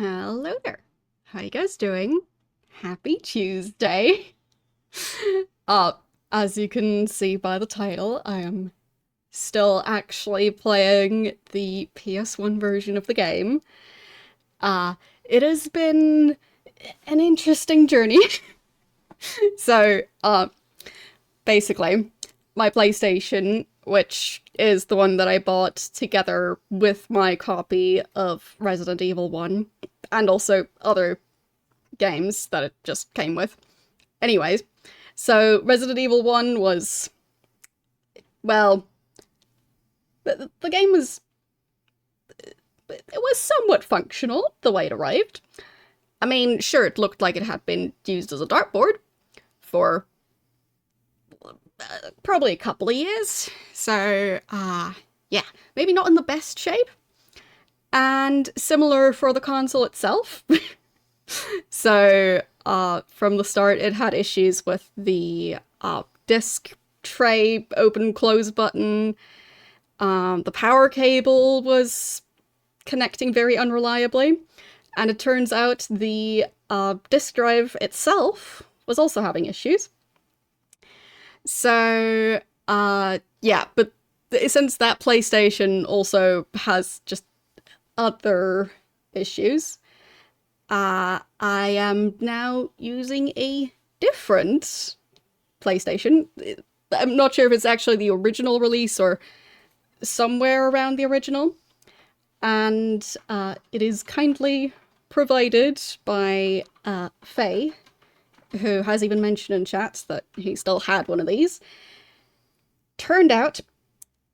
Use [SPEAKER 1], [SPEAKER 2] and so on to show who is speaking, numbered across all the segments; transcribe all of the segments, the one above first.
[SPEAKER 1] Hello there. How you guys doing? Happy Tuesday. Uh, as you can see by the title, I am still actually playing the PS1 version of the game. Uh, it has been an interesting journey. So, basically, my PlayStation, which is the one that I bought together with my copy of Resident Evil 1, and also other games that it just came with. Anyways, so Resident Evil 1 was, well, the game was, it was somewhat functional the way it arrived. I mean, sure, it looked like it had been used as a dartboard for probably a couple of years. So, yeah, maybe not in the best shape. And similar for the console itself. So, from the start, it had issues with the disc tray open and close button. The power cable was connecting very unreliably. And it turns out the disk drive itself was also having issues. So, yeah, but since that PlayStation also has just other issues, I am now using a different PlayStation. I'm not sure if it's actually the original release or somewhere around the original. And it is kindly provided by Faye, who has even mentioned in chat that he still had one of these. Turned out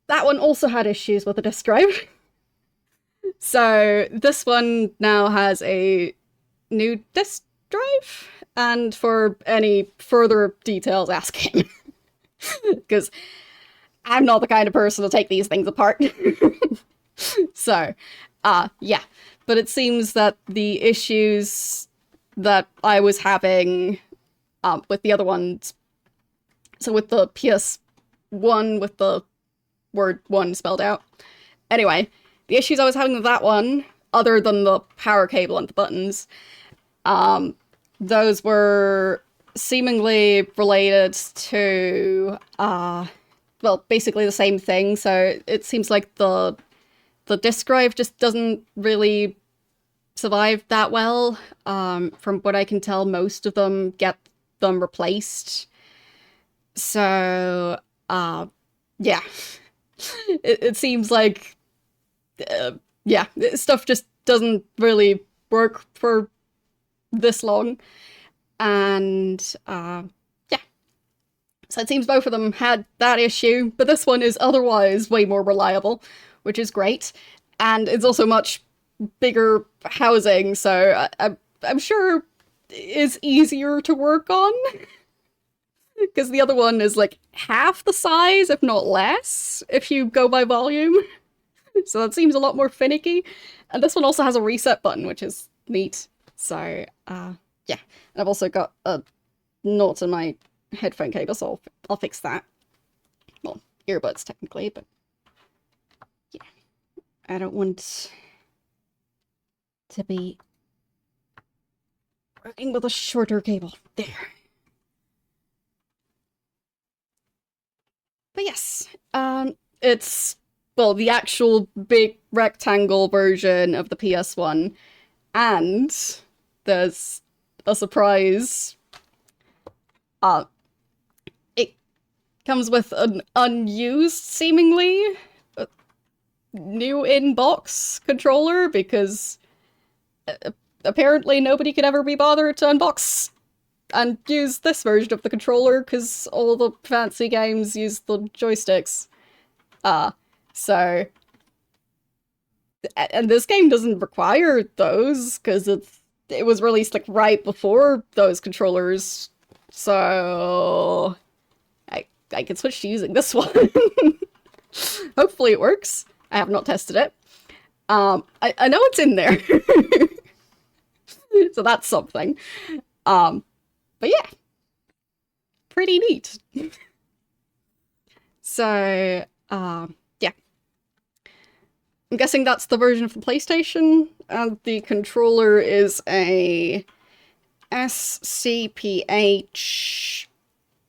[SPEAKER 1] that one also had issues with the disk drive. So this one now has a new disk drive, and for any further details, ask him. Because I'm not the kind of person to take these things apart. So, yeah. But it seems that the issues that I was having with the other ones, so with the PS1 with the word 1 spelled out. Anyway, the issues I was having with that one, other than the power cable and the buttons, those were seemingly related to, well, basically the same thing. So it seems like the disk drive just doesn't really survive that well. From what I can tell, most of them get them replaced. So, yeah. It seems like, yeah, stuff just doesn't really work for this long. And, yeah. So it seems both of them had that issue, but this one is otherwise way more reliable, which is great. And it's also much bigger housing, so I'm sure is easier to work on. Because the other one is like half the size, if not less, if you go by volume. So that seems a lot more finicky. And this one also has a reset button, which is neat. So, yeah. And I've also got a knot in my headphone cable, so I'll fix that. Well, earbuds technically, but yeah. I don't want to be working with a shorter cable. There. But yes, it's, well, the actual big rectangle version of the PS1, and there's a surprise. Uh, it comes with an unused, seemingly, new in-box controller, because apparently nobody could ever be bothered to unbox and use this version of the controller because all the fancy games use the joysticks. So, and this game doesn't require those because it was released like right before those controllers. So I can switch to using this one. Hopefully it works. I have not tested it. I know it's in there. So that's something. But yeah, pretty neat. So, yeah. I'm guessing that's the version of the PlayStation, and the controller is a SCPH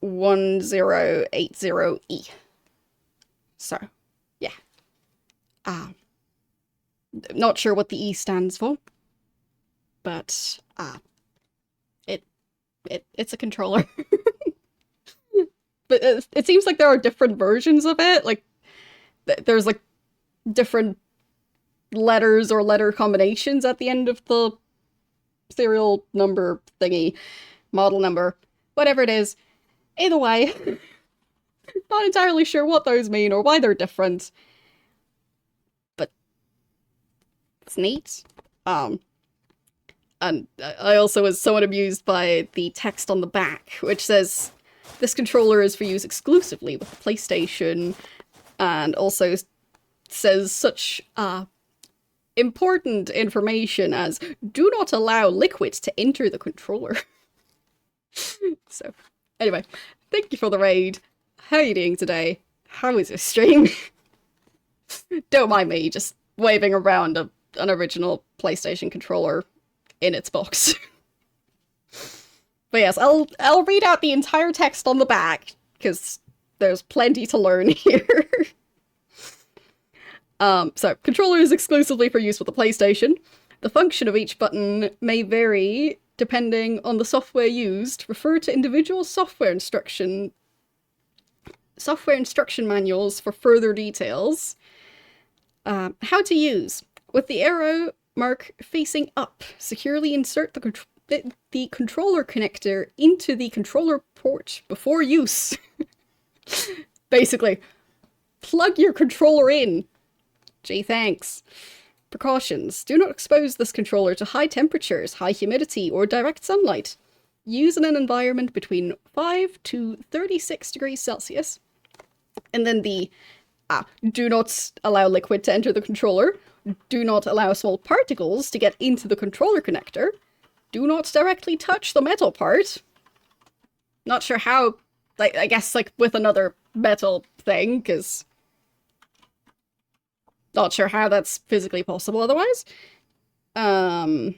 [SPEAKER 1] 1080E. So, yeah. Not sure what the E stands for, but it's a controller. But it seems like there are different versions of it. Like, there's like different letters or letter combinations at the end of the serial number thingy, model number, whatever it is. Either way, not entirely sure what those mean or why they're different, but it's neat. And I also was somewhat amused by the text on the back, which says, "This controller is for use exclusively with the PlayStation," and also says such important information as, "Do not allow liquid to enter the controller." So, anyway, thank you for the raid. How are you doing today? How is your stream? Don't mind me just waving around an original PlayStation controller in its box. But yes, I'll read out the entire text on the back, because there's plenty to learn here. So, controller is exclusively for use with the PlayStation. The function of each button may vary depending on the software used. Refer to individual software instruction manuals for further details. How to use. With the arrow mark facing up, securely insert the controller connector into the controller port before use. Basically, plug your controller in. Gee, thanks. Precautions. Do not expose this controller to high temperatures, high humidity, or direct sunlight. Use in an environment between 5 to 36 degrees Celsius. And then the do not allow liquid to enter the controller. Do not allow small particles to get into the controller connector. Do not directly touch the metal part. Not sure how, like, I guess, like, with another metal thing, because not sure how that's physically possible otherwise. Do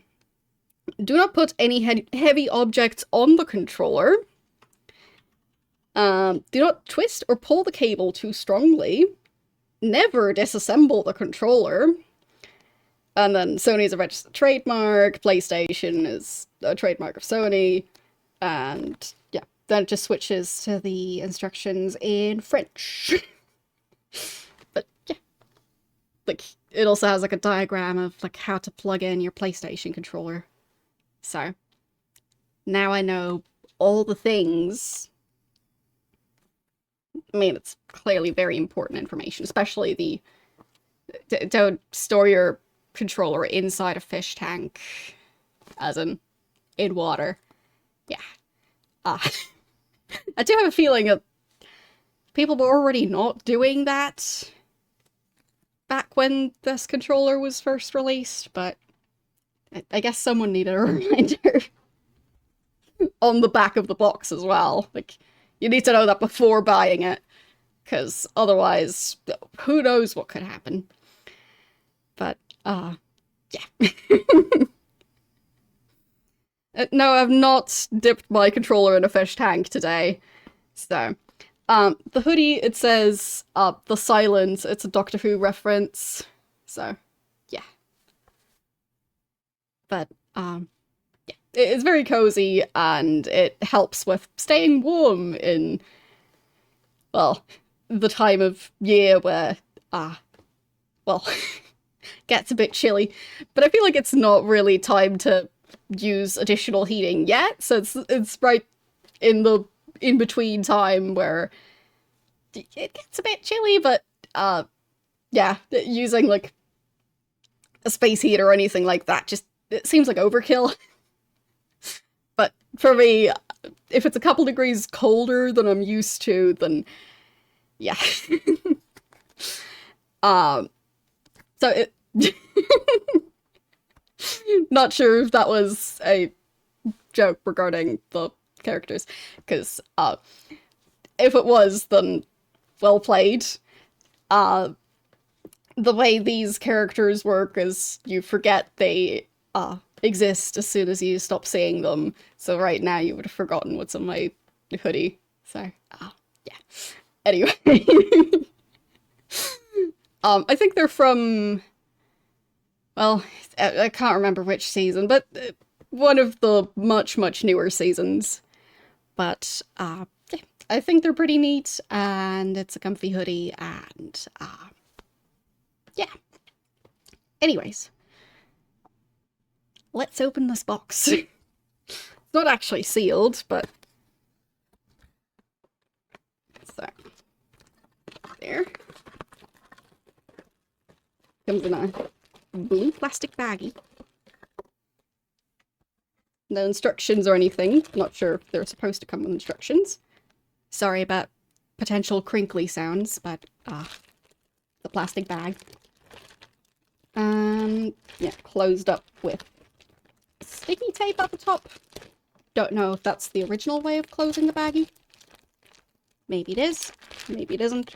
[SPEAKER 1] not put any heavy objects on the controller. Do not twist or pull the cable too strongly. Never disassemble the controller. And then Sony's a registered trademark, PlayStation is a trademark of Sony, and yeah, then it just switches to the instructions in French. But yeah, like, it also has like a diagram of like how to plug in your PlayStation controller. So now I know all the things. I mean, it's clearly very important information, especially the don't store your controller inside a fish tank, as in water. Yeah. I do have a feeling that people were already not doing that back when this controller was first released, but I guess someone needed a reminder on the back of the box as well. Like, you need to know that before buying it, because otherwise, who knows what could happen. But, yeah. No, I've not dipped my controller in a fish tank today. So, the hoodie, it says, The Silence. It's a Doctor Who reference. So, yeah. But, yeah. It's very cozy, and it helps with staying warm in, well, the time of year where, well, gets a bit chilly. But I feel like it's not really time to use additional heating yet, so it's right in between time where it gets a bit chilly, but yeah, using like a space heater or anything like that just, it seems like overkill. But for me, if it's a couple degrees colder than I'm used to, then yeah. So it not sure if that was a joke regarding the characters, because if it was, then well played. the way these characters work is you forget they exist as soon as you stop seeing them. So right now you would have forgotten what's on my hoodie. So, yeah. Anyway. I think they're from, well, I can't remember which season, but one of the much, much newer seasons. But, yeah, I think they're pretty neat, and it's a comfy hoodie, and, yeah. Anyways, let's open this box. It's not actually sealed, but... So, there. Comes in a blue plastic baggie. No instructions or anything. Not sure if they're supposed to come with instructions. Sorry about potential crinkly sounds, but, the plastic bag. Yeah, closed up with sticky tape at the top. Don't know if that's the original way of closing the baggie. Maybe it is. Maybe it isn't.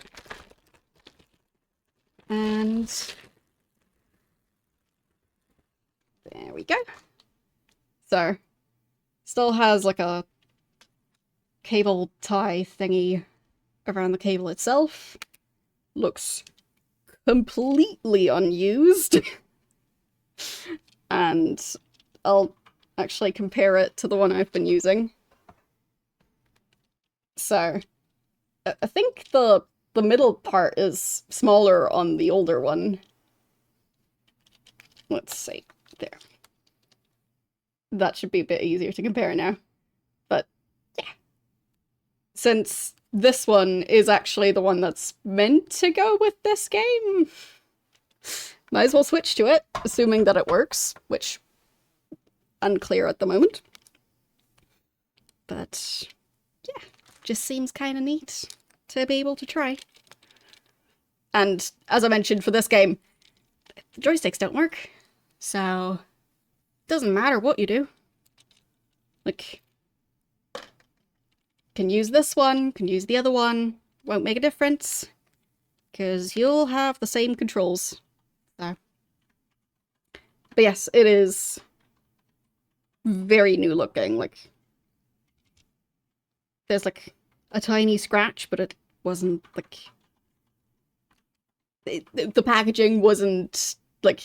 [SPEAKER 1] And there we go. So, still has like a cable tie thingy around the cable itself. Looks completely unused. And I'll actually compare it to the one I've been using. So, I think the middle part is smaller on the older one. Let's see. There. That should be a bit easier to compare now. But, yeah. Since this one is actually the one that's meant to go with this game, might as well switch to it, assuming that it works, which, unclear at the moment. But, yeah, just seems kind of neat to be able to try. And, as I mentioned, for this game, the joysticks don't work, so doesn't matter what you do. Like, can use this one, can use the other one, won't make a difference, because you'll have the same controls. So. But yes, it is very new looking. Like, there's like a tiny scratch, but it wasn't like... The packaging wasn't like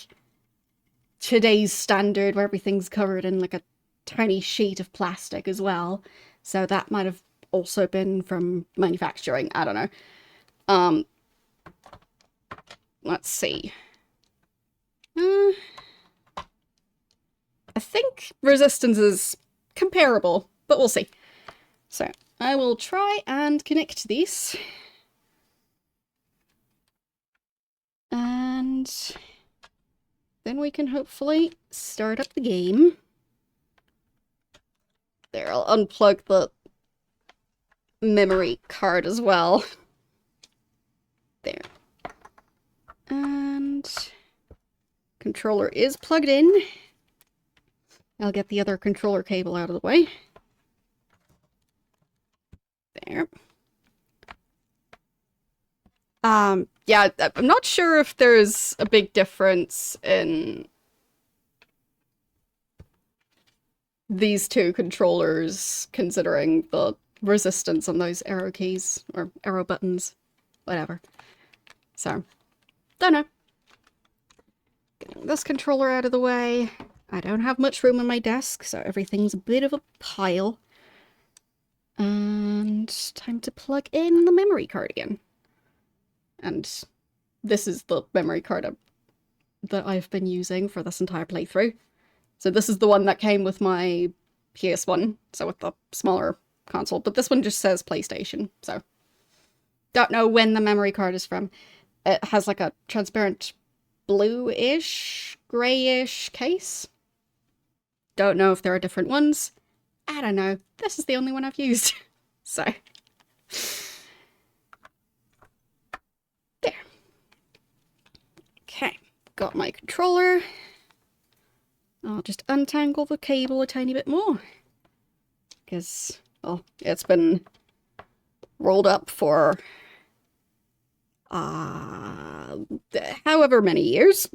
[SPEAKER 1] today's standard where everything's covered in like a tiny sheet of plastic as well. So that might have also been from manufacturing. I don't know. Let's see. I think resistance is comparable, but we'll see. So I will try and connect these. And then we can hopefully start up the game. There, I'll unplug the memory card as well. There. And controller is plugged in. I'll get the other controller cable out of the way. There. Yeah, I'm not sure if there's a big difference in these two controllers, considering the resistance on those arrow keys, or arrow buttons, whatever. So, don't know. Getting this controller out of the way. I don't have much room on my desk, so everything's a bit of a pile. And time to plug in the memory card again. And this is the memory card that I've been using for this entire playthrough. So this is the one that came with my PS1, so with the smaller console. But this one just says PlayStation, so don't know when the memory card is from. It has like a transparent bluish, grayish case. Don't know if there are different ones. I don't know. This is the only one I've used. So. There. Okay. Got my controller. I'll just untangle the cable a tiny bit more. Because, well, it's been rolled up for however many years.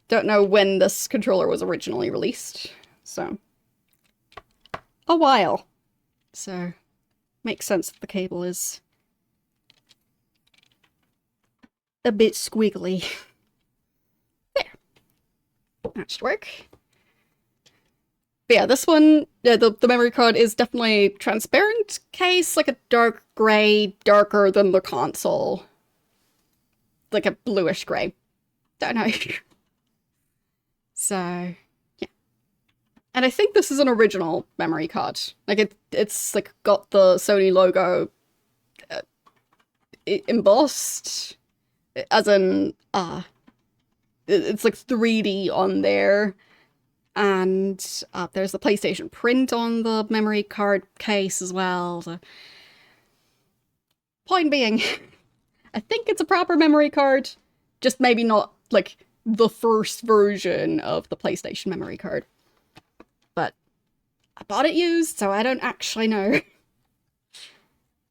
[SPEAKER 1] Don't know when this controller was originally released, so a while. So makes sense that the cable is a bit squiggly. There. That should work. But yeah, this one, the memory card is definitely transparent case, like a dark grey, darker than the console. Like a bluish grey. Don't know. So, yeah. And I think this is an original memory card. Like, it's like got the Sony logo embossed, as in, it's like 3D on there. And there's the PlayStation print on the memory card case as well. So. Point being, I think it's a proper memory card, just maybe not, like, the first version of the PlayStation memory card. But I bought it used, so I don't actually know.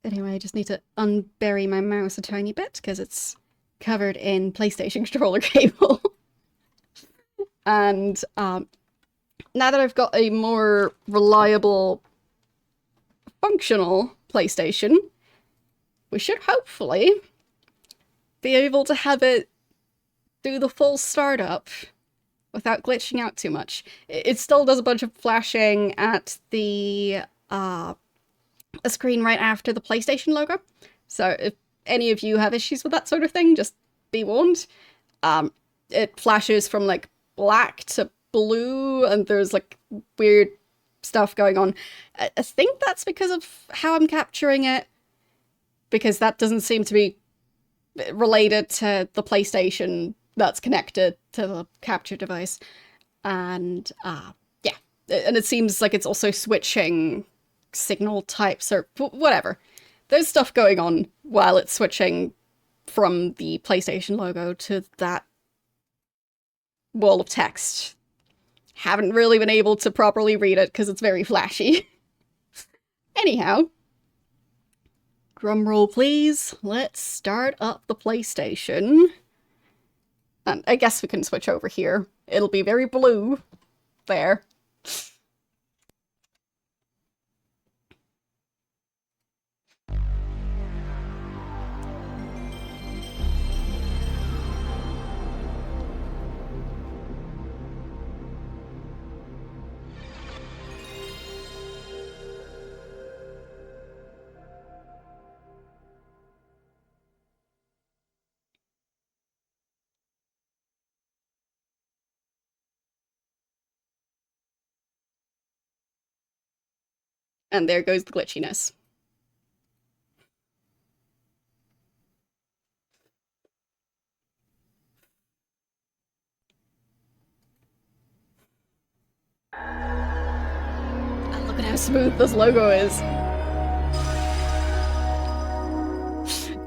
[SPEAKER 1] Anyway, I just need to unbury my mouse a tiny bit, because it's covered in PlayStation controller cable. And, now that I've got a more reliable, functional PlayStation, we should hopefully be able to have it do the full startup without glitching out too much. It still does a bunch of flashing at the screen right after the PlayStation logo. So if any of you have issues with that sort of thing, just be warned. It flashes from like black to blue, and there's like weird stuff going on. I think that's because of how I'm capturing it, because that doesn't seem to be related to the PlayStation that's connected to the capture device. And yeah, and it seems like it's also switching signal types or whatever. There's stuff going on while it's switching from the PlayStation logo to that wall of text. Haven't really been able to properly read it because it's very flashy. Anyhow, drumroll please, let's start up the PlayStation. And I guess we can switch over here. It'll be very blue. There. And there goes the glitchiness. And look at how smooth this logo is.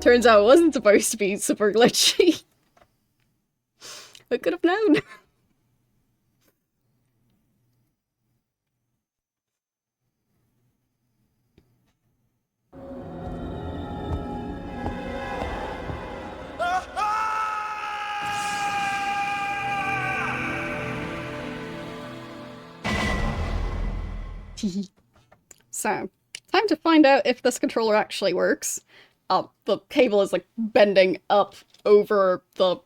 [SPEAKER 1] Turns out it wasn't supposed to be super glitchy. I could have known. So, time to find out if this controller actually works. The cable is like bending up over the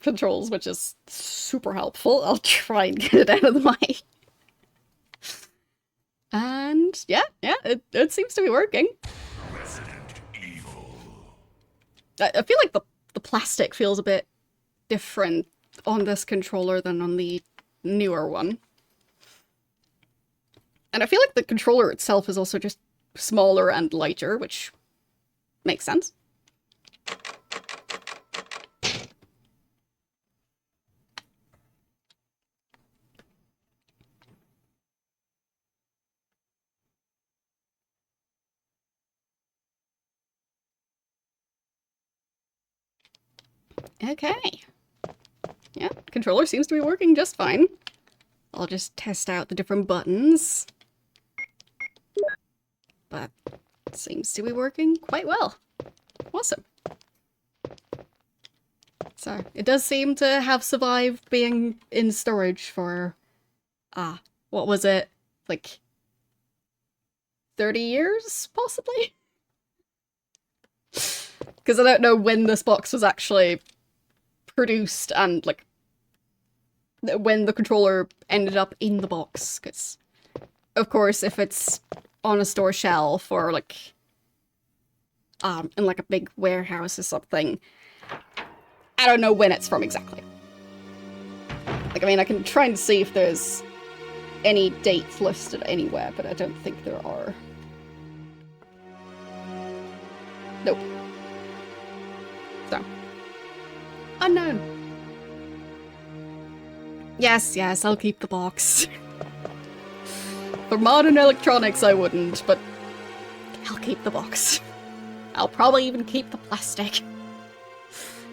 [SPEAKER 1] controls, which is super helpful. I'll try and get it out of the way. And yeah, it seems to be working.
[SPEAKER 2] Resident Evil.
[SPEAKER 1] I feel like the plastic feels a bit different on this controller than on the newer one. And I feel like the controller itself is also just smaller and lighter, which makes sense. Okay. Yeah, controller seems to be working just fine. I'll just test out the different buttons. but it seems to be working quite well. Awesome. So, it does seem to have survived being in storage for, what was it? Like, 30 years, possibly? Because I don't know when this box was actually produced and, like, when the controller ended up in the box. Because, of course, if it's on a store shelf or, like, in, like, a big warehouse or something, I don't know when it's from exactly. Like, I mean, I can try and see if there's any dates listed anywhere, but I don't think there are. Nope. So. Unknown. Yes, yes, I'll keep the box. For modern electronics, I wouldn't, but I'll keep the box. I'll probably even keep the plastic.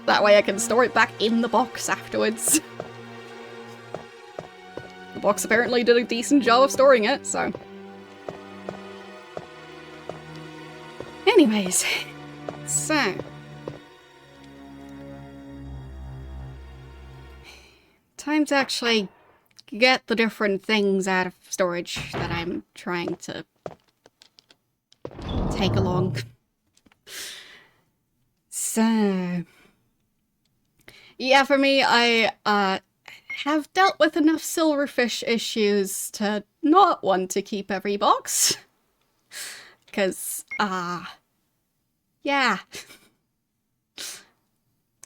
[SPEAKER 1] That way I can store it back in the box afterwards. The box apparently did a decent job of storing it, so... Anyways, so... Time to actually get the different things out of storage that I'm trying to take along. So... Yeah, for me, I have dealt with enough silverfish issues to not want to keep every box. Because, yeah.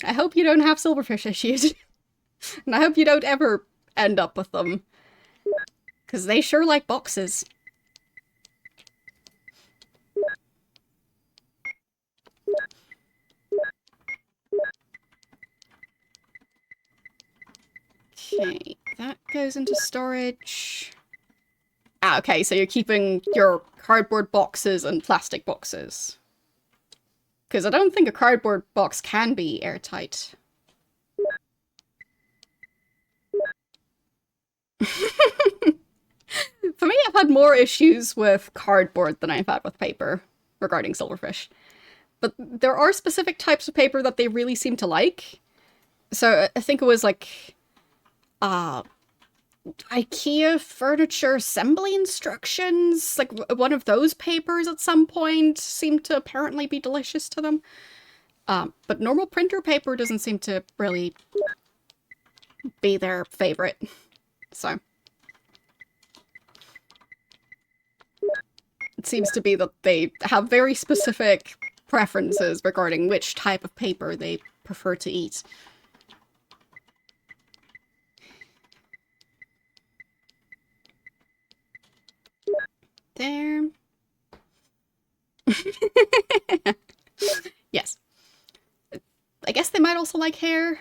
[SPEAKER 1] I hope you don't have silverfish issues. And I hope you don't ever end up with them. Because they sure like boxes. Okay, that goes into storage. Ah, okay, so you're keeping your cardboard boxes and plastic boxes. Because I don't think a cardboard box can be airtight. For me, I've had more issues with cardboard than I've had with paper regarding silverfish. But there are specific types of paper that they really seem to like. So I think it was like... IKEA furniture assembly instructions, like one of those papers at some point seemed to apparently be delicious to them. But normal printer paper doesn't seem to really be their favorite. So it seems to be that they have very specific preferences regarding which type of paper they prefer to eat. There. Yes. I guess they might also like hair.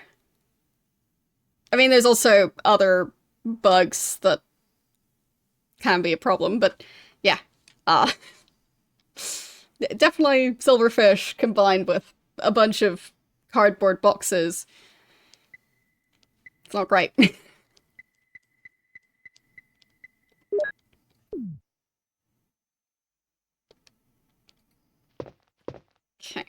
[SPEAKER 1] I mean, there's also other bugs that can be a problem, but yeah. Definitely silverfish combined with a bunch of cardboard boxes. It's not great. Okay.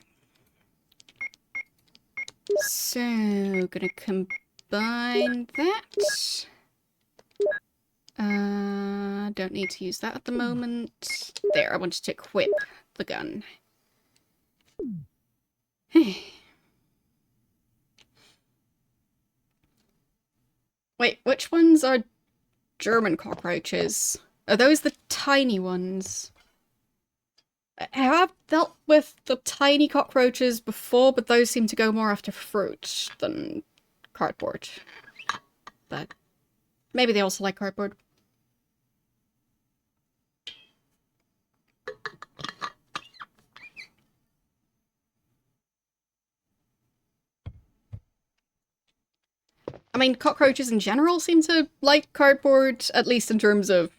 [SPEAKER 1] So, gonna combine that. Don't need to use that at the moment. There, I wanted to equip the gun. Wait, which ones are German cockroaches? Are those the tiny ones? I have dealt with the tiny cockroaches before, but those seem to go more after fruit than cardboard. But maybe they also like cardboard. I mean, cockroaches in general seem to like cardboard, at least in terms of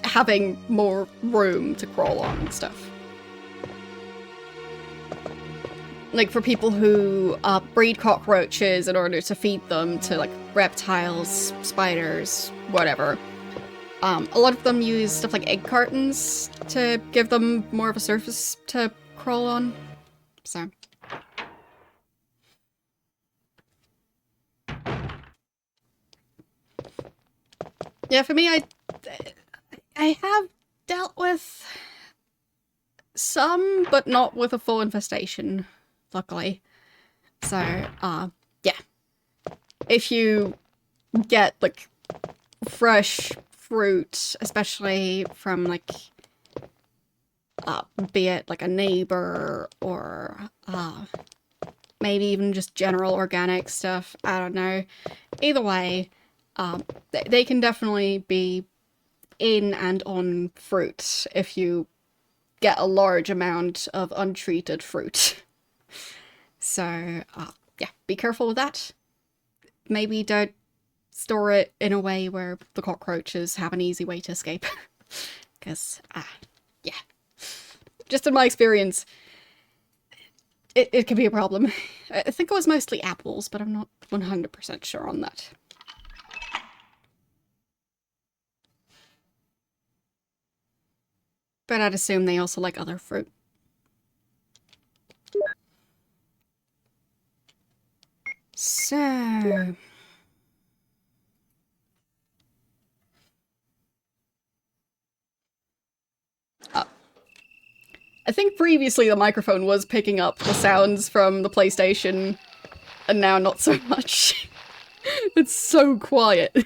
[SPEAKER 1] having more room to crawl on and stuff. Like, for people who breed cockroaches in order to feed them to, like, reptiles, spiders, whatever, A lot of them use stuff like egg cartons to give them more of a surface to crawl on. So. Yeah, for me, I have dealt with some, but not with a full infestation, luckily. So, yeah. If you get, like, fresh fruit, especially from, like, be it, like, a neighbor or, maybe even just general organic stuff, I don't know. Either way, they can definitely be in and on fruit if you get a large amount of untreated fruit. So, yeah, be careful with that. Maybe don't store it in a way where the cockroaches have an easy way to escape. Because, yeah. Just in my experience, it can be a problem. I think it was mostly apples, but I'm not 100% sure on that. But I'd assume they also like other fruit. So... I think previously the microphone was picking up the sounds from the PlayStation, and now not so much. It's so quiet.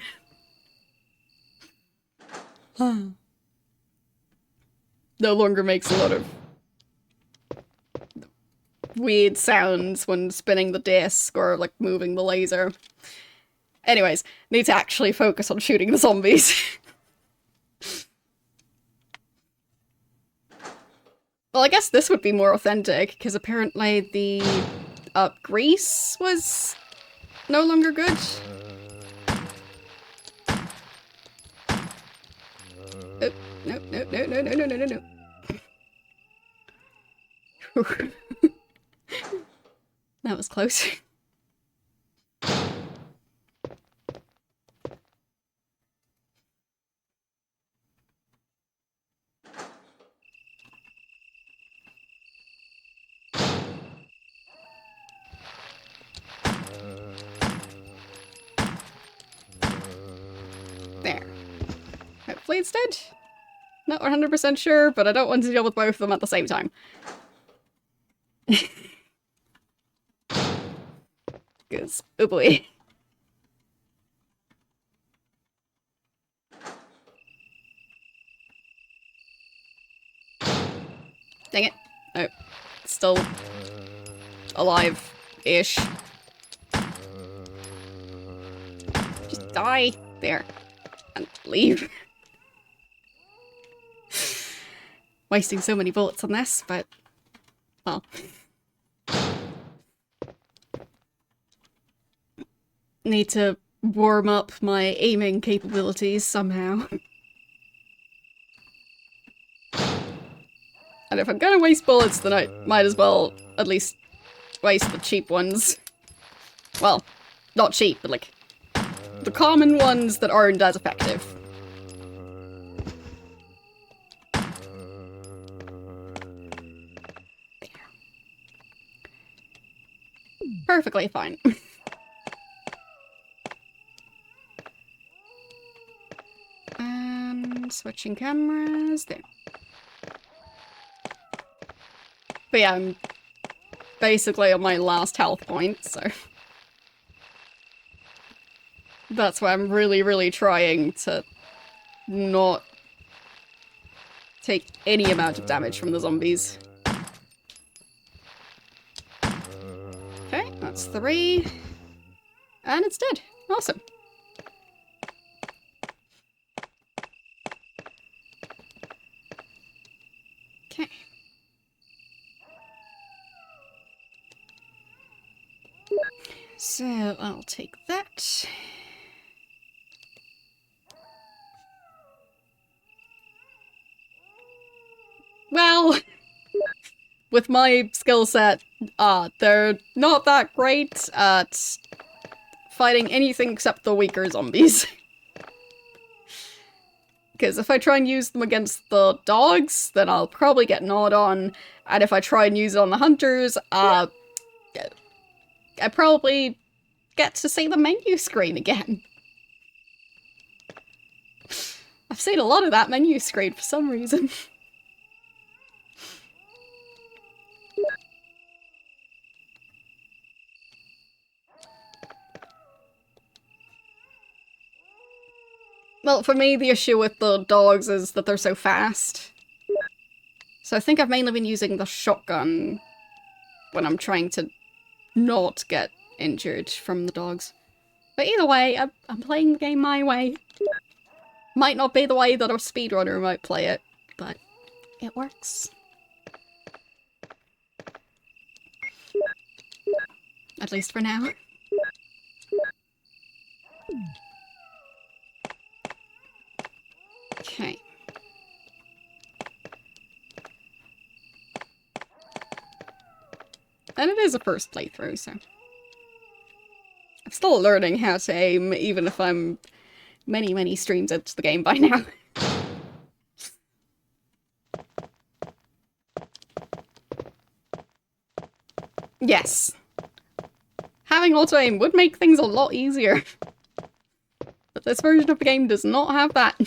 [SPEAKER 1] No longer makes a lot of weird sounds when spinning the disc or, like, moving the laser. Anyways, need to actually focus on shooting the zombies. Well, I guess this would be more authentic, because apparently the grease was no longer good. Oh, no, no, no, no, no, no, no, no, no. That was close. There. Hopefully it's dead. Not 100% sure, but I don't want to deal with both of them at the same time. Because, oh boy. Dang it. Oh, still alive-ish. Just die. There. And leave. Wasting so many bullets on this, but... well. Need to warm up my aiming capabilities somehow. And if I'm gonna waste bullets, then I might as well at least waste the cheap ones. Well, not cheap, but like, the common ones that aren't as effective. Perfectly fine. And switching cameras, there. But yeah, I'm basically on my last health point, so... that's why I'm really, really trying to not take any amount of damage from the zombies. Okay, that's 3. And it's dead. Awesome. Okay. So, I'll take that. Well, with my skill set, they're not that great at fighting anything except the weaker zombies. Because if I try and use them against the dogs, then I'll probably get gnawed on. And if I try and use it on the hunters, I probably get to see the menu screen again. I've seen a lot of that menu screen for some reason. Well, for me, the issue with the dogs is that they're so fast. So I think I've mainly been using the shotgun when I'm trying to not get injured from the dogs. But either way, I'm playing the game my way. Might not be the way that a speedrunner might play it, but it works. At least for now. Okay. And it is a first playthrough, so... I'm still learning how to aim, even if I'm many, many streams into the game by now. Yes. Having auto-aim would make things a lot easier. But this version of the game does not have that.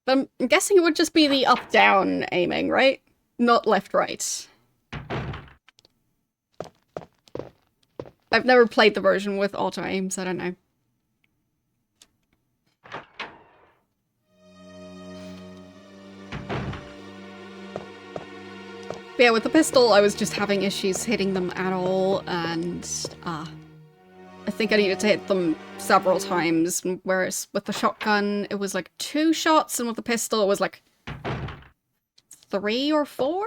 [SPEAKER 1] But I'm guessing it would just be the up-down aiming, right? Not left-right. I've never played the version with auto-aim, so I don't know. But yeah, with the pistol, I was just having issues hitting them at all, and I think I needed to hit them several times, whereas with the shotgun, it was like 2 shots, and with the pistol, it was like 3 or 4?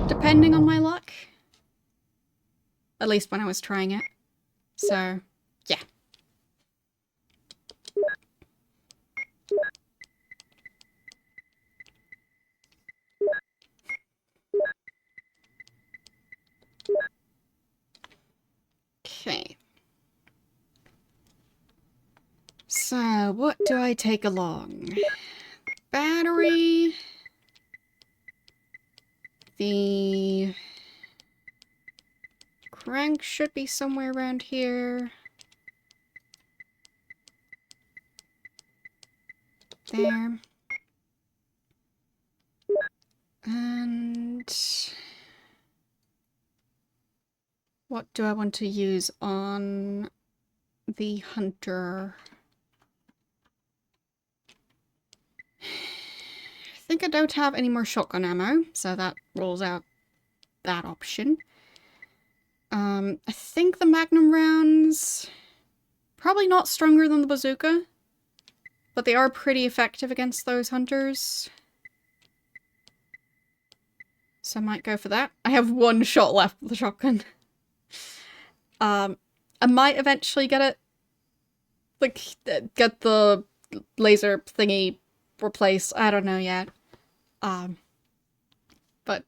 [SPEAKER 1] Depending on my luck. At least when I was trying it. So, yeah. Okay. So, what do I take along? Battery. The crank should be somewhere around here. There. And what do I want to use on the hunter? I think I don't have any more shotgun ammo, so that rules out that option. I think the magnum rounds, probably not stronger than the bazooka, but they are pretty effective against those hunters. So I might go for that. I have 1 shot left with the shotgun. I might eventually get it, like, get the laser thingy replaced. I don't know yet. But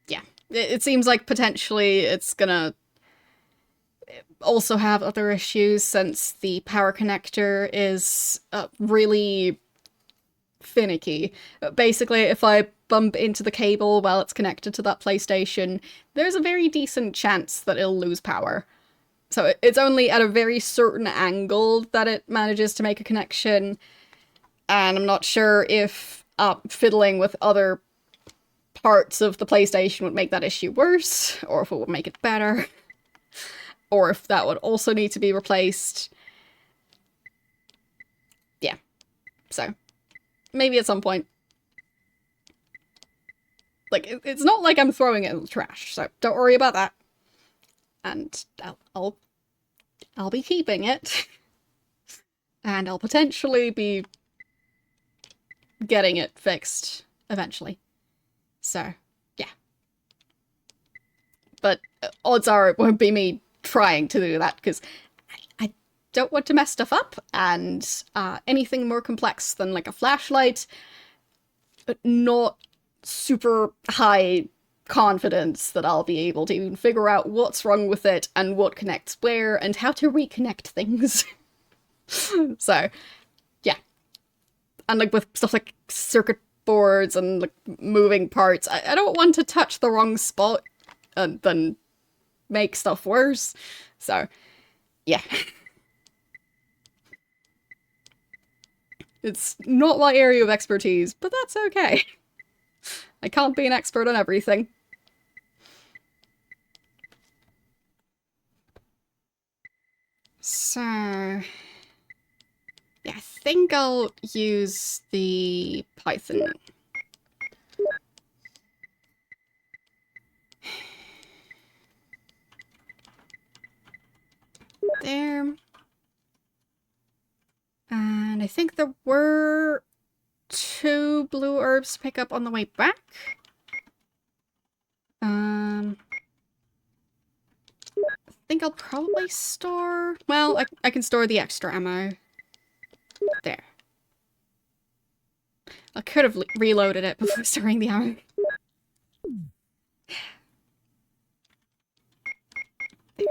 [SPEAKER 1] yeah, it seems like potentially it's gonna also have other issues since the power connector is really finicky. Basically, if I bump into the cable while it's connected to that PlayStation, there's a very decent chance that it'll lose power. So it's only at a very certain angle that it manages to make a connection, and I'm not sure if fiddling with other parts of the PlayStation would make that issue worse, or if it would make it better, or if that would also need to be replaced. Yeah. So, maybe at some point. Like, it's not like I'm throwing it in the trash, so don't worry about that. And I'll be keeping it. And I'll potentially be getting it fixed eventually. So, yeah. But odds are it won't be me trying to do that, because I don't want to mess stuff up, and anything more complex than like a flashlight, but not super high confidence that I'll be able to even figure out what's wrong with it and what connects where and how to reconnect things. So, yeah. And like with stuff like circuit boards and like moving parts, I don't want to touch the wrong spot and then make stuff worse. So, yeah. It's not my area of expertise, but that's okay. I can't be an expert on everything. So, yeah, I think I'll use the Python. There. And I think there were 2 blue herbs to pick up on the way back. I think I'll probably store... Well, I can store the extra ammo. There. I could have reloaded it before storing the ammo. There.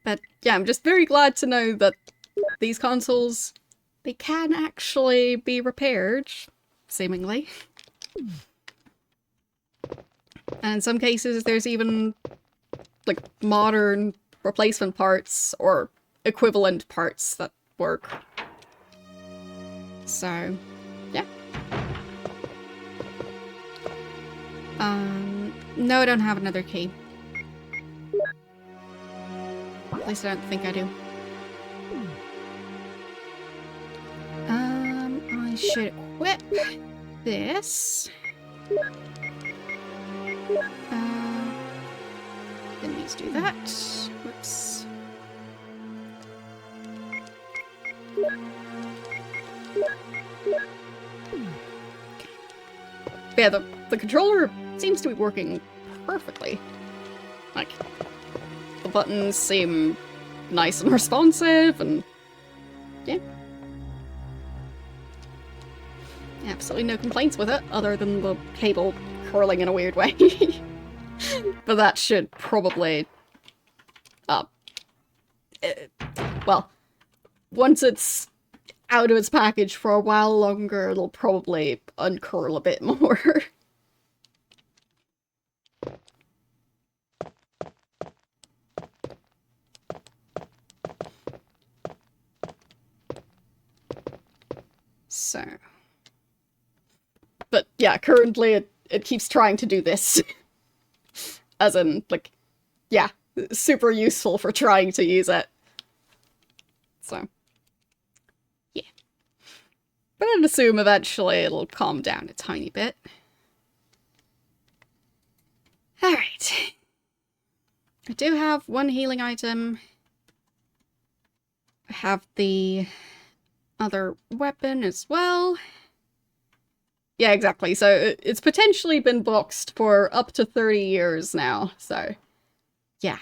[SPEAKER 1] But yeah, I'm just very glad to know that these consoles, they can actually be repaired, seemingly. And in some cases, there's even, like, modern replacement parts or equivalent parts that work. So, yeah. No, I don't have another key. At least I don't think I do. I should equip this. Didn't need to do that. Whoops. Yeah, the controller seems to be working perfectly. Like, the buttons seem nice and responsive, and yeah. Absolutely no complaints with it, other than the cable curling in a weird way. But that should probably... well, once it's out of its package for a while longer, it'll probably uncurl a bit more. So... But yeah, currently it keeps trying to do this. As in, like, yeah, super useful for trying to use it. So, yeah. But I'd assume eventually it'll calm down a tiny bit. Alright. I do have one healing item. I have the other weapon as well. Yeah, exactly. So it's potentially been boxed for up to 30 years now. So, yeah.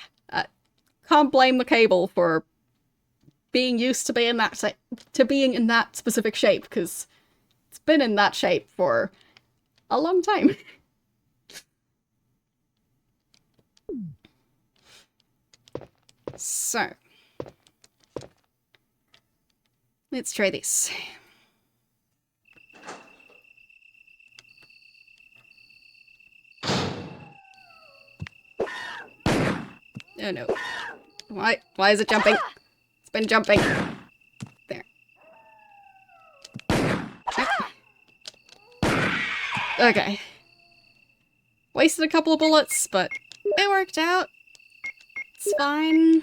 [SPEAKER 1] Can't blame the cable for being used to being in that specific shape, because it's been in that shape for a long time. So, let's try this. Oh no. Why is it jumping? It's been jumping. There. Okay. Wasted a couple of bullets, but it worked out. It's fine.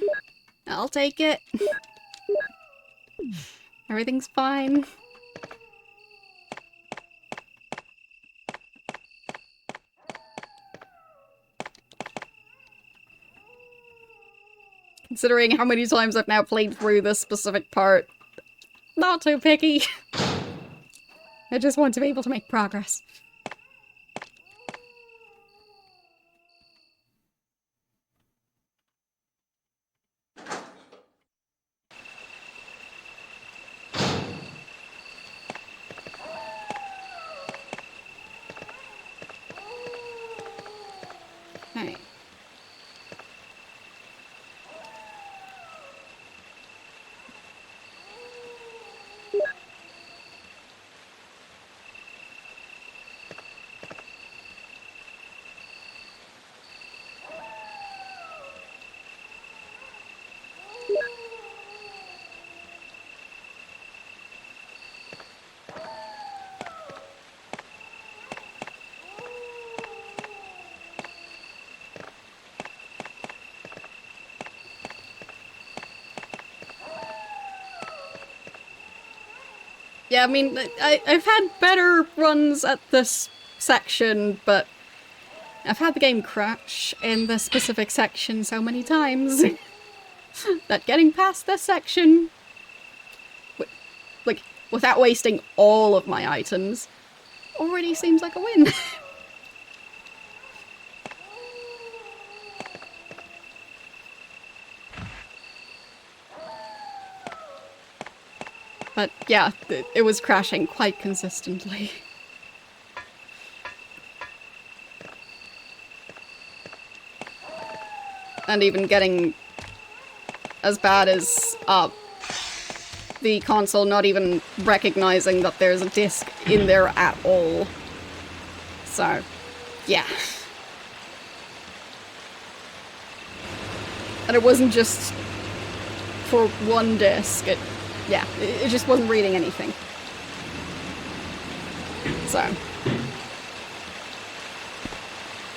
[SPEAKER 1] I'll take it. Everything's fine. Considering how many times I've now played through this specific part, not too picky. I just want to be able to make progress. Yeah, I mean, I've had better runs at this section, but I've had the game crash in this specific section so many times that getting past this section, like, without wasting all of my items, already seems like a win. But yeah, it was crashing quite consistently. And even getting as bad as the console not even recognizing that there's a disc in there at all. So, yeah. And it wasn't just for one disc, it just wasn't reading anything. So,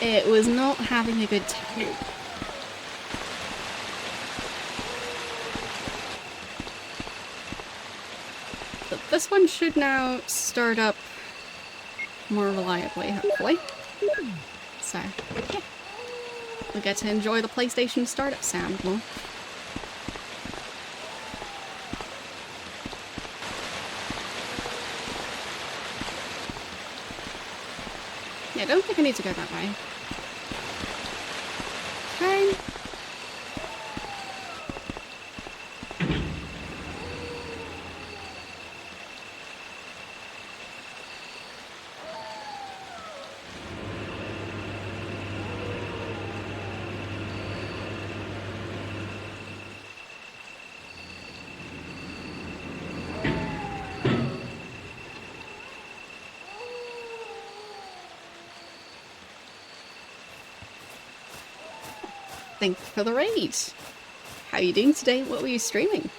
[SPEAKER 1] it was not having a good time. But this one should now start up more reliably, hopefully. So, yeah. We'll get to enjoy the PlayStation startup sound more. Yeah, I don't think I need to go that way. Okay. Thank you for the raid. How are you doing today? What were you streaming?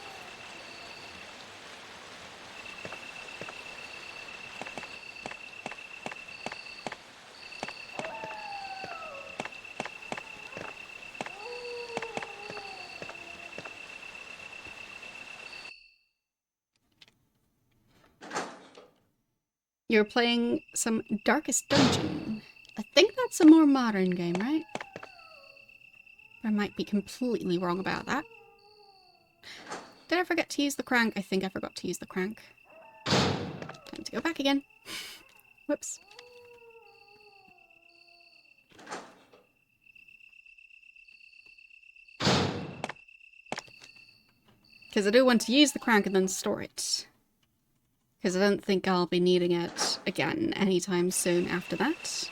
[SPEAKER 1] You're playing some Darkest Dungeon. I think that's a more modern game, right? I might be completely wrong about that. Did I forget to use the crank? I think I forgot to use the crank. Time to go back again. Whoops. Because I do want to use the crank and then store it. Because I don't think I'll be needing it again anytime soon after that.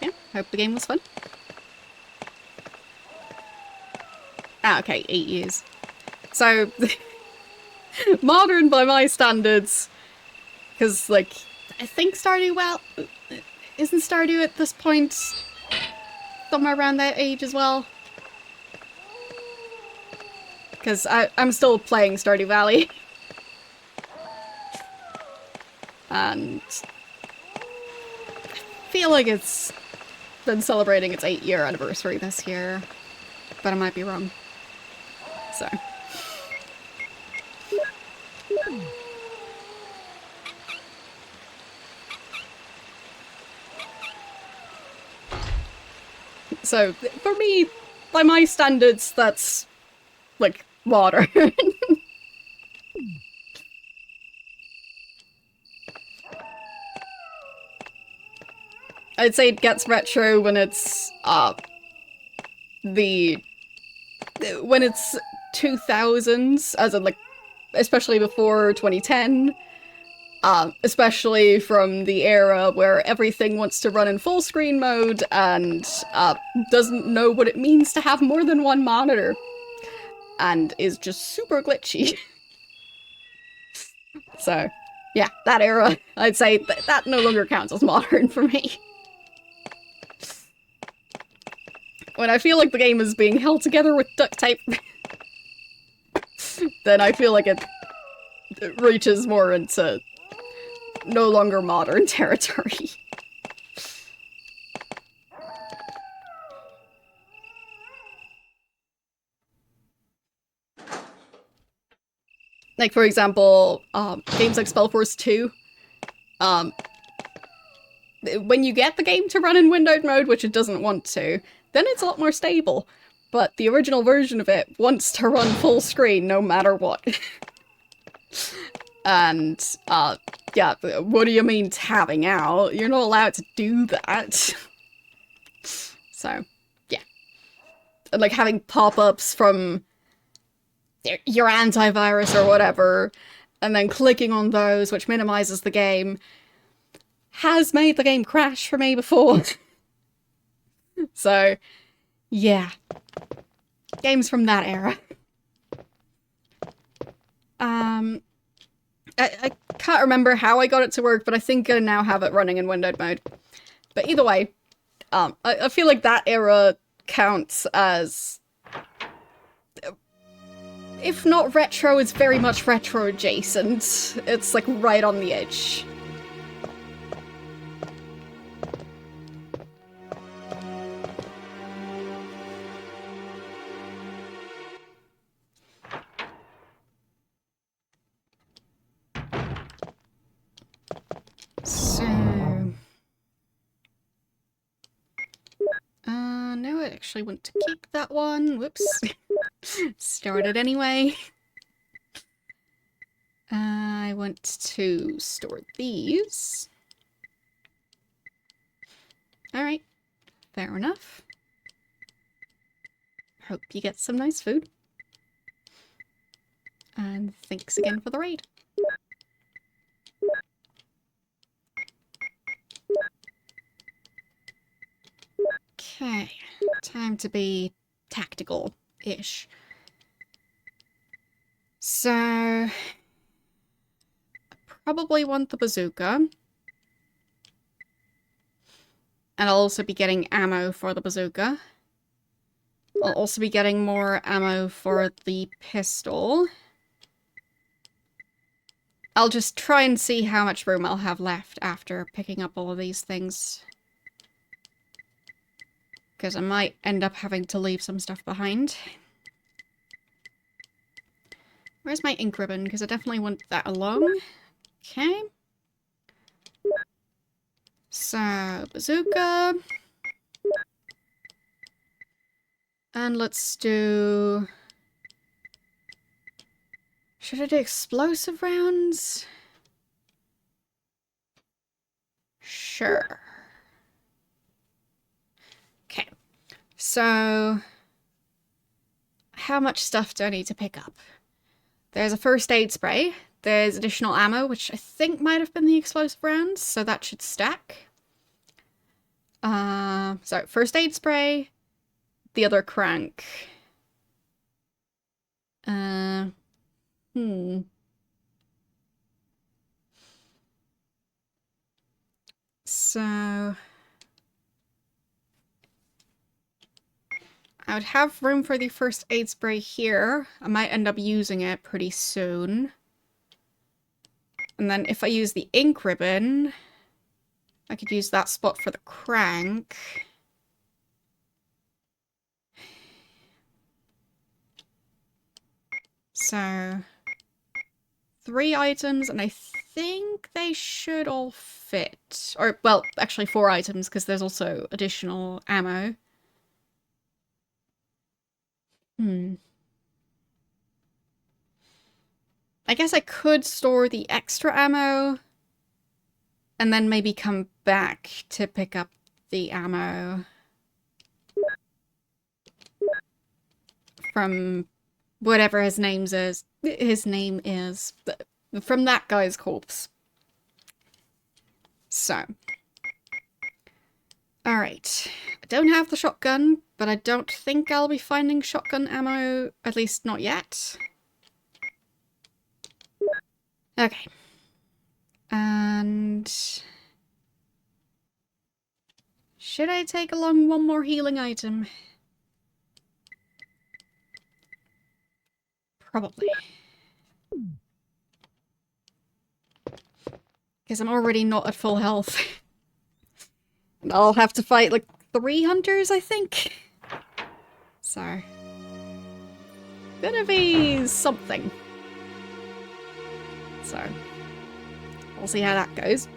[SPEAKER 1] Yeah, hope the game was fun. Ah, okay, 8 years. So, modern by my standards. Because, like, I think Stardew, well, isn't Stardew at this point somewhere around that age as well? Because I'm still playing Stardew Valley. And I feel like it's been celebrating its 8-year anniversary this year. But I might be wrong. So. So, for me, by my standards, that's, like, modern. I'd say it gets retro when it's, when it's 2000s, as in, like, especially before 2010. Especially from the era where everything wants to run in full screen mode and doesn't know what it means to have more than one monitor and is just super glitchy. So, yeah, that era, I'd say that no longer counts as modern for me. When I feel like the game is being held together with duct tape, then I feel like it reaches more into no longer modern territory. Like, for example, games like Spellforce 2, when you get the game to run in windowed mode, which it doesn't want to, then it's a lot more stable. But the original version of it wants to run full screen no matter what. And, yeah, what do you mean tabbing out? You're not allowed to do that. So, yeah. And, like, having pop-ups from your antivirus or whatever, and then clicking on those, which minimizes the game, has made the game crash for me before. So, yeah. Games from that era. I can't remember how I got it to work, but I think I now have it running in windowed mode. But either way, I feel like that era counts as... If not retro, it's very much retro adjacent. It's like right on the edge. So... no, I actually want to keep that one. Whoops. Started anyway. I want to store these. Alright. Fair enough. Hope you get some nice food. And thanks again for the raid. Okay, time to be tactical-ish. So, I probably want the bazooka. And I'll also be getting ammo for the bazooka. I'll also be getting more ammo for the pistol. I'll just try and see how much room I'll have left after picking up all of these things. Because I might end up having to leave some stuff behind. Where's my ink ribbon? Because I definitely want that along. Okay. So, bazooka. And let's do... Should I do explosive rounds? Sure. Okay. So... how much stuff do I need to pick up? There's a first aid spray. There's additional ammo, which I think might have been the explosive rounds, so that should stack. So first aid spray, the other crank. So... I would have room for the first aid spray here. I might end up using it pretty soon. And then if I use the ink ribbon, I could use that spot for the crank. So, 3 items, and I think they should all fit. Or, well, actually 4 items, because there's also additional ammo. I guess I could store the extra ammo and then maybe come back to pick up the ammo from whatever his name is. From that guy's corpse. So. Alright. I don't have the shotgun, but I don't think I'll be finding shotgun ammo, at least not yet. Okay. And... should I take along one more healing item? Probably. Because I'm already not at full health. I'll have to fight like 3 hunters, I think. So. Gonna be something. So. We'll see how that goes.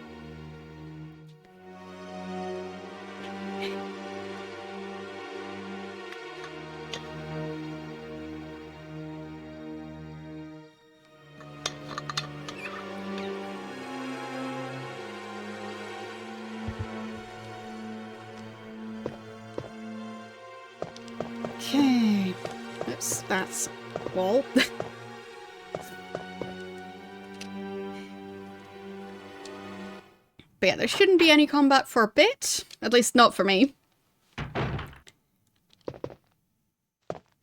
[SPEAKER 1] Okay. That's a wall. But yeah, there shouldn't be any combat for a bit. At least not for me.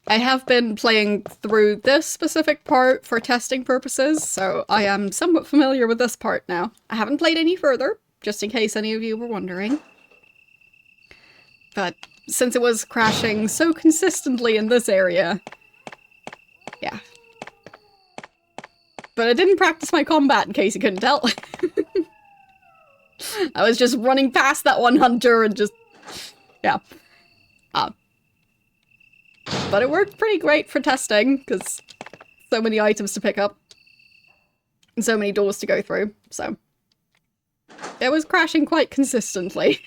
[SPEAKER 1] I have been playing through this specific part for testing purposes, so I am somewhat familiar with this part now. I haven't played any further, just in case any of you were wondering. But since it was crashing so consistently in this area, yeah. But I didn't practice my combat, in case you couldn't tell. I was just running past that one hunter and just... yeah. But it worked pretty great for testing, because so many items to pick up. And so many doors to go through, so... it was crashing quite consistently.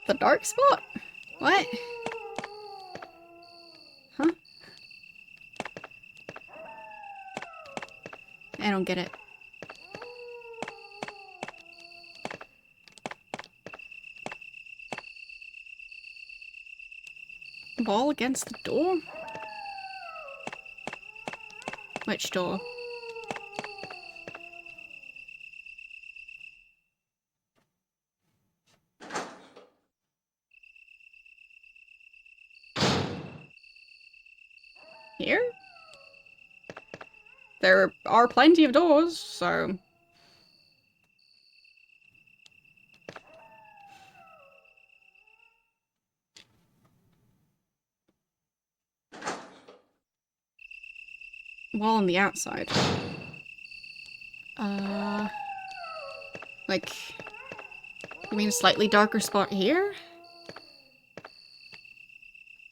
[SPEAKER 1] The dark spot? What? Huh? I don't get it. Ball against the door? Which door? Here? There are plenty of doors, so... wall on the outside. Like... you mean a slightly darker spot here?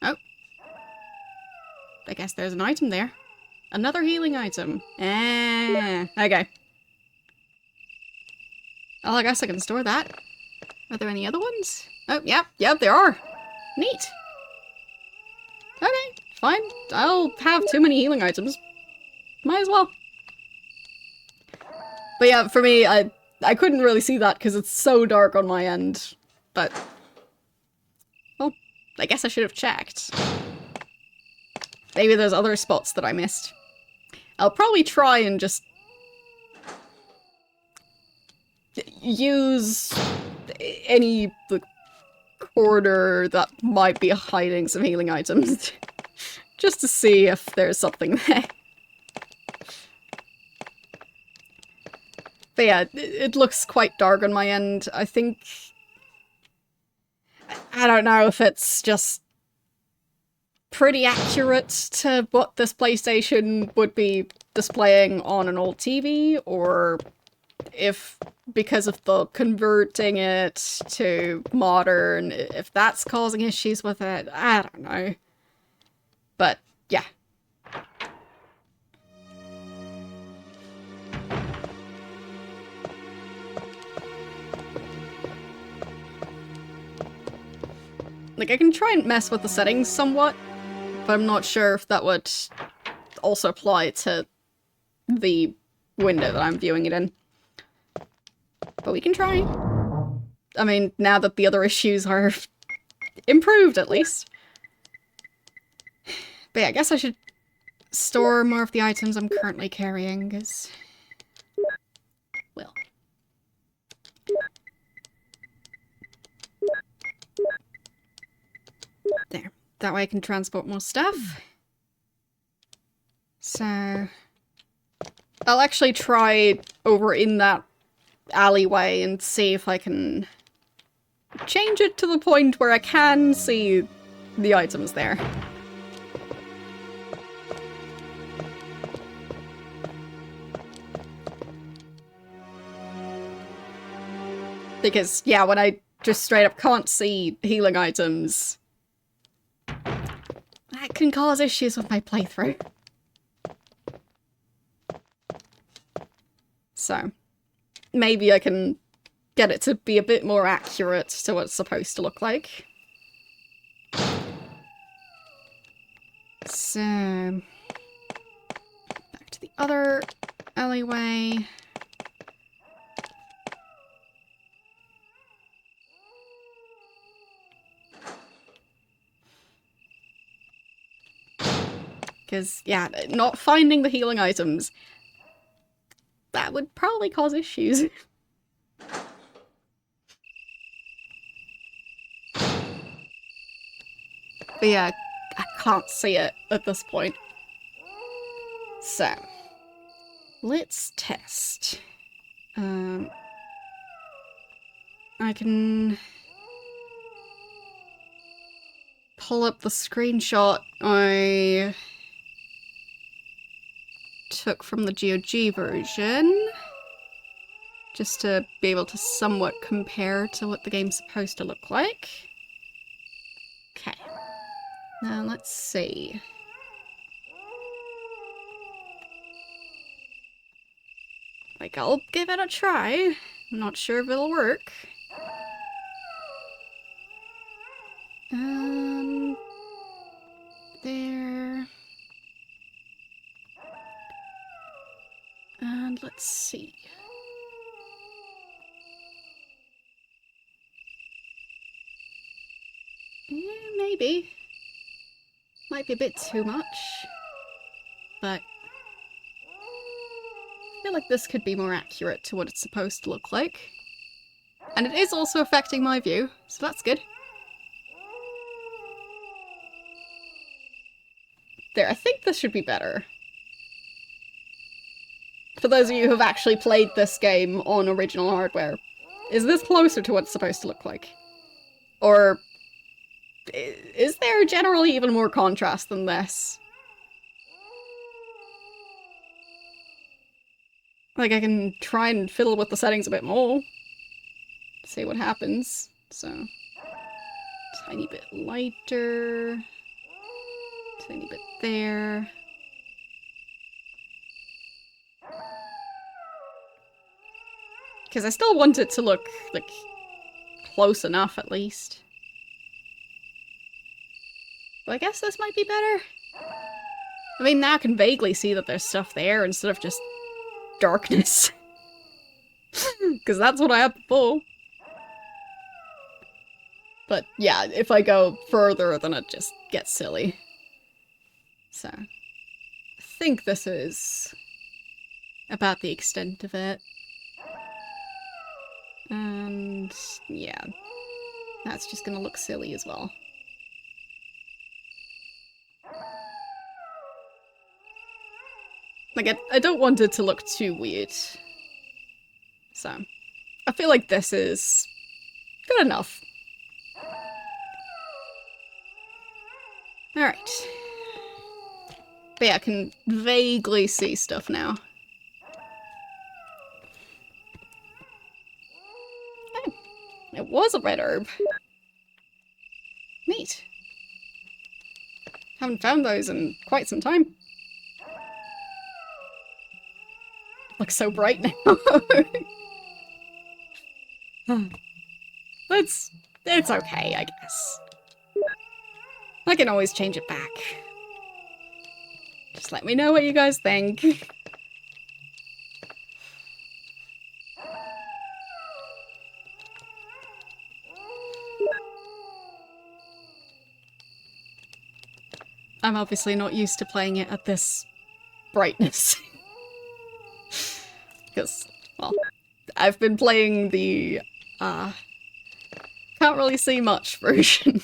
[SPEAKER 1] Oh. I guess there's an item there. Another healing item. Okay. Oh, I guess I can store that. Are there any other ones? Oh, yep, there are. Neat. Okay, fine. I'll have too many healing items. Might as well. But yeah, for me, I couldn't really see that because it's so dark on my end. But... well, I guess I should have checked. Maybe there's other spots that I missed. I'll probably try and just... use any like, corridor that might be hiding some healing items. Just to see if there's something there. But yeah, it looks quite dark on my end. I think... I don't know if it's just pretty accurate to what this PlayStation would be displaying on an old TV, or if because of the converting it to modern, if that's causing issues with it. I don't know. But yeah. Like, I can try and mess with the settings somewhat, but I'm not sure if that would also apply to the window that I'm viewing it in. But we can try. I mean, now that the other issues are improved, at least. But yeah, I guess I should store more of the items I'm currently carrying, because... well... there. That way I can transport more stuff. So... I'll actually try over in that alleyway and see if I can change it to the point where I can see the items there. Because, yeah, when I just straight up can't see healing items, that can cause issues with my playthrough. So, maybe I can get it to be a bit more accurate to what it's supposed to look like. So, back to the other alleyway. Because, yeah, not finding the healing items, that would probably cause issues. But yeah, I can't see it at this point. So, let's test. I can pull up the screenshot I took from the GOG version, just to be able to somewhat compare to what the game's supposed to look like. Okay. Now let's see. Like, I'll give it a try. I'm not sure if it'll work. There. And let's see. Yeah, maybe. Might be a bit too much. But I feel like this could be more accurate to what it's supposed to look like. And it is also affecting my view, so that's good. There, I think this should be better. For those of you who've actually played this game on original hardware, is this closer to what it's supposed to look like? Or is there generally even more contrast than this? Like, I can try and fiddle with the settings a bit more. See what happens. So, tiny bit lighter. Tiny bit there. Because I still want it to look, like, close enough at least. But I guess this might be better. I mean, now I can vaguely see that there's stuff there instead of just darkness. Because that's what I had before. But yeah, if I go further, then it just gets silly. So, I think this is about the extent of it. And yeah, that's just gonna look silly as well. Like, I don't want it to look too weird. So, I feel like this is good enough. Alright. But yeah, I can vaguely see stuff now. Oh, it was a red herb. Neat. Haven't found those in quite some time. Looks so bright now. It's okay, I guess. I can always change it back. Just let me know what you guys think. I'm obviously not used to playing it at this brightness. Because, well, I've been playing the, can't really see much version.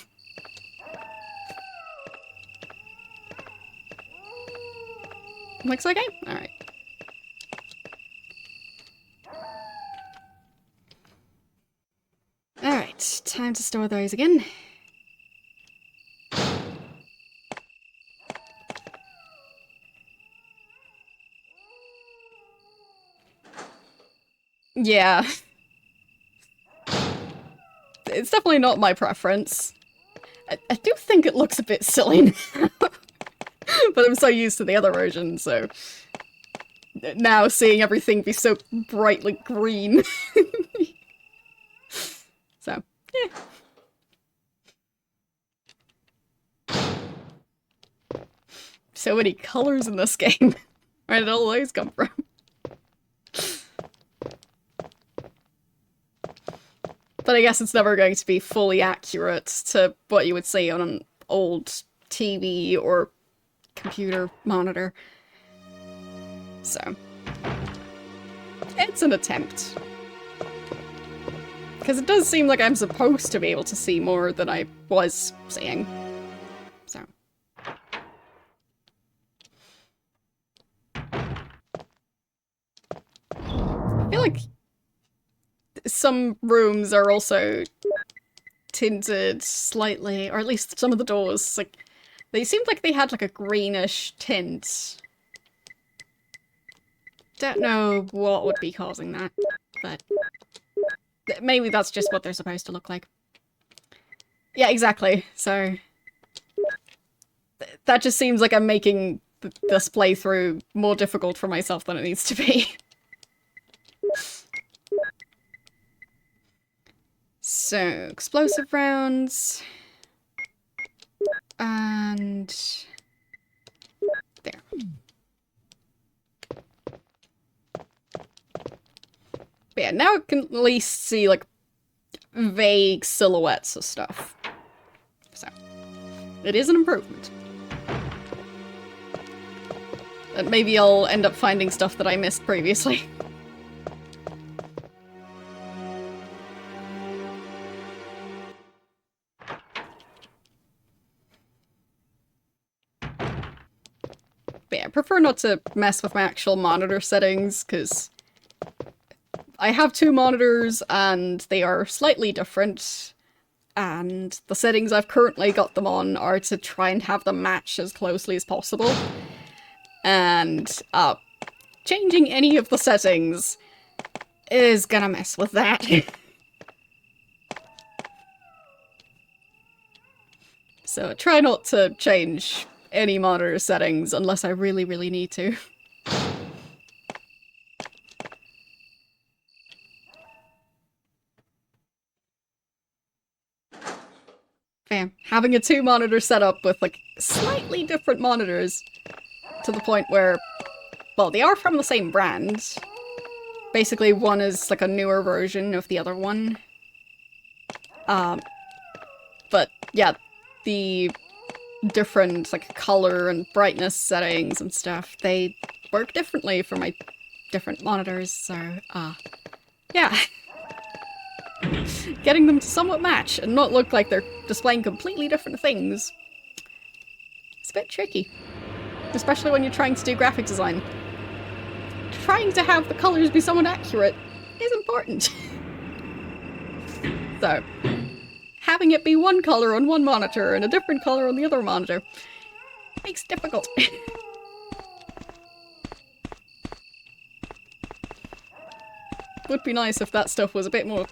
[SPEAKER 1] Looks okay? Alright. Alright, time to store those again. Yeah. It's definitely not my preference. I do think it looks a bit silly now. But I'm so used to the other version, so... Now seeing everything be so brightly green. So, yeah. So many colors in this game. Where did all those come from? But I guess it's never going to be fully accurate to what you would see on an old TV or computer monitor. So, it's an attempt. Because it does seem like I'm supposed to be able to see more than I was seeing. So. I feel like some rooms are also tinted slightly, or at least some of the doors, like, they seemed like they had like a greenish tint. Don't know what would be causing that, but maybe that's just what they're supposed to look like. Yeah, exactly. So that just seems like I'm making this playthrough more difficult for myself than it needs to be. So, explosive rounds. And... there. But yeah, now I can at least see, like, vague silhouettes of stuff. So, it is an improvement. And maybe I'll end up finding stuff that I missed previously. But yeah, I prefer not to mess with my actual monitor settings, because I have two monitors and they are slightly different, and the settings I've currently got them on are to try and have them match as closely as possible. And changing any of the settings is gonna mess with that. So try not to change any monitor settings unless I really, really need to. Bam. Having a two monitor setup with like slightly different monitors to the point where, well, they are from the same brand. Basically, one is like a newer version of the other one. But yeah, the different like color and brightness settings and stuff, they work differently for my different monitors, so yeah. Getting them to somewhat match and not look like they're displaying completely different things. It's a bit tricky. Especially when you're trying to do graphic design. Trying to have the colors be somewhat accurate is important. So, having it be one color on one monitor and a different color on the other monitor makes it difficult. Would be nice if that stuff was a bit more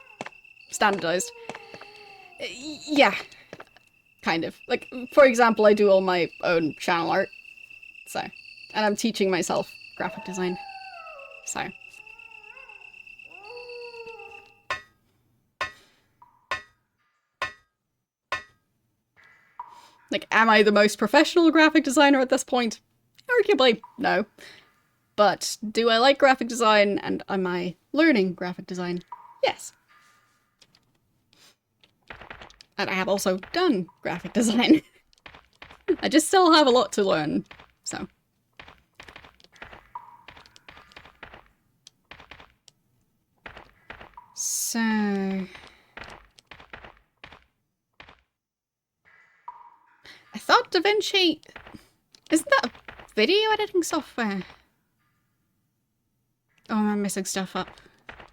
[SPEAKER 1] standardized. Yeah, kind of. Like, for example, I do all my own channel art, so, and I'm teaching myself graphic design, so. Like, am I the most professional graphic designer at this point? Arguably, no. But do I like graphic design, and am I learning graphic design? Yes. And I have also done graphic design. I just still have a lot to learn, so. So... I thought DaVinci... Isn't that a video editing software? Oh, am I mixing stuff up?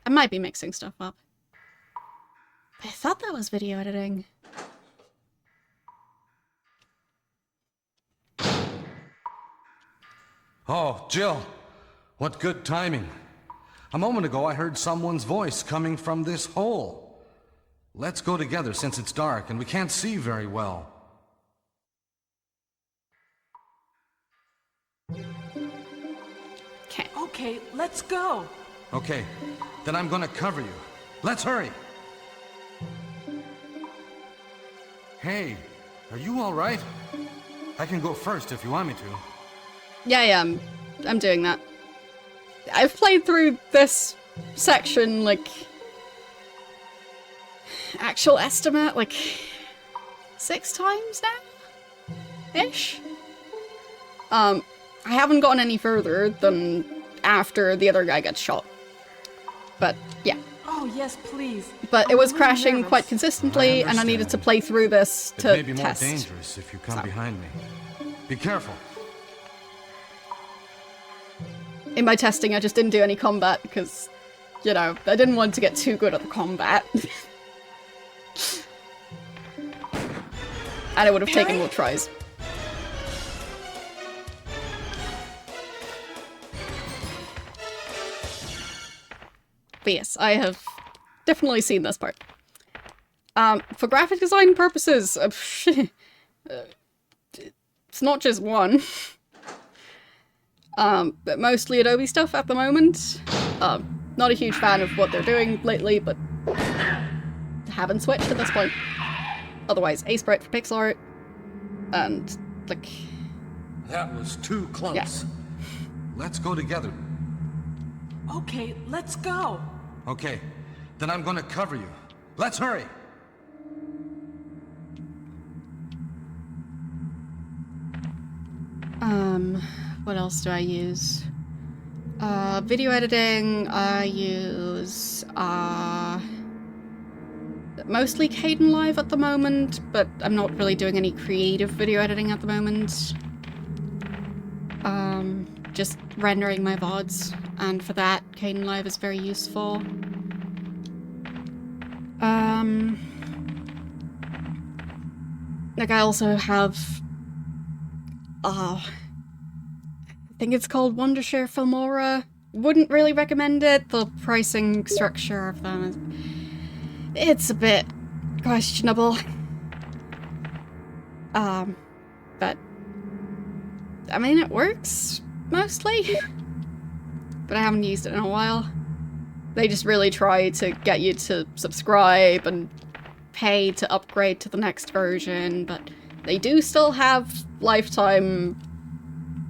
[SPEAKER 1] I might be mixing stuff up. I thought that was video editing.
[SPEAKER 3] Oh, Jill. What good timing. A moment ago I heard someone's voice coming from this hole. Let's go together since it's dark and we can't see very well.
[SPEAKER 1] Okay.
[SPEAKER 4] Okay, let's go.
[SPEAKER 3] Okay, then I'm gonna cover you. Let's hurry. Hey, are you all right? I can go first if you want me to.
[SPEAKER 1] Yeah, I'm doing that. I've played through this section, like... Actual estimate, like... 6 times now? Ish? I haven't gotten any further than after the other guy gets shot. But, yeah.
[SPEAKER 4] Oh, yes, please.
[SPEAKER 1] But it
[SPEAKER 4] I'm
[SPEAKER 1] was
[SPEAKER 4] really
[SPEAKER 1] crashing
[SPEAKER 4] nervous.
[SPEAKER 1] quite consistently, and I needed to play through this
[SPEAKER 3] It
[SPEAKER 1] to
[SPEAKER 3] may be more
[SPEAKER 1] test.
[SPEAKER 3] dangerous if you come
[SPEAKER 1] So.
[SPEAKER 3] behind me. Be careful.
[SPEAKER 1] In my testing, I just didn't do any combat because, you know, I didn't want to get too good at the combat. And it would have taken more tries. But yes, I have definitely seen this part. For graphic design purposes, it's not just one. But mostly Adobe stuff at the moment. Not a huge fan of what they're doing lately, but haven't switched at this point. Otherwise, A-Sprite for pixel art, and, like...
[SPEAKER 3] That was too close.
[SPEAKER 1] Yeah.
[SPEAKER 3] Let's go together.
[SPEAKER 4] Okay, let's go.
[SPEAKER 3] Okay, then I'm gonna cover you. Let's hurry.
[SPEAKER 1] What else do I use? Video editing, I use, mostly Kdenlive at the moment, but I'm not really doing any creative video editing at the moment. Just rendering my VODs, and for that, Kdenlive is very useful. Like I also have, I think it's called Wondershare Filmora. Wouldn't really recommend it. The pricing structure of them is... It's a bit questionable. But... I mean, it works, mostly. But I haven't used it in a while. They just really try to get you to subscribe and pay to upgrade to the next version, but they do still have lifetime,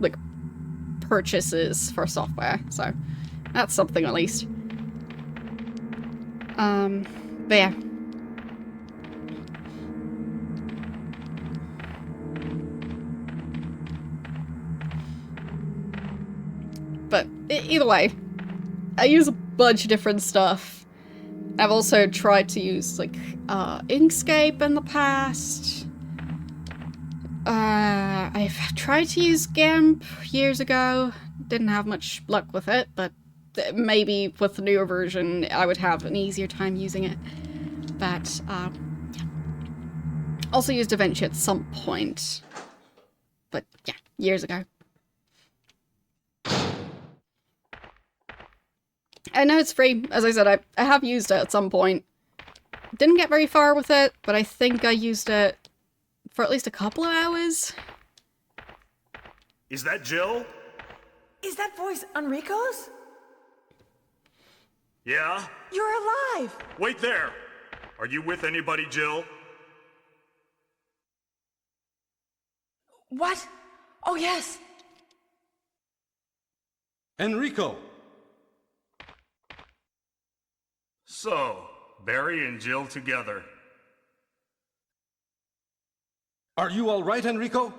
[SPEAKER 1] like, purchases for software, so that's something at least. But yeah. But either way, I use a bunch of different stuff. I've also tried to use, like, Inkscape in the past. I've tried to use GIMP years ago. Didn't have much luck with it, but maybe with the newer version I would have an easier time using it. But, yeah. Also used DaVinci at some point. But, yeah, years ago. I know it's free. As I said, I have used it at some point. Didn't get very far with it, but I think I used it for at least a couple of hours.
[SPEAKER 2] Is that Jill?
[SPEAKER 4] Is that voice Enrico's?
[SPEAKER 2] Yeah?
[SPEAKER 4] You're alive!
[SPEAKER 2] Wait there! Are you with anybody, Jill?
[SPEAKER 4] What? Oh, yes!
[SPEAKER 3] Enrico!
[SPEAKER 2] So, Barry and Jill together.
[SPEAKER 3] Are you all right, Enrico?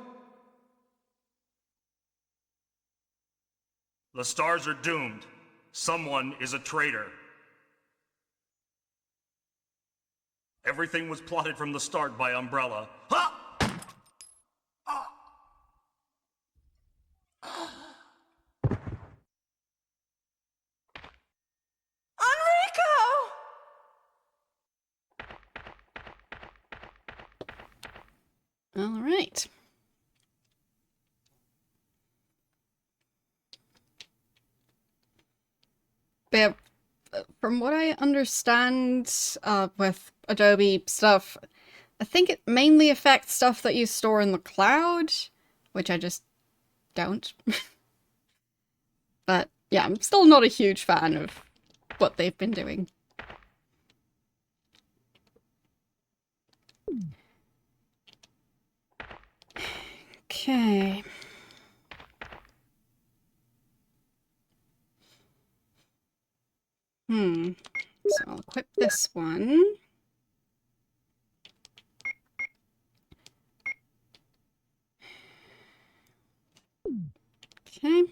[SPEAKER 2] The stars are doomed. Someone is a traitor. Everything was plotted from the start by Umbrella. Ha!
[SPEAKER 4] Enrico!
[SPEAKER 1] All right. But from what I understand with Adobe stuff, I think it mainly affects stuff that you store in the cloud, which I just don't. But yeah, I'm still not a huge fan of what they've been doing. Okay. So I'll equip this one. Okay.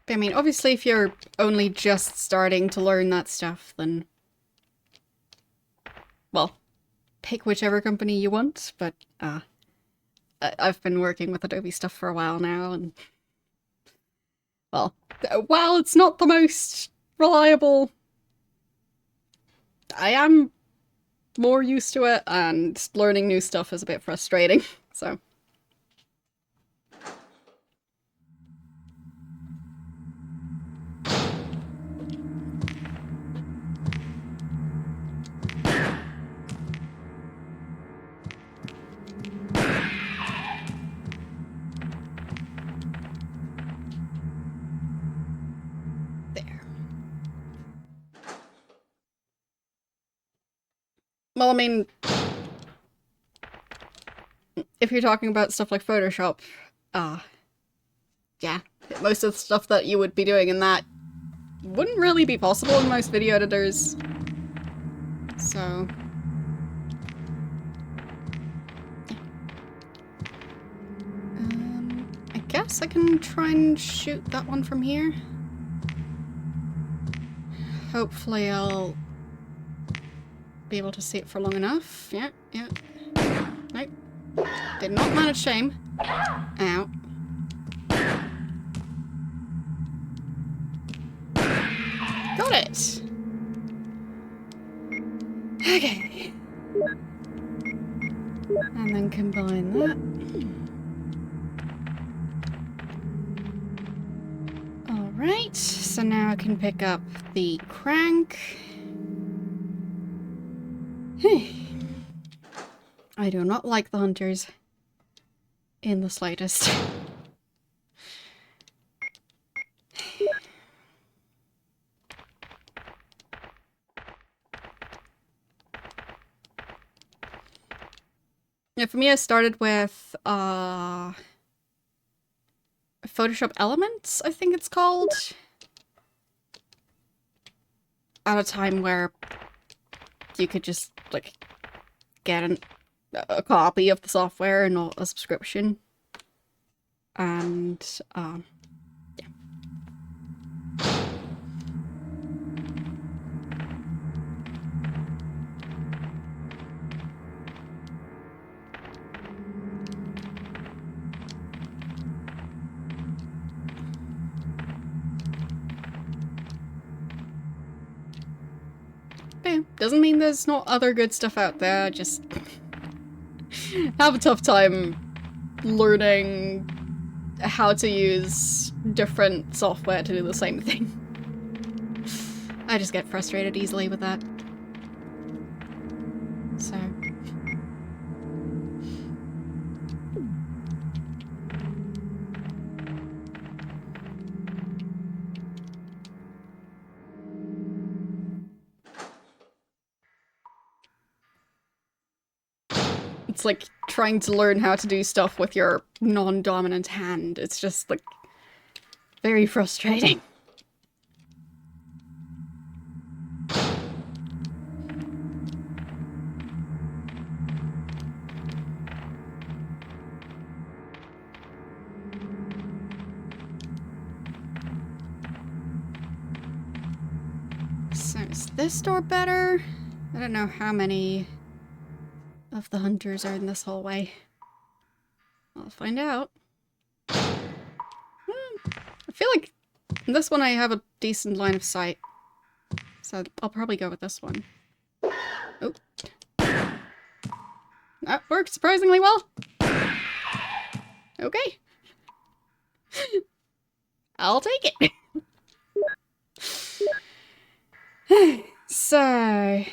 [SPEAKER 1] I mean, obviously, if you're only just starting to learn that stuff, then, well, pick whichever company you want, but I've been working with Adobe stuff for a while now, and, well, while it's not the most reliable, I am more used to it, and learning new stuff is a bit frustrating, so. Well, I mean, if you're talking about stuff like Photoshop, yeah, most of the stuff that you would be doing in that wouldn't really be possible in most video editors. So, yeah. I guess I can try and shoot that one from here. Hopefully I'll be able to see it for long enough. Yeah. Nope. Did not manage to aim. Ow. Got it! Okay. And then combine that. Alright, so now I can pick up the crank. I do not like the hunters in the slightest. Yeah, for me, I started with Photoshop Elements, I think it's called. At a time where you could just, like, get a copy of the software and not a subscription. And, yeah. But yeah, doesn't mean there's not other good stuff out there, just have a tough time learning how to use different software to do the same thing. I just get frustrated easily with that. So. It's like trying to learn how to do stuff with your non-dominant hand. It's just like very frustrating. this door better? I don't know how many of the hunters are in this hallway. I'll find out. I feel like in this one I have a decent line of sight. So I'll probably go with this one. Oh. That worked surprisingly well. Okay. I'll take it. So...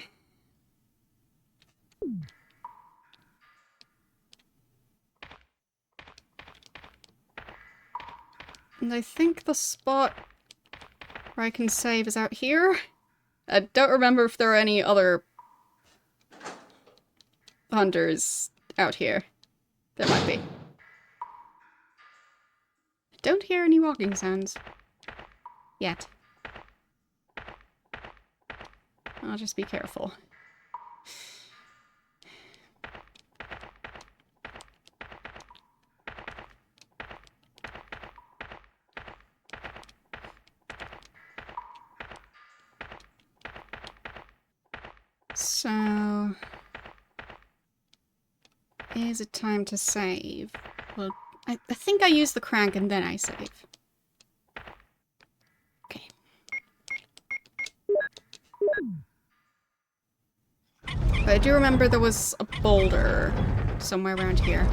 [SPEAKER 1] And I think the spot where I can save is out here. I don't remember if there are any other hunters out here. There might be. I don't hear any walking sounds. Yet. I'll just be careful. So... is it time to save? Well, I think I use the crank and then I save. Okay. But I do remember there was a boulder somewhere around here.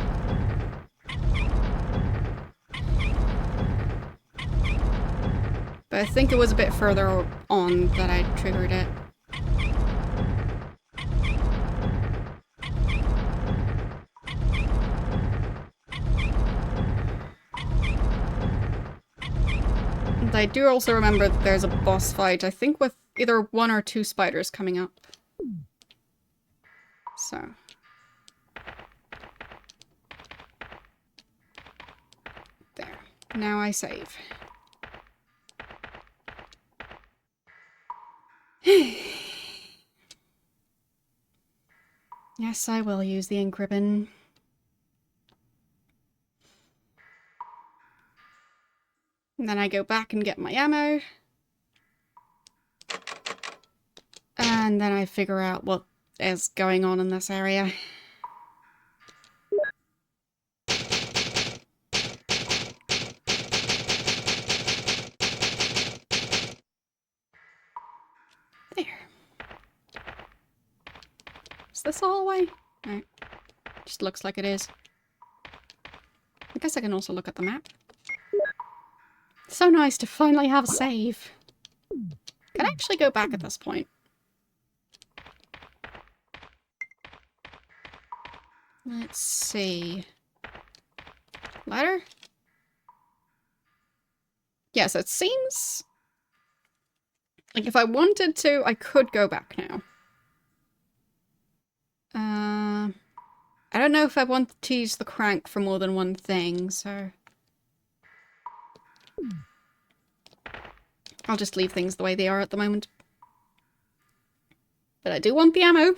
[SPEAKER 1] But I think it was a bit further on that I triggered it. And I do also remember that there's a boss fight, I think with either 1 or 2 spiders coming up. So. There. Now I save. Yes, I will use the ink ribbon. And then I go back and get my ammo. And then I figure out what is going on in this area. There. Is this a hallway? No. Just looks like it is. I guess I can also look at the map. So nice to finally have a save. Can I actually go back at this point? Let's see. Ladder? Yes, it seems like if I wanted to, I could go back now. I don't know if I want to use the crank for more than one thing, so... I'll just leave things the way they are at the moment. But I do want the ammo.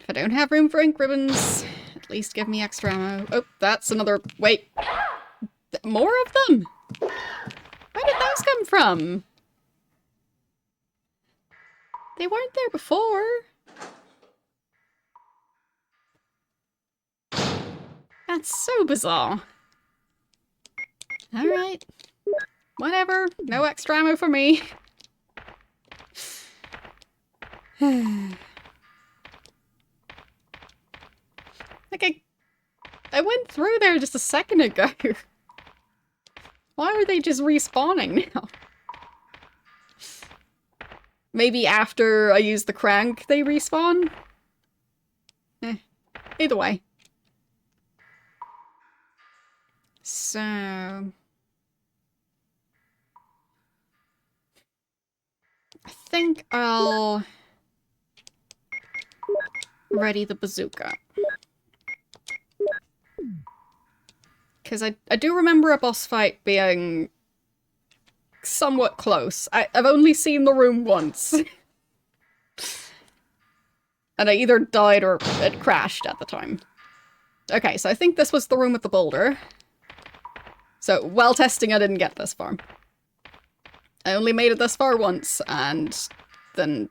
[SPEAKER 1] If I don't have room for ink ribbons, at least give me extra ammo. Oh, that's another... Wait. More of them? Where did those come from? They weren't there before. That's so bizarre. Alright. Whatever. No extra ammo for me. Like, I went through there just a second ago. Why are they just respawning now? Maybe after I use the crank, they respawn? Either way. So... I think I'll ready the bazooka. Because I do remember a boss fight being somewhat close. I've only seen the room once. And I either died or it crashed at the time. Okay, so I think this was the room with the boulder. So, while testing, I didn't get this far. I only made it this far once, and then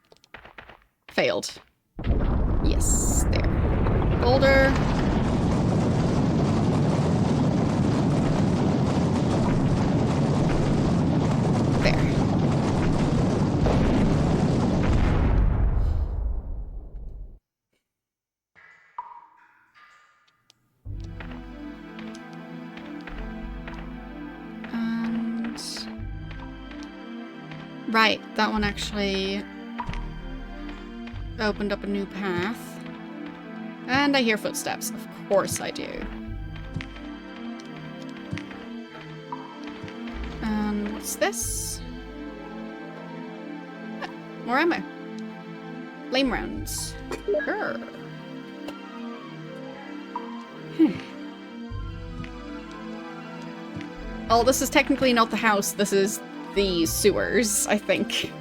[SPEAKER 1] failed. Yes, there. Boulder. There. And... right, that one actually opened up a new path. And I hear footsteps. Of course I do. And what's this? Ah, more ammo. Flame rounds. Grr. Oh, this is technically not the house. This is the sewers, I think.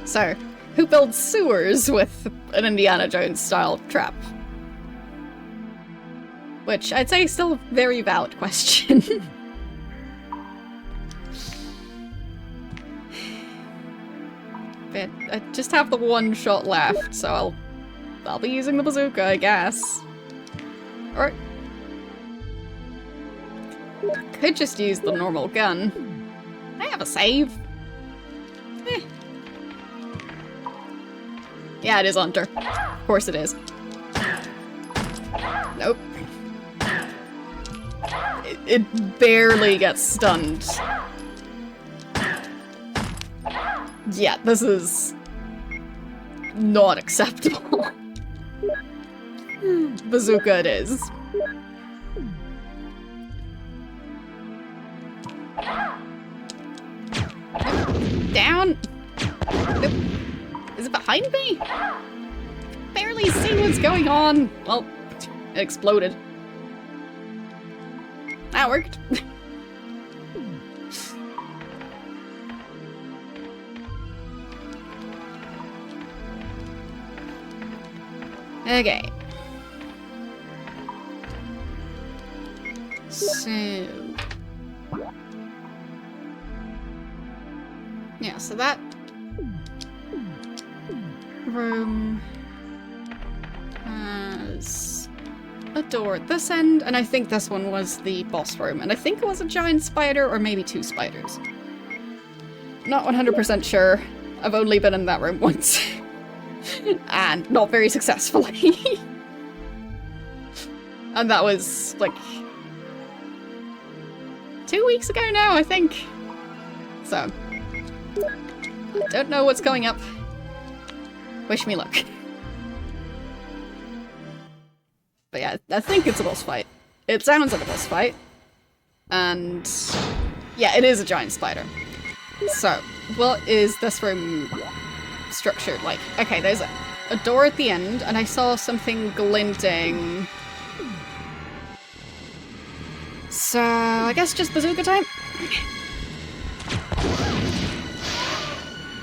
[SPEAKER 1] So, who builds sewers with an Indiana Jones style trap? Which I'd say is still a very valid question. But I just have the one shot left, so I'll be using the bazooka, I guess. Or could just use the normal gun. I have a save. Eh. Yeah, it is Hunter. Of course it is. Nope. It barely gets stunned. Yeah, this is not acceptable. Bazooka it is. Down. Nope. Is it behind me? Barely see what's going on. Well, it exploded. That worked. Okay. So... yeah, so that room has a door at this end, and I think this one was the boss room, and I think it was a giant spider or maybe two spiders. Not 100% sure. I've only been in that room once. And not very successfully. And that was, like, 2 weeks ago now, I think. So, I don't know what's going up. Wish me luck. But yeah, I think it's a boss fight. It sounds like a boss fight. And yeah, it is a giant spider. So, what is this room structured like? Okay, there's a door at the end, and I saw something glinting. So, I guess just bazooka time?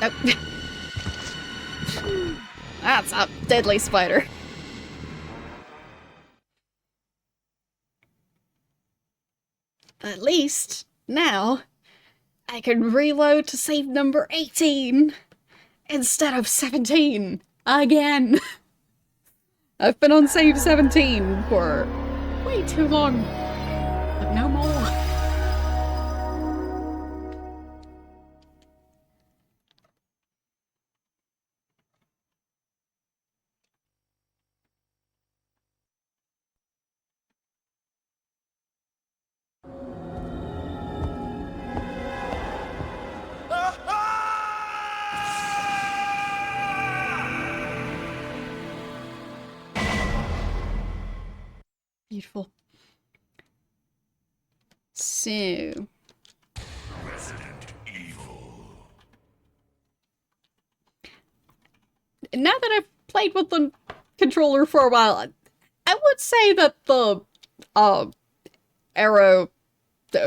[SPEAKER 1] Nope. That's a deadly spider. At least, now, I can reload to save number 18 instead of 17 again. I've been on save 17 for way too long, but no more. Beautiful. So...
[SPEAKER 2] Resident Evil.
[SPEAKER 1] now that I've played with the controller for a while, I would say that the arrow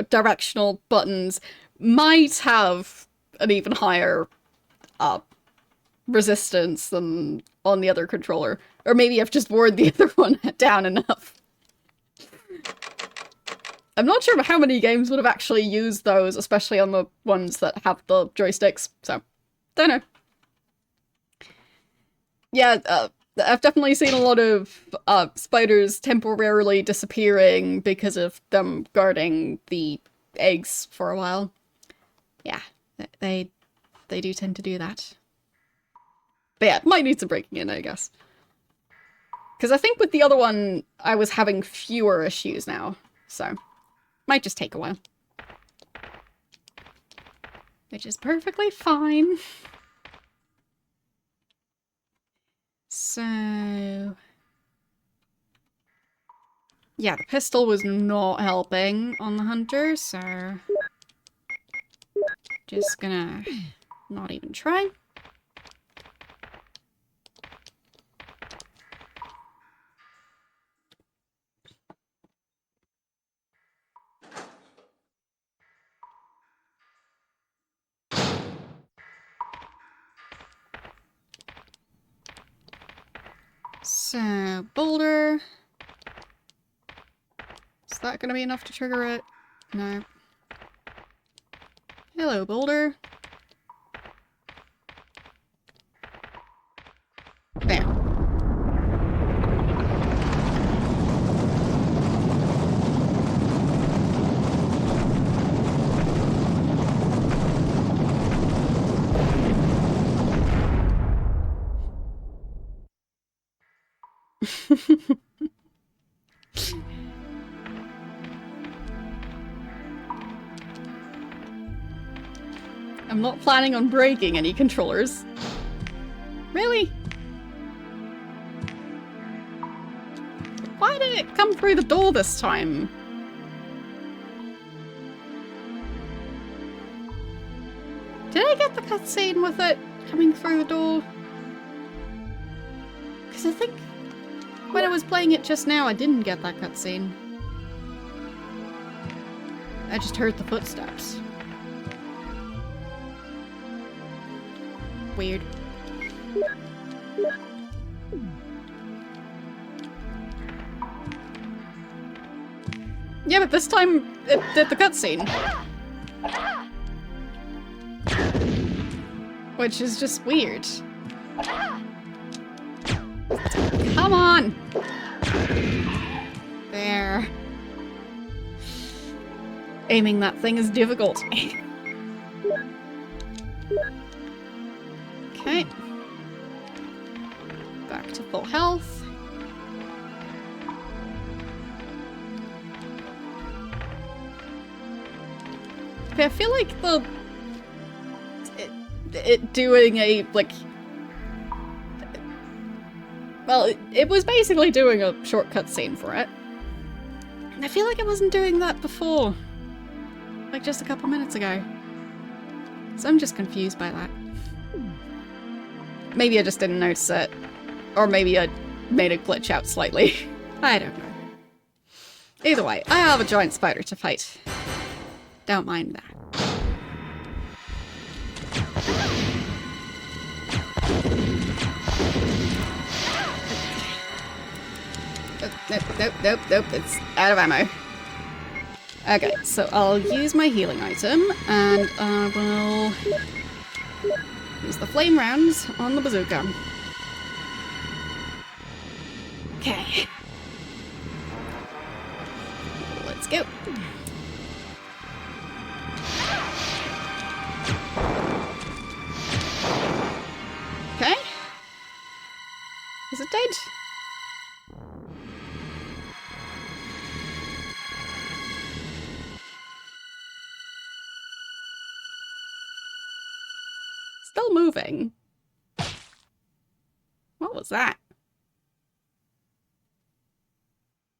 [SPEAKER 1] directional buttons might have an even higher resistance than on the other controller. Or maybe I've just worn the other one down enough. I'm not sure how many games would have actually used those, especially on the ones that have the joysticks, so don't know. Yeah, I've definitely seen a lot of spiders temporarily disappearing because of them guarding the eggs for a while. Yeah, they do tend to do that. But yeah, might need some breaking in, I guess. Because I think with the other one, I was having fewer issues now, so might just take a while. Which is perfectly fine. So... yeah, the pistol was not helping on the hunter, so... just gonna not even try. So, boulder. Is that gonna be enough to trigger it? No. Hello, boulder. There. I'm not planning on breaking any controllers. Really? Why did it come through the door this time? Did I get the cutscene with it coming through the door? Because I think when I was playing it just now, I didn't get that cutscene. I just heard the footsteps. Weird. Yeah, but this time it did the cutscene. Which is just weird. Come on! There. Aiming that thing is difficult. Okay. Back to full health. Okay, I feel like it doing a, like... well, it was basically doing a shortcut scene for it. And I feel like it wasn't doing that before. Like just a couple minutes ago. So I'm just confused by that. Maybe I just didn't notice it. Or maybe I made it glitch out slightly. I don't know. Either way, I have a giant spider to fight. Don't mind that. Nope, it's out of ammo. Okay, so I'll use my healing item, and I will use the flame rounds on the bazooka. Okay. Let's go. Okay. Is it dead? Still moving. What was that?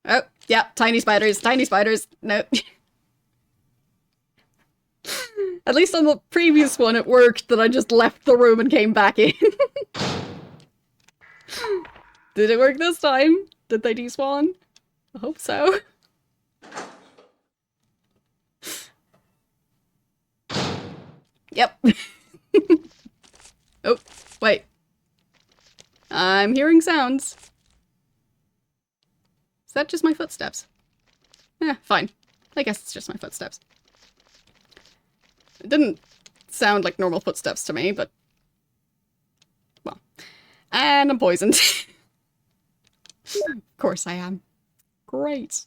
[SPEAKER 1] Oh, yeah, tiny spiders, tiny spiders. No. At least on the previous one it worked that I just left the room and came back in. Did it work this time? Did they despawn? I hope so. Yep. Oh, wait. I'm hearing sounds. Is that just my footsteps? Eh, fine. I guess it's just my footsteps. It didn't sound like normal footsteps to me, but... well. And I'm poisoned. Of course I am. Great.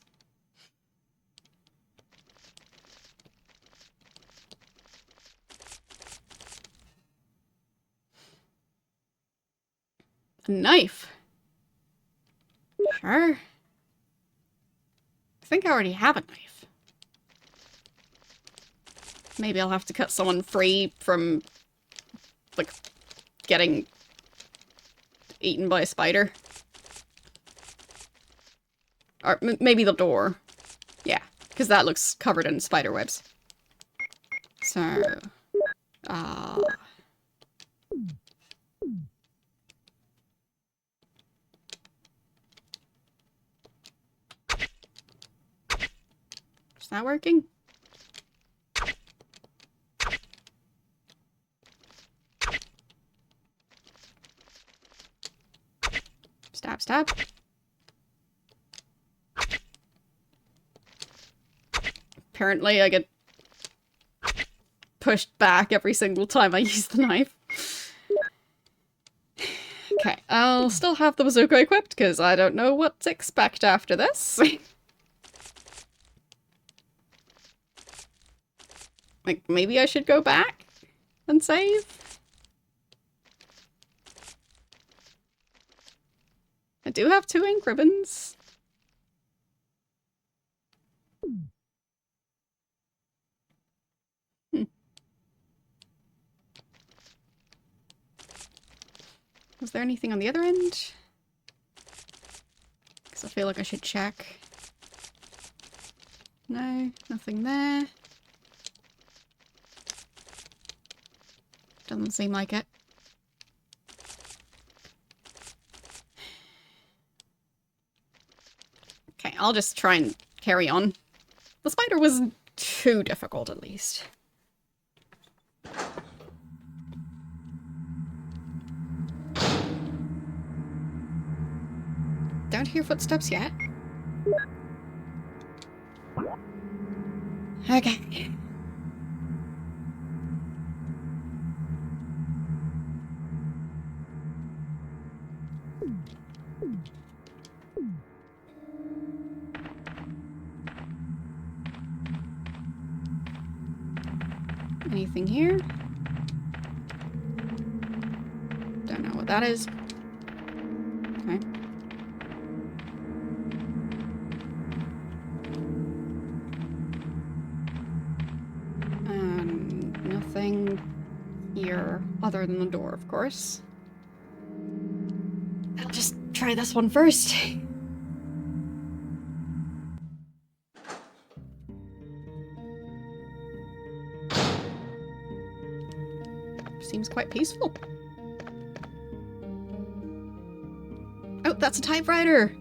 [SPEAKER 1] A knife. Sure. I think I already have a knife. Maybe I'll have to cut someone free from, like, getting eaten by a spider. Or maybe the door. Yeah, because that looks covered in spider webs. So, is that working? Stab, stab. Apparently I get pushed back every single time I use the knife. Okay, I'll still have the bazooka equipped, because I don't know what to expect after this. Like, maybe I should go back and save? I do have 2 ink ribbons. Was there anything on the other end? Because I feel like I should check. No, nothing there. Doesn't seem like it. Okay, I'll just try and carry on. The spider wasn't too difficult, at least. Don't hear footsteps yet. Okay. Anything here? Don't know what that is. Okay. Nothing here other than the door, of course. I'll just try this one first. Seems quite peaceful. Oh, that's a typewriter!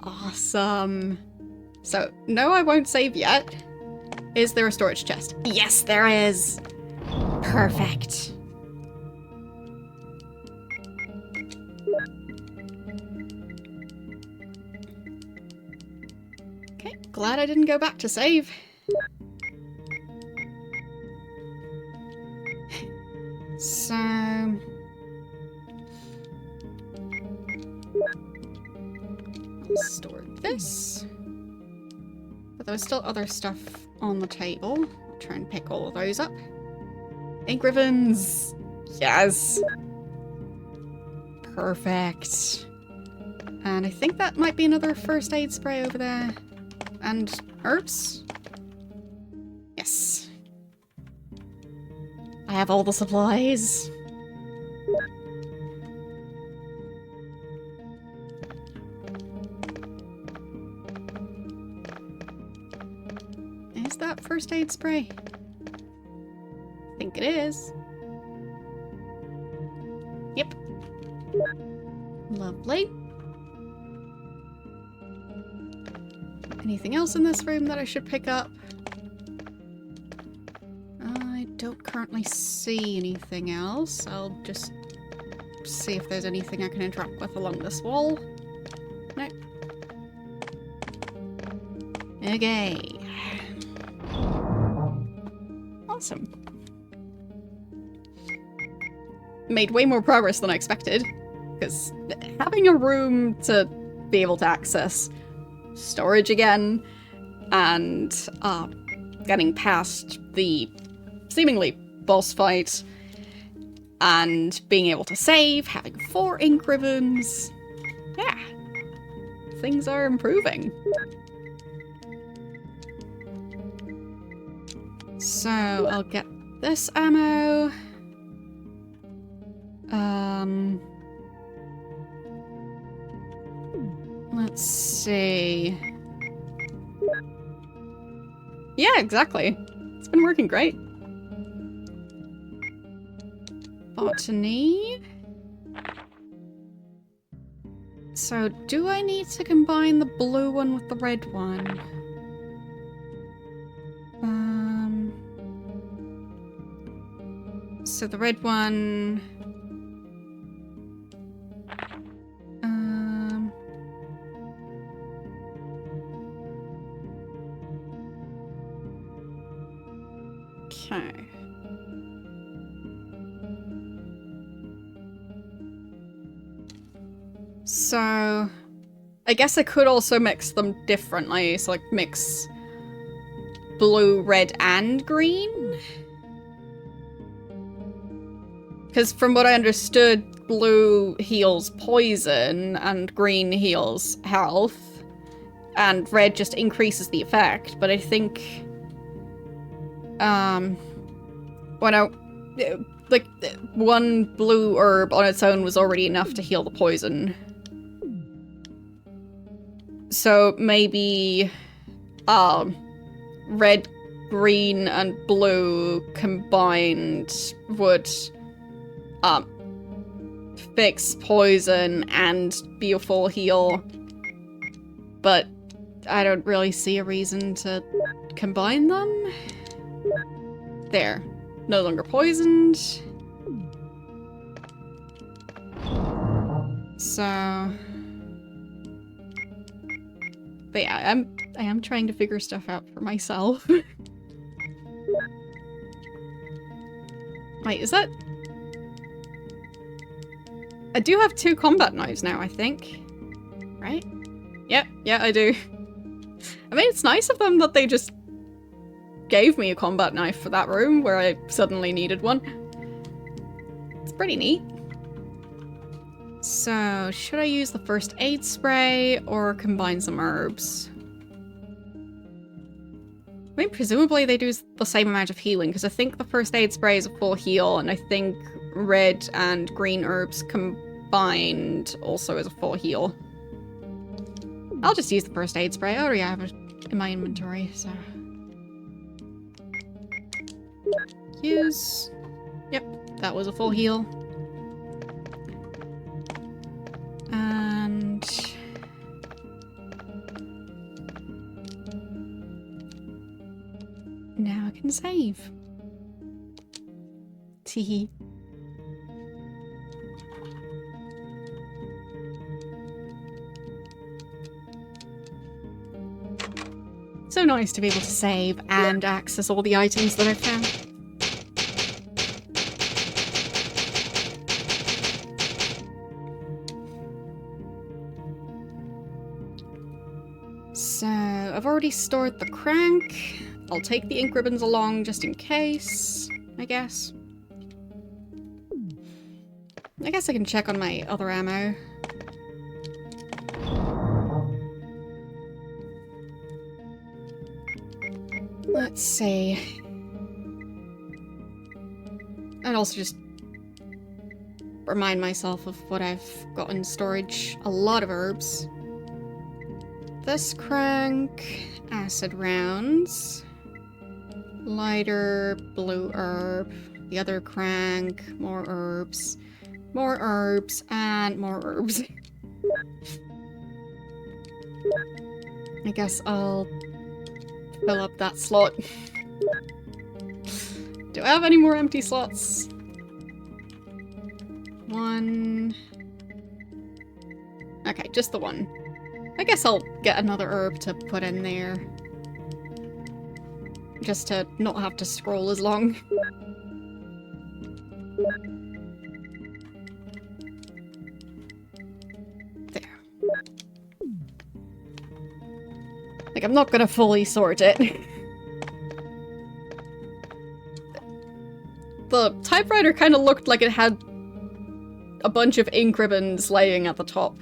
[SPEAKER 1] Awesome. So, no, I won't save yet. Is there a storage chest? Yes, there is! Perfect. Okay, glad I didn't go back to save. So... I'll store this. But there was still other stuff on the table. I'll try and pick all of those up. Ink ribbons! Yes! Perfect. And I think that might be another first aid spray over there. And herbs? Yes. I have all the supplies. Is that first aid spray? I think it is. Yep. Lovely. Anything else in this room that I should pick up? I don't currently see anything else. I'll just see if there's anything I can interact with along this wall. Nope. Okay. Awesome. Made way more progress than I expected, because having a room to be able to access storage again, and getting past the seemingly boss fight, and being able to save, having 4 ink ribbons. Yeah. Things are improving. So, I'll get this ammo. Let's see. Yeah, exactly. It's been working great. Botany. So, do I need to combine the blue one with the red one? So the red one... Okay. So... I guess I could also mix them differently, so like mix blue, red, and green? Because from what I understood, blue heals poison, and green heals health, and red just increases the effect, but I think... when I... like, one blue herb on its own was already enough to heal the poison. So maybe, red, green, and blue combined would, fix poison and be a full heal. But I don't really see a reason to combine them. There. No longer poisoned. So... But yeah, I am trying to figure stuff out for myself. Wait, is that... I do have 2 combat knives now, I think. Right? Yeah, I do. I mean, it's nice of them that they just gave me a combat knife for that room where I suddenly needed one. It's pretty neat. So, should I use the first aid spray or combine some herbs? I mean, presumably they do the same amount of healing, because I think the first aid spray is a full heal, and I think red and green herbs combined also is a full heal. I'll just use the first aid spray. I already have it in my inventory, so... Use... Yep, that was a full heal. And... now I can save. Teehee. So nice to be able to save and access all the items that I've found. So, I've already stored the crank. I'll take the ink ribbons along just in case, I guess. I guess I can check on my other ammo. Let's see. I'd also just remind myself of what I've got in storage. A lot of herbs. This crank, acid rounds, lighter, blue herb, the other crank, more herbs, and more herbs. I guess I'll fill up that slot. Do I have any more empty slots? 1. Okay, just the one. I guess I'll get another herb to put in there. just to not have to scroll as long. There. Like, I'm not gonna fully sort it. The typewriter kind of looked like it had a bunch of ink ribbons laying at the top.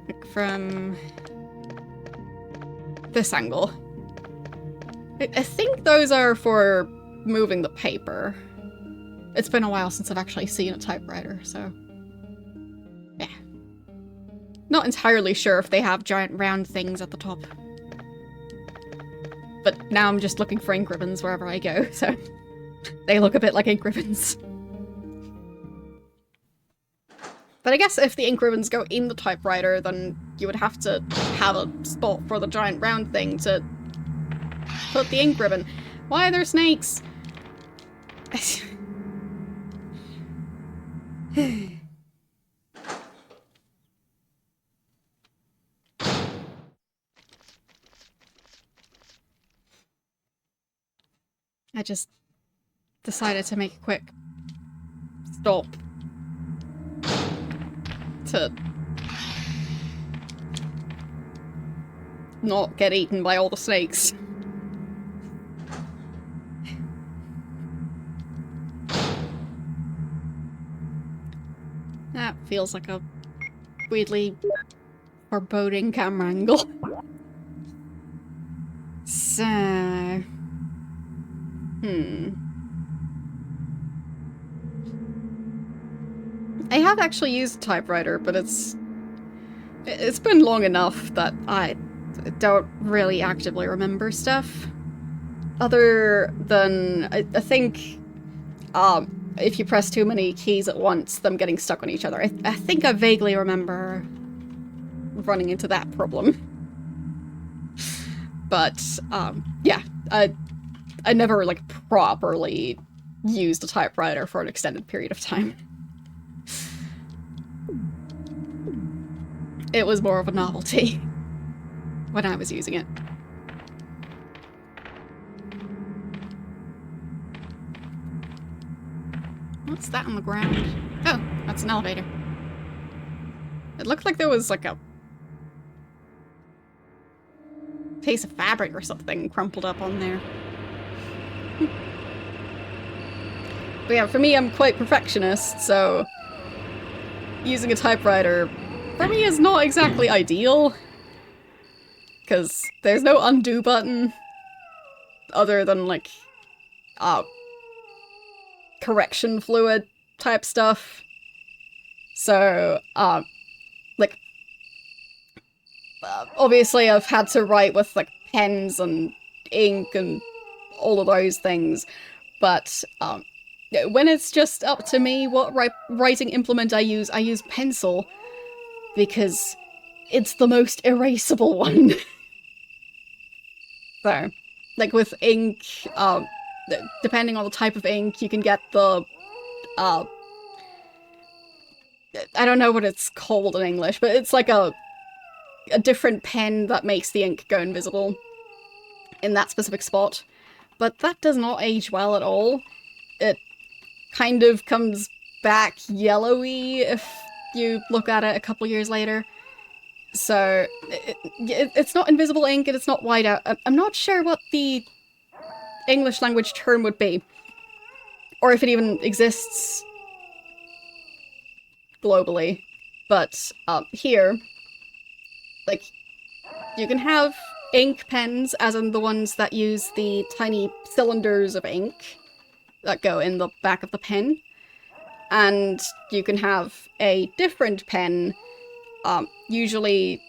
[SPEAKER 1] Like from this angle. I think those are for moving the paper. It's been a while since I've actually seen a typewriter, so... yeah. Not entirely sure if they have giant round things at the top. But now I'm just looking for ink ribbons wherever I go, so... they look a bit like ink ribbons. But I guess if the ink ribbons go in the typewriter, then you would have to have a spot for the giant round thing to put the ink ribbon. Why are there snakes? I just decided to make a quick stop to not get eaten by all the snakes. That feels like a weirdly foreboding camera angle. So... I have actually used a typewriter, but it's been long enough that I don't really actively remember stuff. Other than, I think, if you press too many keys at once, them getting stuck on each other. I think I vaguely remember running into that problem. But, yeah, I never, like, properly used a typewriter for an extended period of time. It was more of a novelty when I was using it. What's that on the ground? Oh, that's an elevator. It looked like there was like a piece of fabric or something crumpled up on there. But yeah, for me, I'm quite perfectionist, so using a typewriter for me is not exactly ideal. Because there's no undo button other than like correction fluid type stuff. So, like, obviously I've had to write with like pens and ink and all of those things, but when it's just up to me what writing implement I use pencil, because it's the most erasable one. So, like with ink, depending on the type of ink, you can get the, I don't know what it's called in English, but it's like a different pen that makes the ink go invisible in that specific spot. But that does not age well at all. It kind of comes back yellowy if you look at it a couple years later. So, it's not invisible ink and it's not whiteout. I'm not sure what the English language term would be. Or if it even exists globally. But, here, like, you can have ink pens, as in the ones that use the tiny cylinders of ink that go in the back of the pen. And you can have a different pen, usually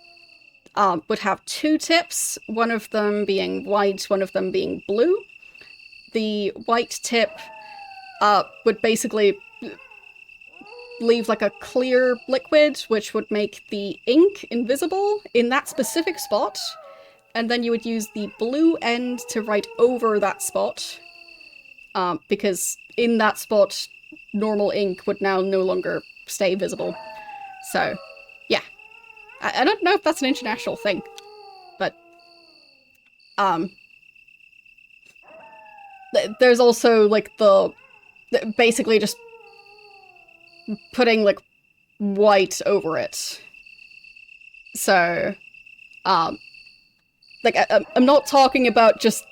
[SPEAKER 1] would have two tips, one of them being white, one of them being blue. The white tip would basically leave like a clear liquid, which would make the ink invisible in that specific spot, and then you would use the blue end to write over that spot, because in that spot, normal ink would now no longer stay visible. So, yeah. I don't know if that's an international thing, but Um, there's also, like, basically just putting, like, white over it. So, like, I'm not talking about just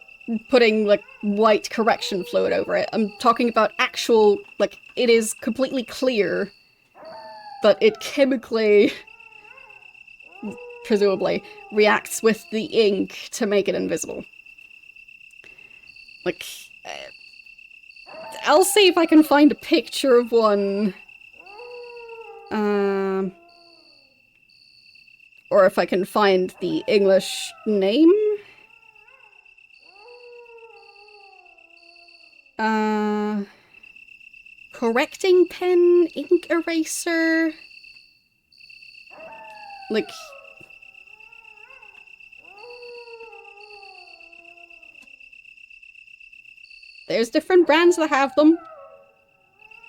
[SPEAKER 1] putting, like, white correction fluid over it. I'm talking about actual, like, it is completely clear, but it chemically, presumably, reacts with the ink to make it invisible. Like, I'll see if I can find a picture of one. Or if I can find the English name. Correcting pen ink eraser. Like, there's different brands that have them.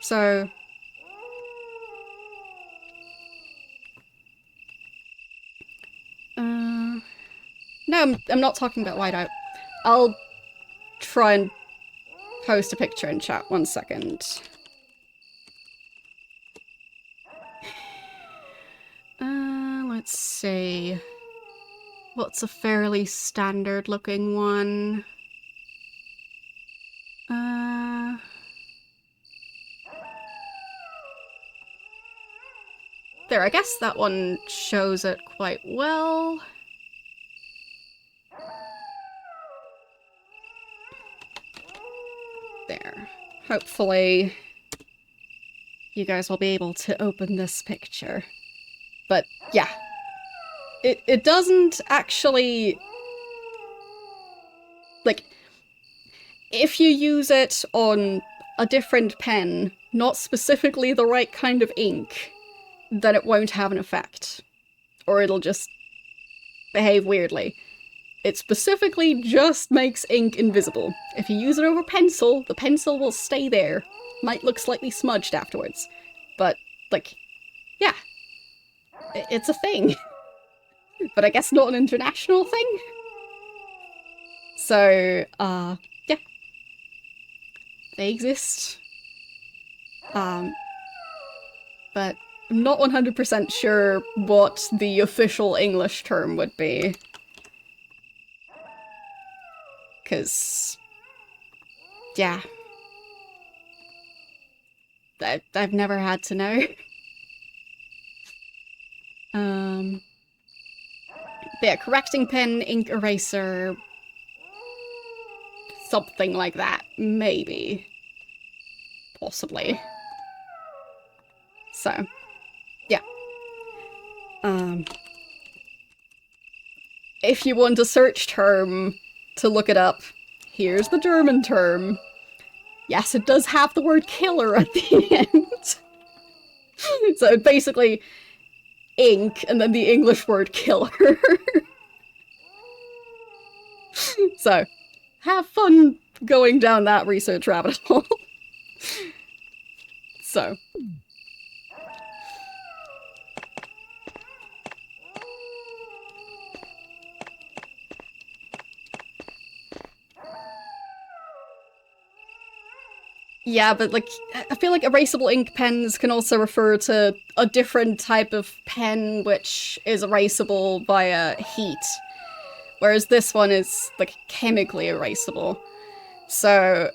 [SPEAKER 1] So, no, I'm not talking about whiteout. I'll try and post a picture in chat. 1 second. Let's see. What's a fairly standard looking one? There, I guess that one shows it quite well. There. Hopefully, you guys will be able to open this picture. But, yeah. It doesn't actually... Like, if you use it on a different pen, not specifically the right kind of ink, then it won't have an effect. Or it'll just behave weirdly. It specifically just makes ink invisible. If you use it over pencil, the pencil will stay there. Might look slightly smudged afterwards. But, like, yeah. It's a thing. But I guess not an international thing? So, yeah. They exist. But I'm not 100% sure what the official English term would be. Because, yeah. I've never had to know. But yeah, correcting pen, ink eraser, something like that, maybe. Possibly. So, yeah. If you want a search term to look it up, here's the German term. Yes, it does have the word killer at the end. So basically, ink, and then the English word killer. So, have fun going down that research rabbit hole. So. Yeah, but, like, I feel like erasable ink pens can also refer to a different type of pen which is erasable via heat. Whereas this one is, like, chemically erasable. So...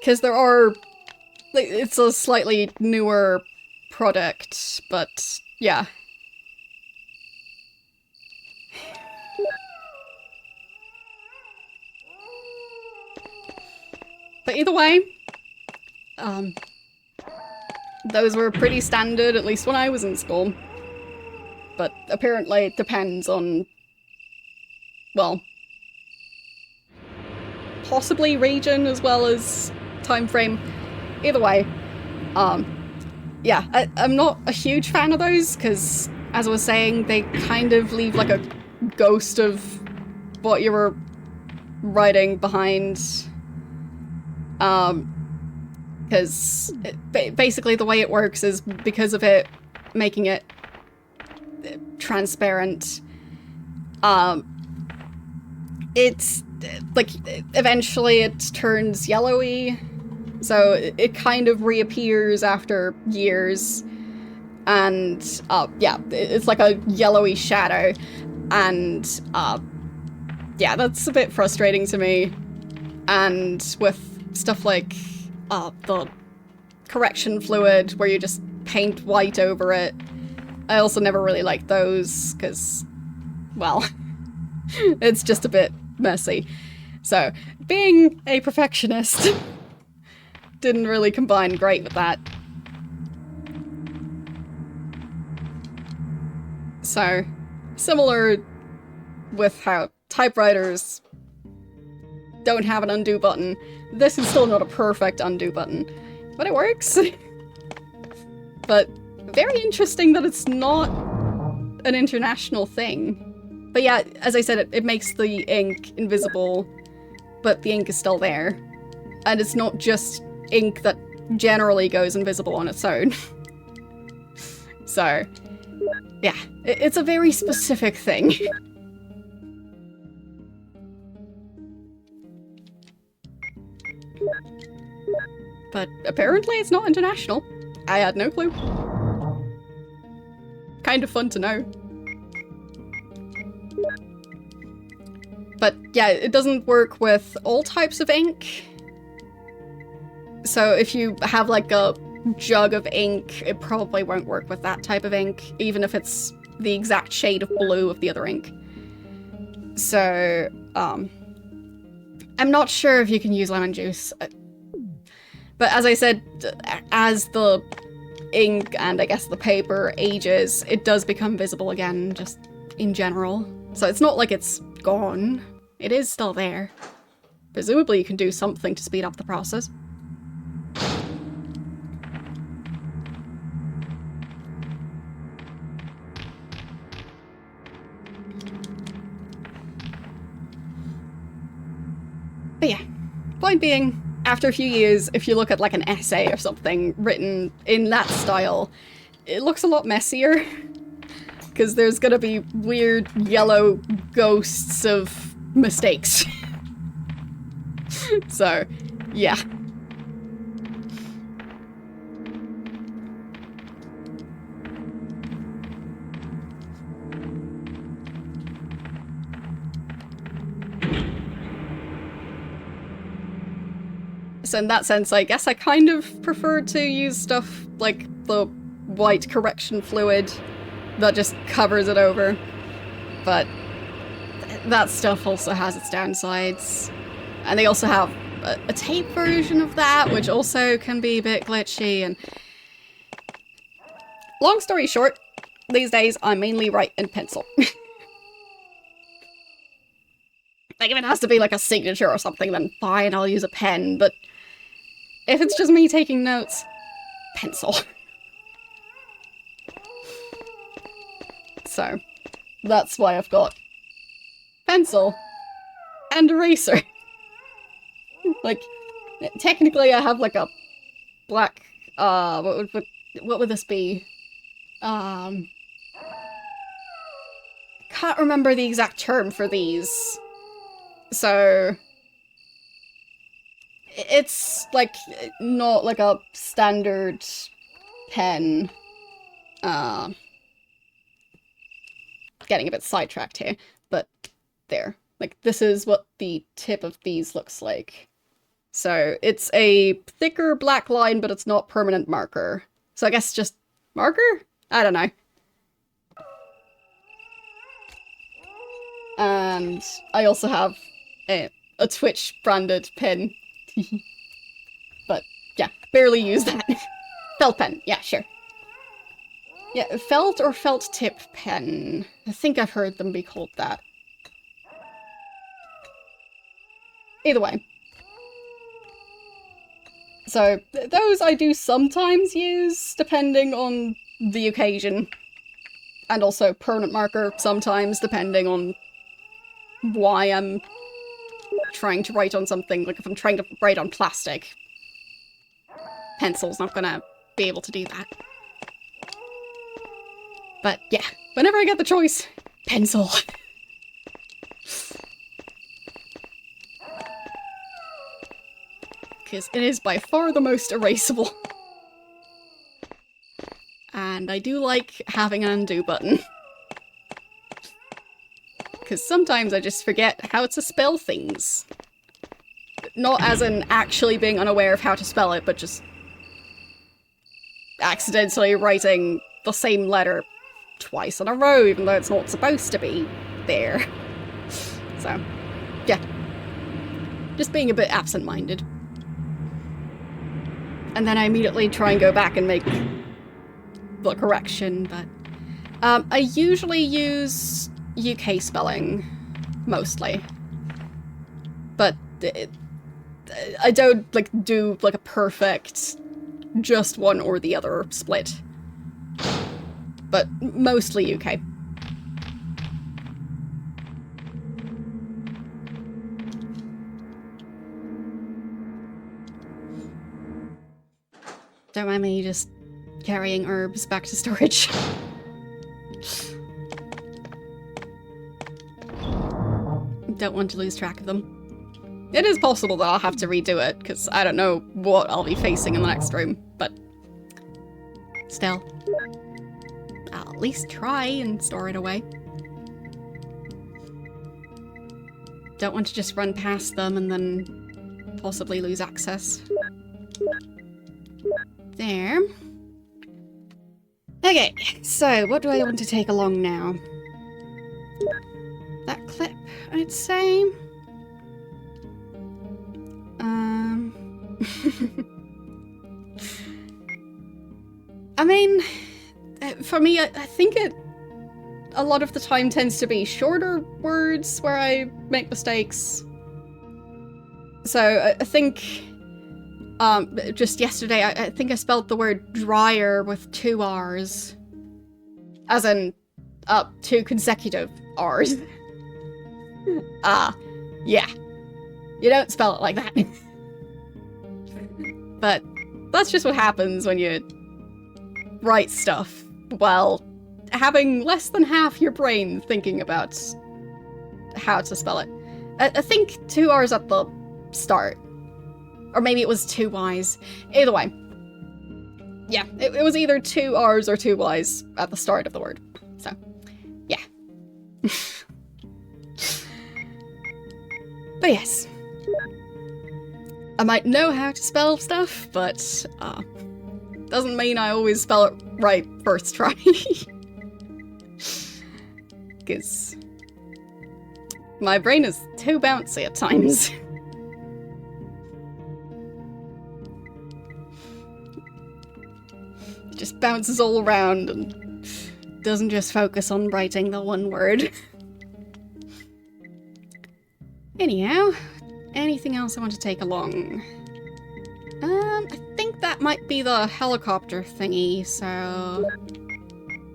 [SPEAKER 1] Because there are... Like, it's a slightly newer product, but yeah. But either way, those were pretty standard, at least when I was in school. But apparently it depends on, well, possibly region as well as time frame. Either way, yeah, I'm not a huge fan of those, because, as I was saying, they kind of leave like a ghost of what you were writing behind. Because basically the way it works is because of it making it transparent. It's like eventually it turns yellowy, so it kind of reappears after years, and yeah, it's like a yellowy shadow, and yeah, that's a bit frustrating to me. And with stuff like the correction fluid, where you just paint white over it, I also never really liked those, because, well, it's just a bit messy. So, being a perfectionist didn't really combine great with that. So, similar with how typewriters don't have an undo button, this is still not a perfect undo button, but it works. But very interesting that it's not an international thing. But yeah, as I said, it makes the ink invisible, but the ink is still there. And it's not just ink that generally goes invisible on its own. So, yeah, it's a very specific thing. But apparently it's not international. I had no clue. Kind of fun to know. But yeah, it doesn't work with all types of ink. So if you have like a jug of ink, it probably won't work with that type of ink, even if it's the exact shade of blue of the other ink. So, I'm not sure if you can use lemon juice. But as I said, as the ink and I guess the paper ages, it does become visible again, just in general. So it's not like it's gone. It is still there. Presumably you can do something to speed up the process. But yeah, point being, after a few years, if you look at like an essay or something written in that style, it looks a lot messier. Because there's gonna be weird yellow ghosts of mistakes. So, yeah. So in that sense, I guess I kind of prefer to use stuff like the white correction fluid that just covers it over. But that stuff also has its downsides. And they also have a tape version of that, which also can be a bit glitchy. And long story short, these days I mainly write in pencil. Like if it has to be like a signature or something, then fine, I'll use a pen. But if it's just me taking notes, pencil. So, that's why I've got pencil and eraser. Like, technically I have like a black, what would this be? Can't remember the exact term for these. So, it's like not like a standard pen. Getting a bit sidetracked here, but there. Like, this is what the tip of these looks like. So, it's a thicker black line, but it's not permanent marker. So I guess just marker? I don't know. And I also have a Twitch-branded pen. But, yeah, barely use that. Felt pen, yeah, sure. Yeah, felt or felt tip pen. I think I've heard them be called that. Either way. So, those I do sometimes use, depending on the occasion. And also permanent marker sometimes, depending on why I'm trying to write on something. Like if I'm trying to write on plastic, pencil's not gonna be able to do that. But yeah, whenever I get the choice, pencil. Because it is by far the most erasable. And I do like having an undo button. Because sometimes I just forget how to spell things. Not as in actually being unaware of how to spell it, but just accidentally writing the same letter twice in a row, even though it's not supposed to be there. So, yeah. Just being a bit absent-minded. And then I immediately try and go back and make the correction, but I usually use UK spelling, mostly. But I don't, like, do, like, a perfect just one or the other split. But mostly UK. Don't mind me just carrying herbs back to storage. Don't want to lose track of them. It is possible that I'll have to redo it, because I don't know what I'll be facing in the next room, but still. I'll at least try and store it away. Don't want to just run past them and then possibly lose access. There. Okay, so what do I want to take along now? That clip, I'd say. I mean, for me, I think it a lot of the time tends to be shorter words where I make mistakes. So I think just yesterday, I think I spelled the word dryer with 2 R's. As in, 2 consecutive R's. Yeah. You don't spell it like that. But that's just what happens when you write stuff while having less than half your brain thinking about how to spell it. I think 2 R's at the start. Or maybe it was 2 Y's. Either way. Yeah, it was either 2 R's or 2 Y's at the start of the word. So, yeah. But yes. I might know how to spell stuff, but doesn't mean I always spell it right first try. Because my brain is too bouncy at times. Just bounces all around and doesn't just focus on writing the one word. Anyhow, anything else I want to take along? I think that might be the helicopter thingy, so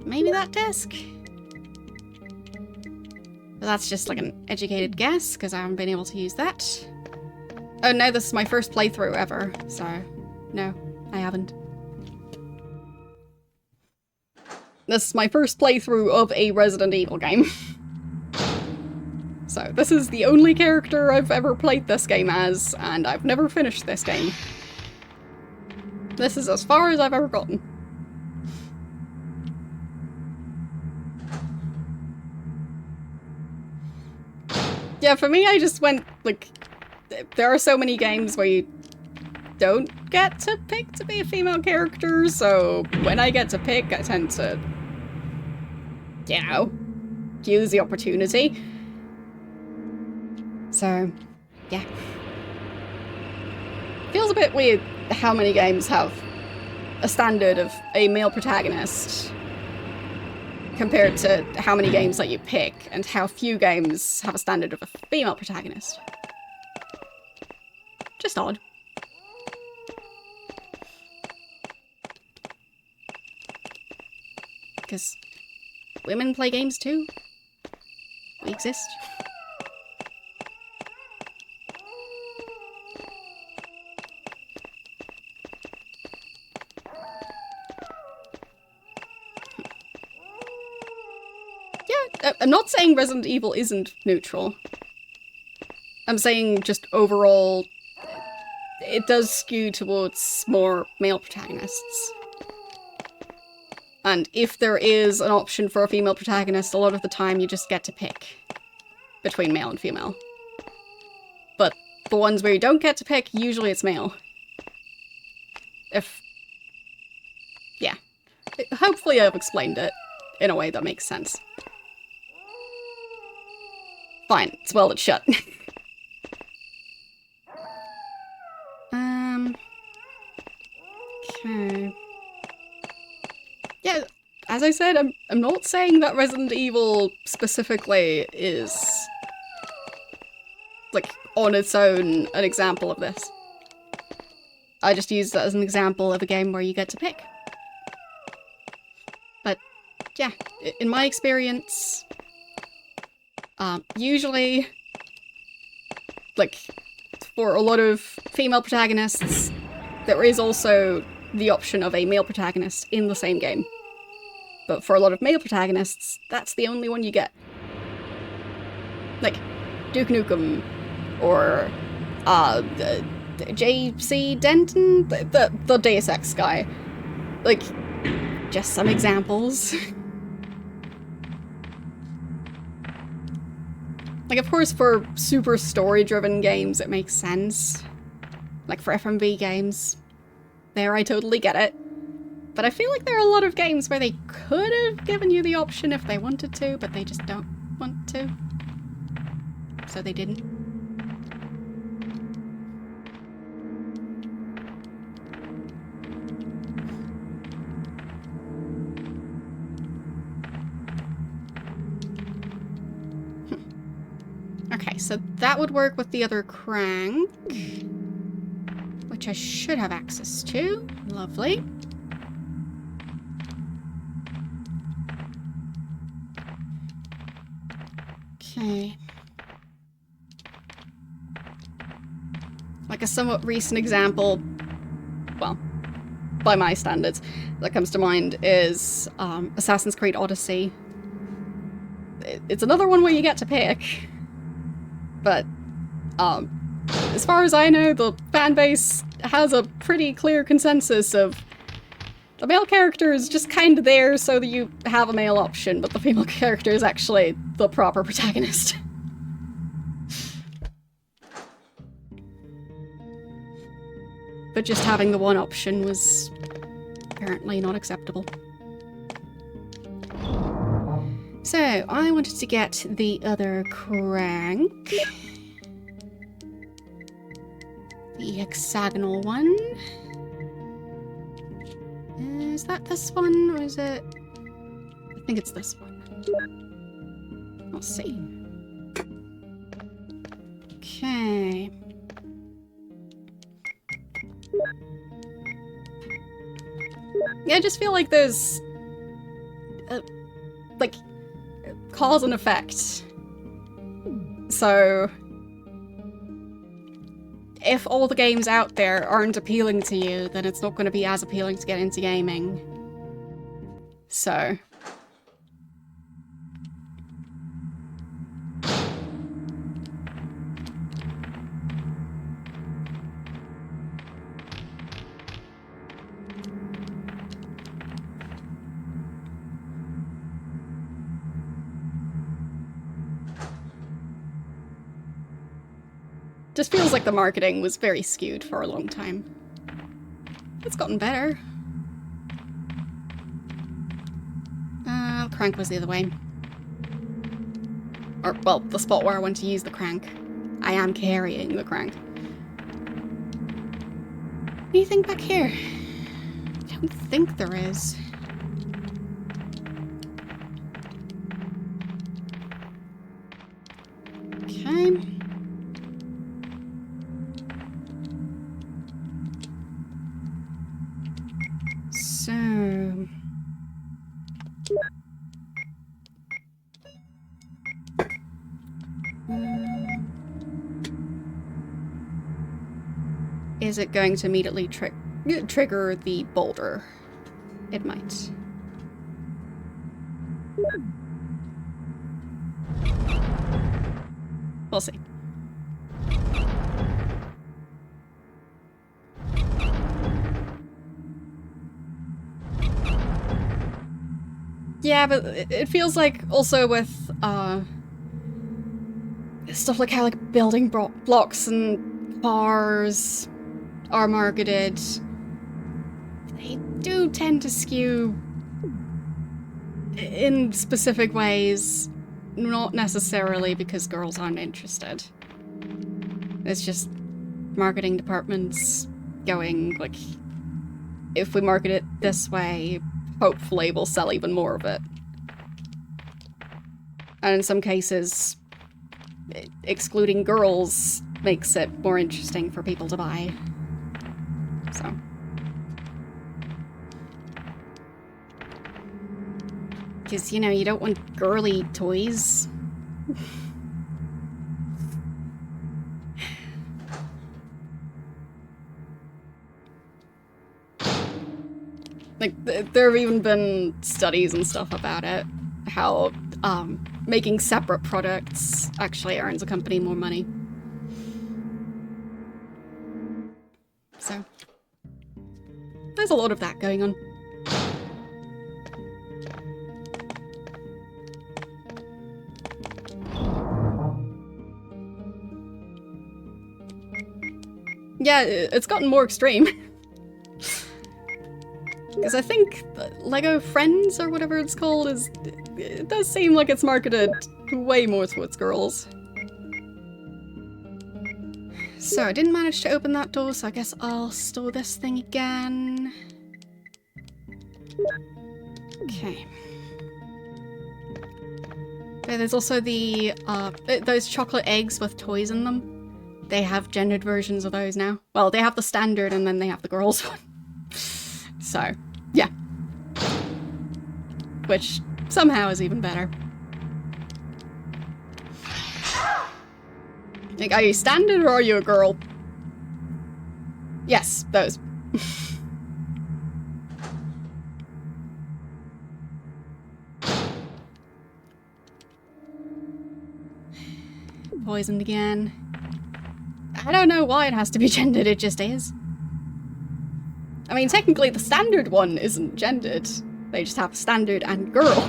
[SPEAKER 1] maybe that desk? But that's just like an educated guess, because I haven't been able to use that. Oh no, this is my first playthrough ever, so no, I haven't. This is my first playthrough of a Resident Evil game. So this is the only character I've ever played this game as, and I've never finished this game. This is as far as I've ever gotten. Yeah, for me, I just went, like, there are so many games where you don't get to pick to be a female character, so when I get to pick, I tend to, you know, use the opportunity. So, yeah. Feels a bit weird how many games have a standard of a male protagonist compared to how many games let you pick, and how few games have a standard of a female protagonist. Just odd. Because women play games too. We exist. I'm not saying Resident Evil isn't neutral. I'm saying just overall, it does skew towards more male protagonists. And if there is an option for a female protagonist, a lot of the time you just get to pick between male and female. But the ones where you don't get to pick, usually it's male. Yeah. Hopefully I've explained it in a way that makes sense. Fine, it's welded shut. Okay. Yeah, as I said, I'm not saying that Resident Evil specifically is, like, on its own an example of this. I just used that as an example of a game where you get to pick. But, yeah, in my experience, usually, like, for a lot of female protagonists, there is also the option of a male protagonist in the same game. But for a lot of male protagonists, that's the only one you get. Like, Duke Nukem, or, J.C. Denton, the Deus Ex guy. Like, just some examples. Like, of course, for super story-driven games, it makes sense. Like, for FMV games. There, I totally get it. But I feel like there are a lot of games where they could have given you the option if they wanted to, but they just don't want to. So they didn't. Okay, so that would work with the other crank, which I should have access to. Lovely. Okay. Like a somewhat recent example, well, by my standards, that comes to mind is Assassin's Creed Odyssey. It's another one where you get to pick, but as far as I know, the fanbase has a pretty clear consensus of the male character is just kind of there so that you have a male option, but the female character is actually the proper protagonist. But just having the one option was apparently not acceptable. So, I wanted to get the other crank. The hexagonal one. Is that this one, or is it... I think it's this one. I'll see. Okay. Yeah, I just feel like there's... like, cause and effect. So... if all the games out there aren't appealing to you, then it's not going to be as appealing to get into gaming. So... just feels like the marketing was very skewed for a long time. It's gotten better. The crank was the other way. Or, well, the spot where I want to use the crank. I am carrying the crank. Anything back here? I don't think there is. Okay. So... is it going to immediately trigger the boulder? It might. Yeah, but it feels like also with stuff like how like building blocks and cars are marketed, they do tend to skew in specific ways, not necessarily because girls aren't interested. It's just marketing departments going like, if we market it this way, hopefully we'll sell even more of it. And in some cases, excluding girls makes it more interesting for people to buy. So. Because, you know, you don't want girly toys. Like, there have even been studies and stuff about it. How, making separate products actually earns a company more money. So, there's a lot of that going on. Yeah, it's gotten more extreme. Because I think Lego Friends, or whatever it's called, it does seem like it's marketed way more towards girls. So I didn't manage to open that door, so I guess I'll store this thing again. Okay. Okay, there's also the, those chocolate eggs with toys in them. They have gendered versions of those now. Well, they have the standard and then they have the girls one. So, yeah. Which somehow is even better. Like, are you standard or are you a girl? Yes, those. Poisoned again. I don't know why it has to be gendered, it just is. I mean, technically the standard one isn't gendered. They just have standard and girl.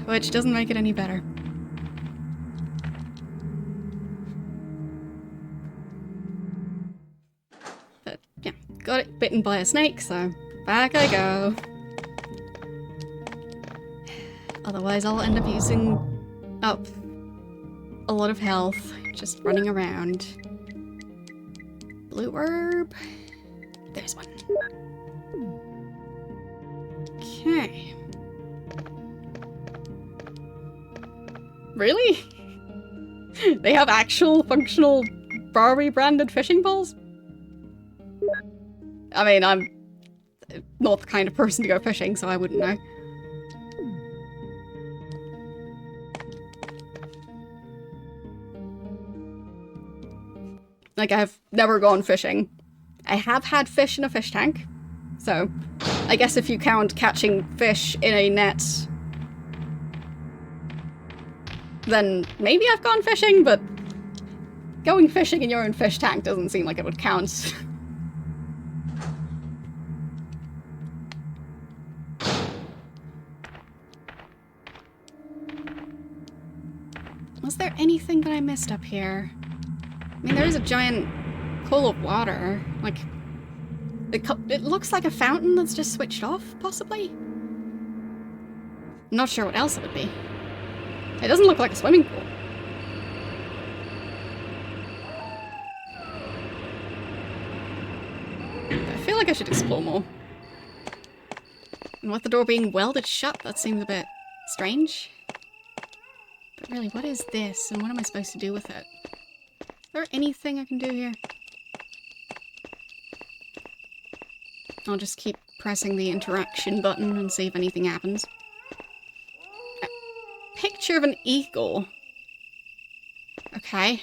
[SPEAKER 1] Which doesn't make it any better. But, yeah, got it bitten by a snake, so back I go. Otherwise I'll end up using up a lot of health, just running around. Blue herb. There's one. Okay. Really? They have actual functional Barbie branded fishing poles? I mean, I'm not the kind of person to go fishing, so I wouldn't know. Like, I've never gone fishing. I have had fish in a fish tank, so I guess if you count catching fish in a net, then maybe I've gone fishing, but going fishing in your own fish tank doesn't seem like it would count. Was there anything that I missed up here? I mean, there is a giant pool of water. Like, it looks like a fountain that's just switched off, possibly? I'm not sure what else it would be. It doesn't look like a swimming pool. I feel like I should explore more. And with the door being welded shut, that seems a bit strange. But really, what is this, and what am I supposed to do with it? Is there anything I can do here? I'll just keep pressing the interaction button and see if anything happens. A picture of an eagle. Okay.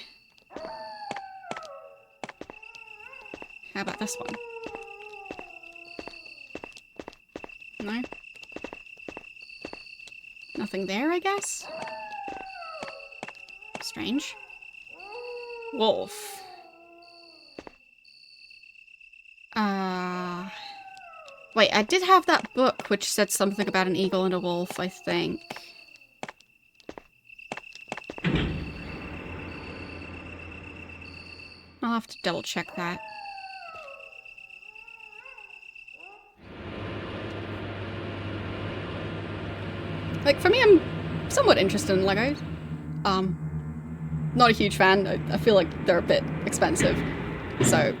[SPEAKER 1] How about this one? No? Nothing there, I guess? Strange. Wolf. Wait, I did have that book which said something about an eagle and a wolf, I think. I'll have to double check that. Like, for me, I'm somewhat interested in Legos. Not a huge fan. I feel like they're a bit expensive. So,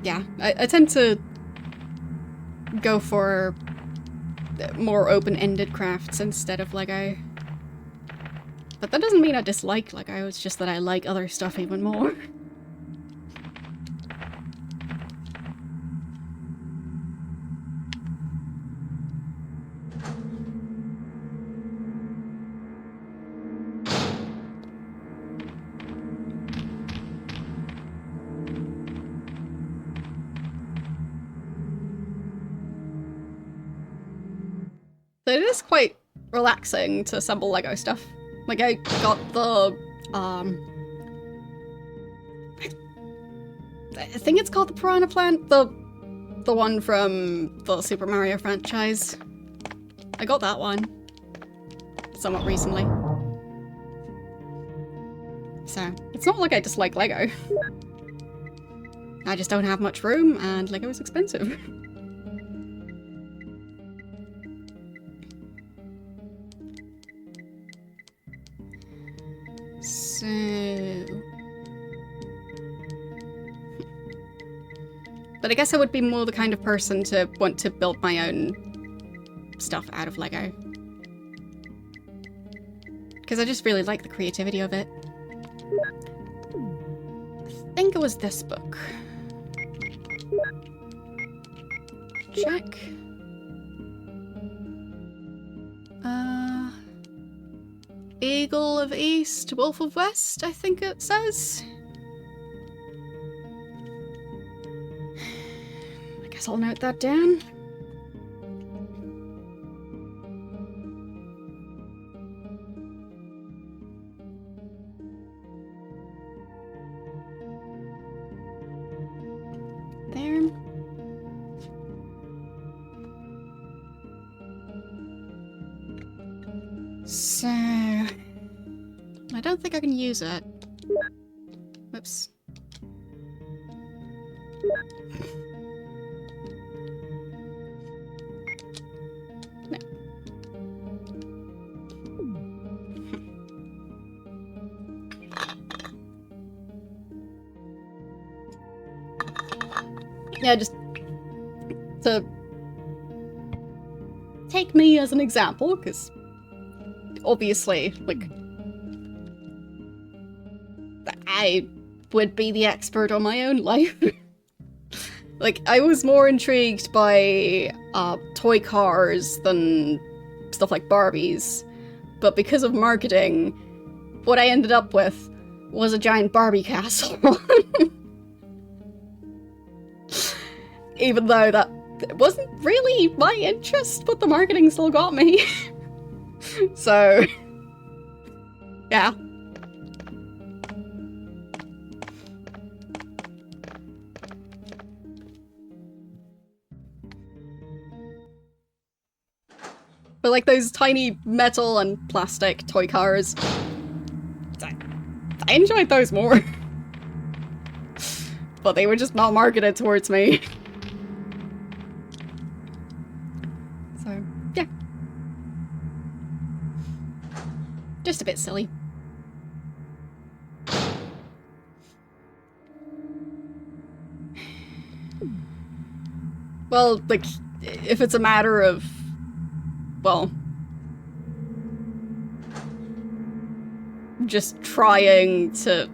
[SPEAKER 1] yeah. I tend to go for more open-ended crafts instead of Lego. But that doesn't mean I dislike Lego, it's just that I like other stuff even more. So it is quite relaxing to assemble Lego stuff. Like, I got the, I think it's called the Piranha Plant, the one from the Super Mario franchise. I got that one somewhat recently. So, it's not like I dislike Lego. I just don't have much room, and Lego is expensive. So... But I guess I would be more the kind of person to want to build my own stuff out of Lego. Because I just really like the creativity of it. I think it was this book. Check. Eagle of East, Wolf of West, I think it says. I guess I'll note that down. There. So... I don't think I can use it. Whoops. No. Yeah, just to take me as an example, because obviously, like, I would be the expert on my own life. Like, I was more intrigued by toy cars than stuff like Barbies, but because of marketing, what I ended up with was a giant Barbie castle. Even though that wasn't really my interest, but the marketing still got me. So, yeah. But like those tiny metal and plastic toy cars, I enjoyed those more. But they were just not marketed towards me. So, yeah. Just a bit silly. Well, like, if it's a matter of, well, just trying to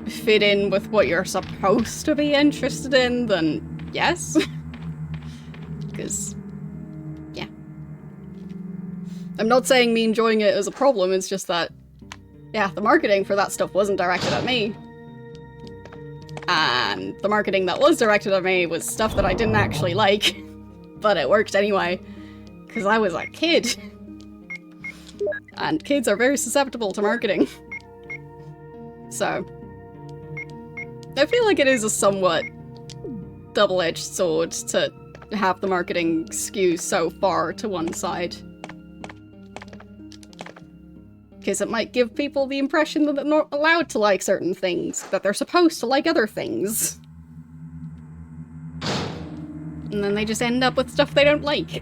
[SPEAKER 1] fit in with what you're supposed to be interested in, then yes. Because, yeah. I'm not saying me enjoying it is a problem, it's just that, yeah, the marketing for that stuff wasn't directed at me. And the marketing that was directed at me was stuff that I didn't actually like, but it worked anyway, because I was a kid. And kids are very susceptible to marketing. So, I feel like it is a somewhat double-edged sword to have the marketing skew so far to one side. Because it might give people the impression that they're not allowed to like certain things, that they're supposed to like other things. And then they just end up with stuff they don't like.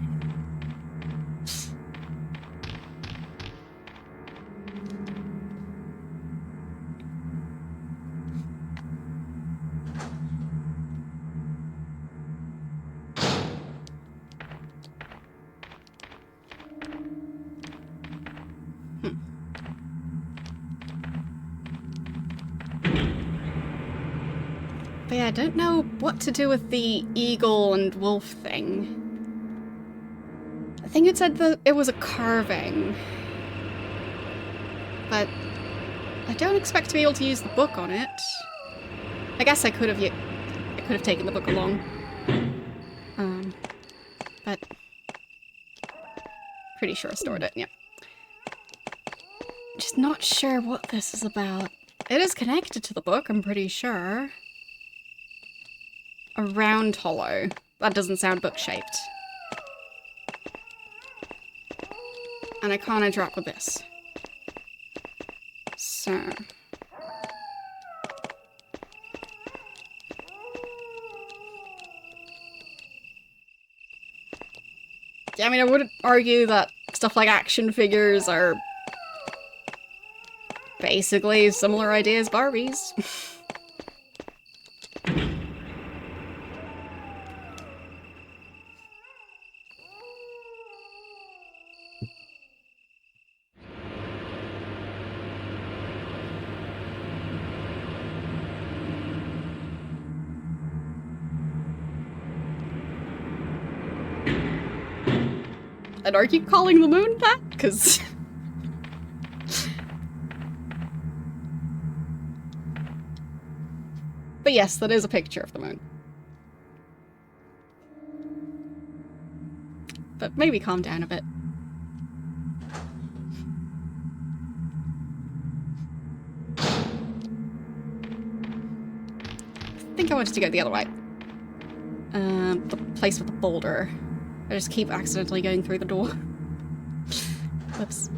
[SPEAKER 1] But yeah, I don't know what to do with the eagle and wolf thing. I think it said that it was a carving. But I don't expect to be able to use the book on it. I guess I could have taken the book along. But pretty sure I stored it, yeah. Just not sure what this is about. It is connected to the book, I'm pretty sure. A round hollow. That doesn't sound book-shaped. And I can't interact with this. So... yeah, I mean, I would argue that stuff like action figures are basically similar ideas as Barbies. And are you calling the moon that? Because... but yes, that is a picture of the moon. But maybe calm down a bit. I think I wanted to go the other way. The place with the boulder. I just keep accidentally going through the door. Whoops.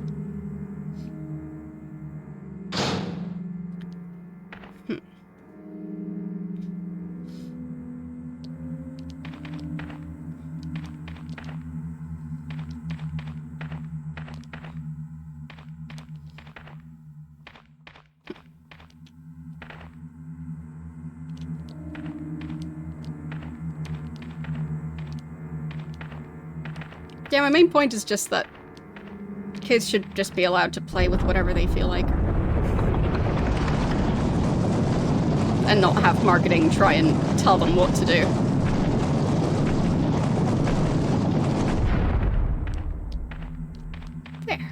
[SPEAKER 1] Yeah, my main point is just that kids should just be allowed to play with whatever they feel like. And not have marketing try and tell them what to do. There.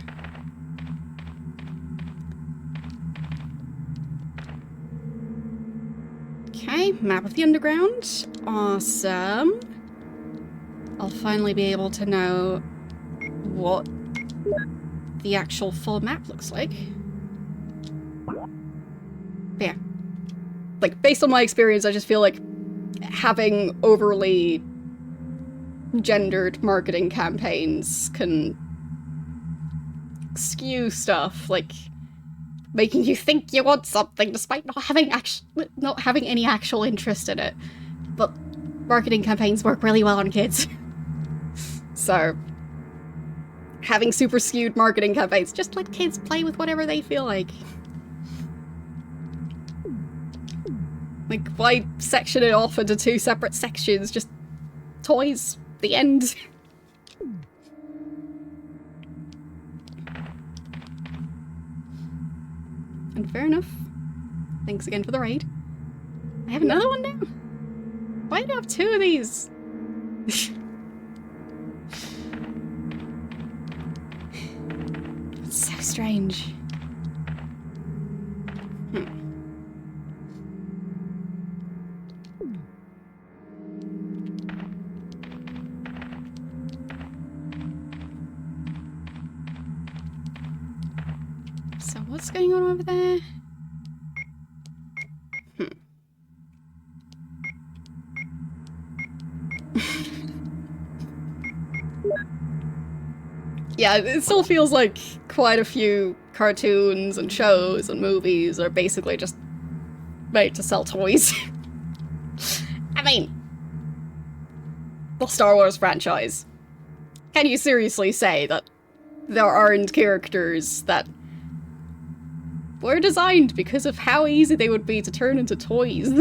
[SPEAKER 1] Okay, map of the underground. Awesome. I'll finally be able to know what the actual full map looks like. But yeah. Like, based on my experience, I just feel like having overly gendered marketing campaigns can skew stuff, like making you think you want something despite not having any actual interest in it. But marketing campaigns work really well on kids. So, having super skewed marketing campaigns, just let kids play with whatever they feel like. Like, why section it off into two separate sections? Just toys. The end. And fair enough. Thanks again for the raid. I have another one now? Why do I have two of these? It's so strange. So what's going on over there? Yeah, it still feels like quite a few cartoons and shows and movies are basically just made to sell toys. I mean, the Star Wars franchise. Can you seriously say that there aren't characters that were designed because of how easy they would be to turn into toys?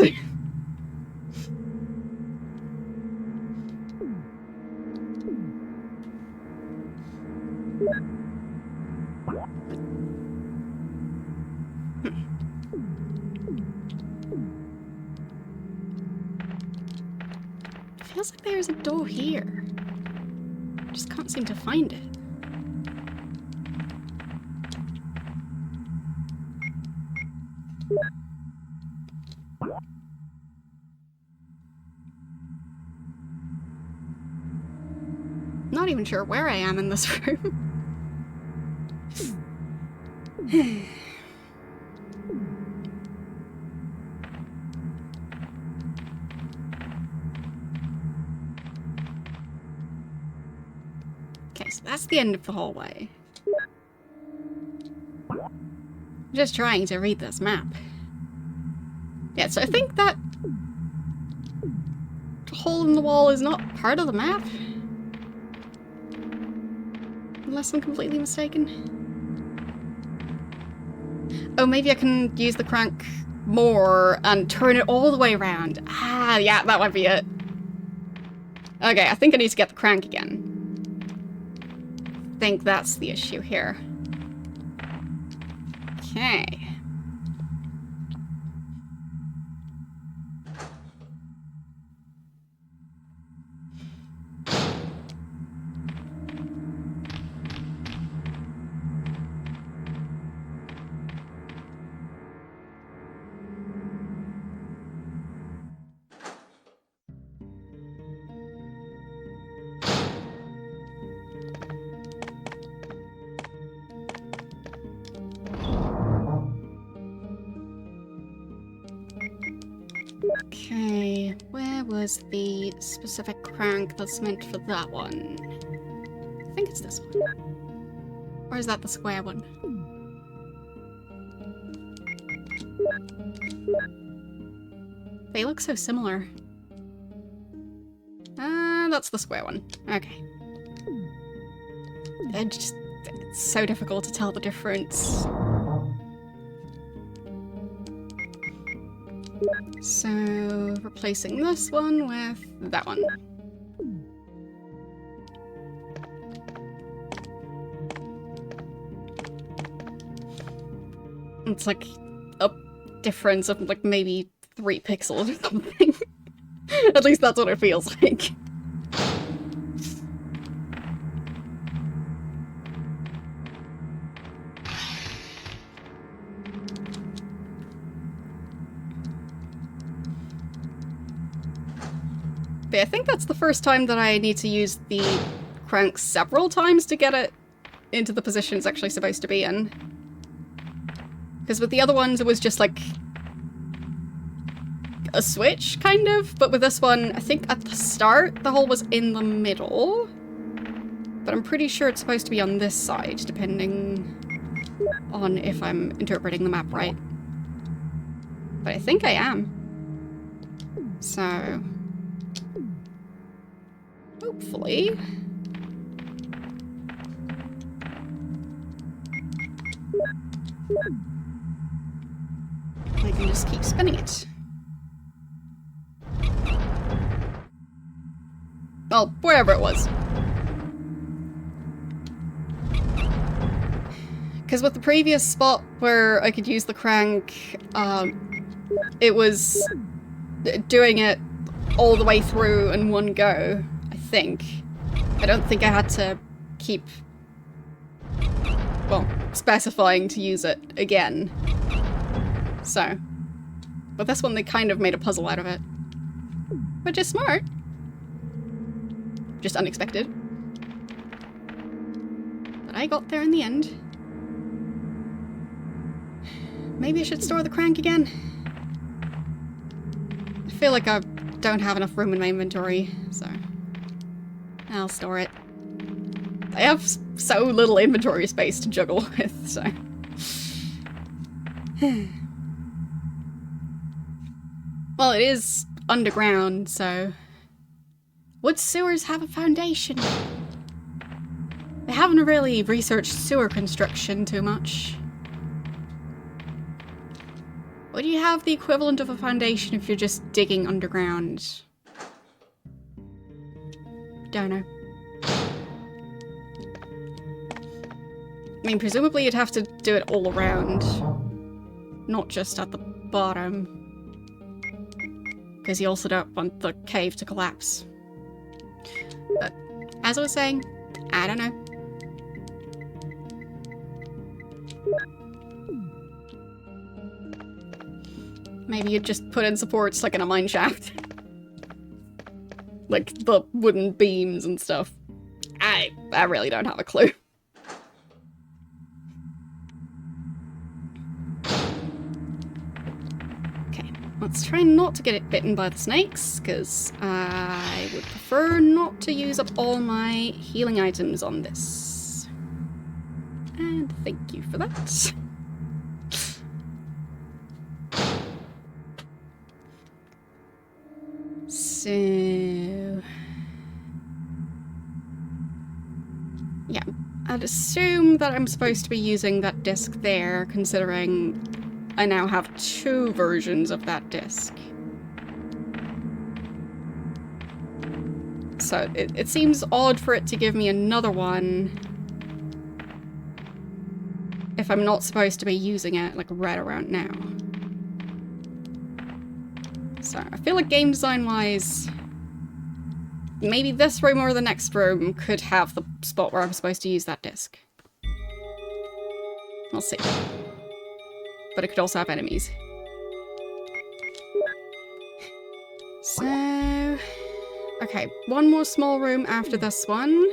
[SPEAKER 1] Feels like there's a door here. Just can't seem to find it. Not even sure where I am in this room. Okay, so that's the end of the hallway. I'm just trying to read this map. Yeah, so I think that hole in the wall is not part of the map. Unless I'm completely mistaken. Oh, maybe I can use the crank more and turn it all the way around. Ah, yeah, that might be it. Okay, I think I need to get the crank again. I think that's the issue here. Okay. Okay, where was the specific crank that's meant for that one? I think it's this one. Or is that the square one? They look so similar. That's the square one. Okay. It's so difficult to tell the difference. So, replacing this one with that one. It's like a difference of like maybe 3 pixels or something. At least that's what it feels like. But I think that's the first time that I need to use the crank several times to get it into the position it's actually supposed to be in. Because with the other ones, it was just like a switch, kind of. But with this one, I think at the start, the hole was in the middle. But I'm pretty sure it's supposed to be on this side, depending on if I'm interpreting the map right. But I think I am. So... hopefully... I can just keep spinning it. Well, wherever it was. Because with the previous spot where I could use the crank, it was doing it all the way through in one go, I think. I don't think I had to keep, well, specifying to use it again. So, but this one they kind of made a puzzle out of it. Which is smart. Just unexpected. But I got there in the end. Maybe I should store the crank again. I feel like I don't have enough room in my inventory, so I'll store it. I have so little inventory space to juggle with, so. Well, it is underground, so. Would sewers have a foundation? They haven't really researched sewer construction too much. Would you have the equivalent of a foundation if you're just digging underground? Don't know. I mean, presumably you'd have to do it all around. Not just at the bottom. Because you also don't want the cave to collapse. But, as I was saying, I don't know. Maybe you'd just put in supports like in a mine shaft. Like the wooden beams and stuff. I really don't have a clue. Okay, let's try not to get it bitten by the snakes, because I would prefer not to use up all my healing items on this. And thank you for that. So, yeah, I'd assume that I'm supposed to be using that disc there, considering I now have 2 versions of that disc. So it seems odd for it to give me another one if I'm not supposed to be using it, like, right around now. So, I feel like game design-wise, maybe this room or the next room could have the spot where I'm supposed to use that disc. We'll see. But it could also have enemies. So... okay, one more small room after this one.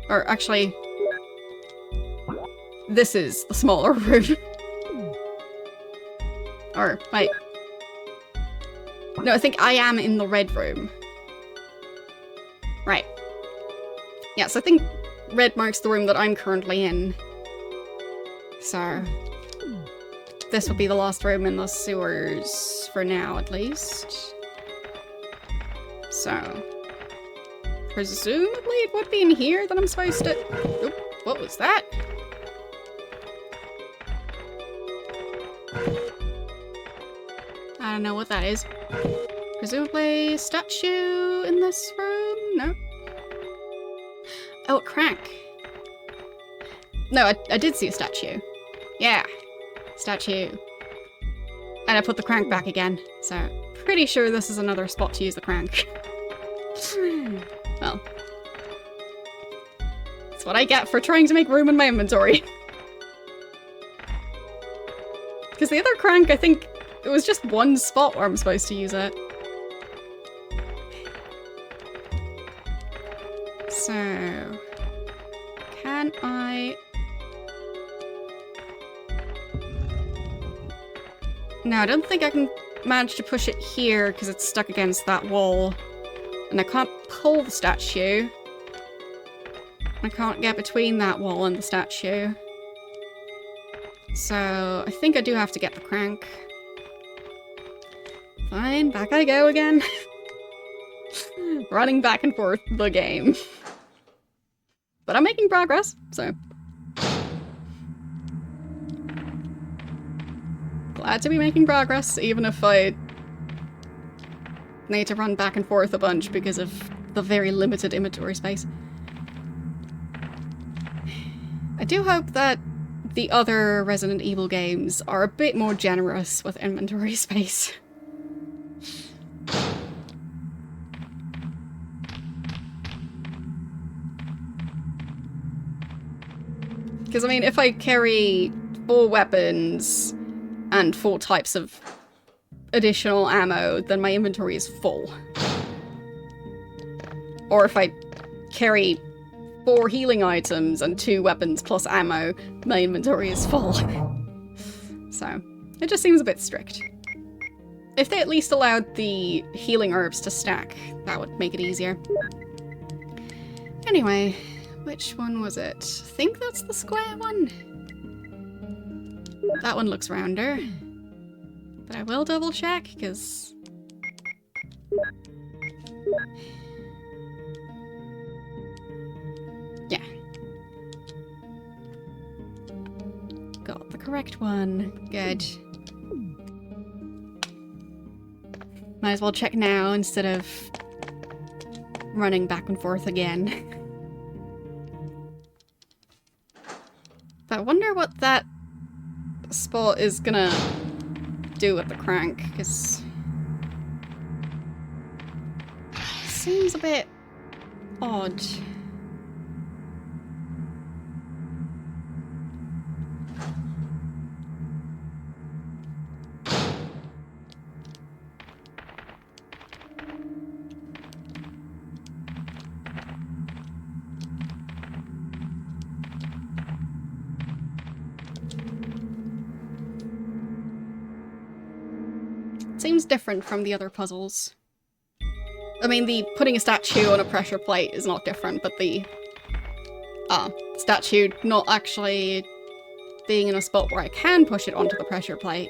[SPEAKER 1] Or, actually... this is the smaller room. Or, wait... no, I think I am in the red room. Right. Yes, I think red marks the room that I'm currently in. So... this will be the last room in the sewers, for now at least. So... presumably it would be in here that I'm supposed to... oop, what was that? I don't know what that is. Presumably a statue in this room? No? Oh, a crank. No, I did see a statue. Yeah. Statue. And I put the crank back again, so pretty sure this is another spot to use the crank. Well. That's what I get for trying to make room in my inventory. Because the other crank, I think, it was just one spot where I'm supposed to use it. So... can I... no, I don't think I can manage to push it here because it's stuck against that wall. And I can't pull the statue. I can't get between that wall and the statue. So I think I do have to get the crank. Fine, back I go again. Running back and forth the game. But I'm making progress, so. Glad to be making progress, even if I need to run back and forth a bunch because of the very limited inventory space. I do hope that the other Resident Evil games are a bit more generous with inventory space. Because, I mean, if I carry 4 weapons and 4 types of additional ammo, then my inventory is full. Or if I carry 4 healing items and 2 weapons plus ammo, my inventory is full. So, it just seems a bit strict. If they at least allowed the healing herbs to stack, that would make it easier. Anyway, Which one was it? I think that's the square one. That one looks rounder. But I will double check, because... yeah. Got the correct one. Good. Might as well check now instead of running back and forth again. But I wonder what that spot is gonna do with the crank, because seems a bit odd. Seems different from the other puzzles. I mean, the putting a statue on a pressure plate is not different, but the statue not actually being in a spot where I can push it onto the pressure plate.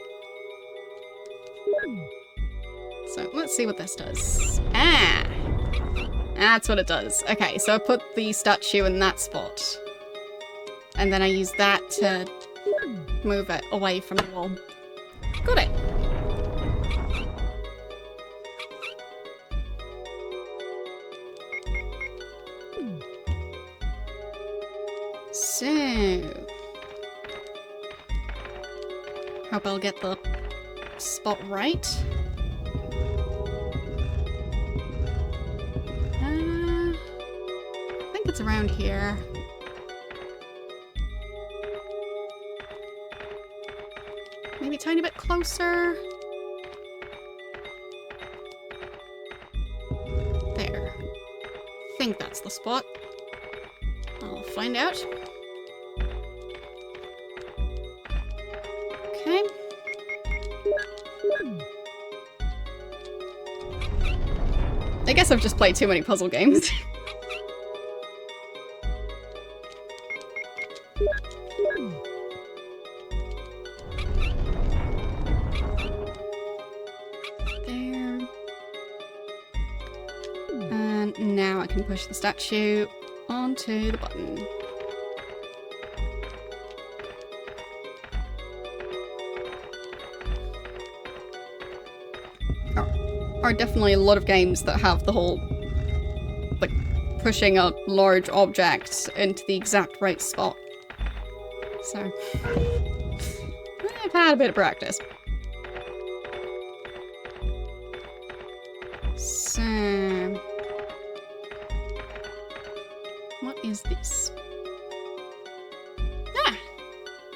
[SPEAKER 1] So let's see what this does. Ah! That's what it does. Okay, so I put the statue in that spot. And then I use that to move it away from the wall. Got it! So, hope I'll get the spot right. I think it's around here. Maybe a tiny bit closer. There. I think that's the spot. I'll find out. Okay. I guess I've just played too many puzzle games. There. And now I can push the statue onto the button. Are definitely a lot of games that have the whole, like, pushing a large object into the exact right spot. So, I've had a bit of practice. So, what is this? Ah!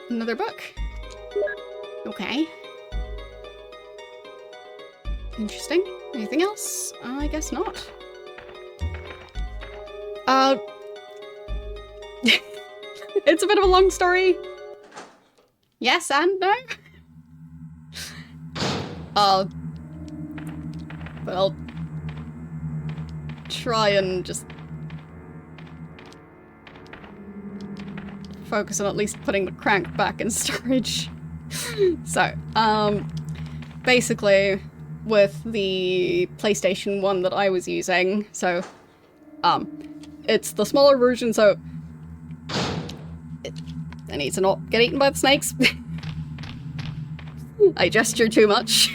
[SPEAKER 1] Another book. Okay. Interesting. Anything else? I guess not. It's a bit of a long story. Yes and no. But I'll try and just focus on at least putting the crank back in storage. So, basically, with the PlayStation 1 that I was using, so, it's the smaller version, so I need to not get eaten by the snakes. I gesture too much.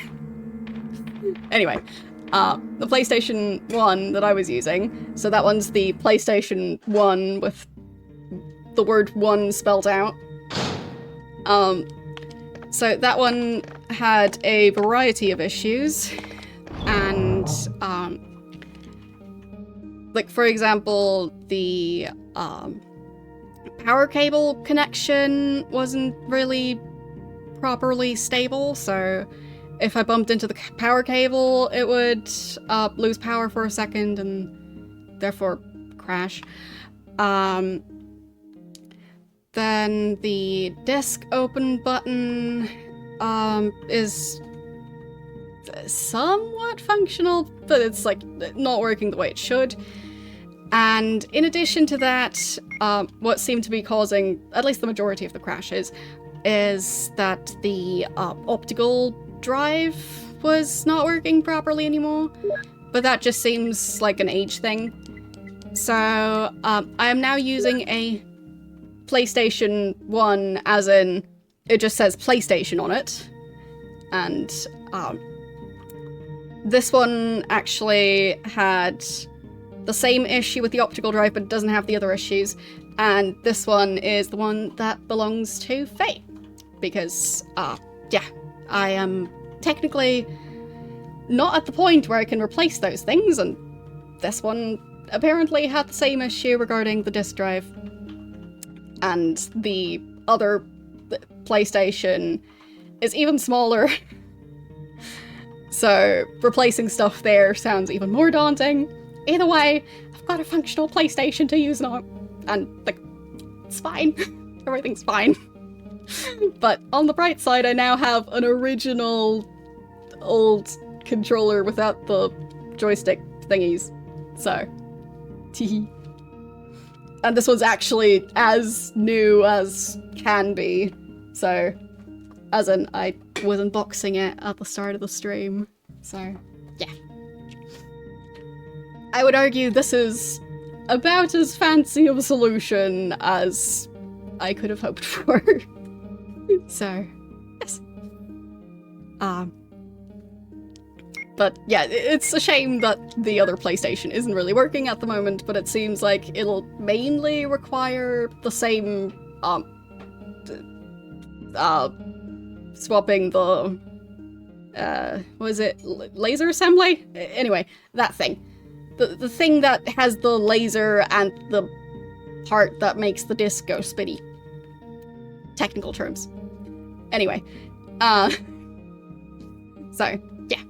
[SPEAKER 1] Anyway, the PlayStation 1 that I was using, so that one's the PlayStation 1 with the word 1 spelled out. So that one had a variety of issues, and, like, for example, the, power cable connection wasn't really properly stable, so if I bumped into the power cable, it would lose power for a second and therefore crash. Then the disk open button is somewhat functional, but it's like not working the way it should. And in addition to that, what seemed to be causing at least the majority of the crashes is that the optical drive was not working properly anymore. But that just seems like an age thing. So I am now using a PlayStation 1, as in it just says PlayStation on it. And this one actually had the same issue with the optical drive, but it doesn't have the other issues. And this one is the one that belongs to Faye. Because, yeah, I am technically not at the point where I can replace those things, and this one apparently had the same issue regarding the disk drive. And the other PlayStation is even smaller. So replacing stuff there sounds even more daunting. Either way, I've got a functional PlayStation to use now. And, like, it's fine. Everything's fine. But on the bright side, I now have an original old controller without the joystick thingies. So, teehee. And this one's actually as new as can be. So, as in, I was unboxing it at the start of the stream. So, yeah. I would argue this is about as fancy of a solution as I could have hoped for. So, yes. But yeah, it's a shame that the other PlayStation isn't really working at the moment, but it seems like it'll mainly require the same, swapping the, what is it, laser assembly? Anyway, that thing. The thing that has the laser and the part that makes the disc go spinny. Technical terms. Anyway, so, yeah.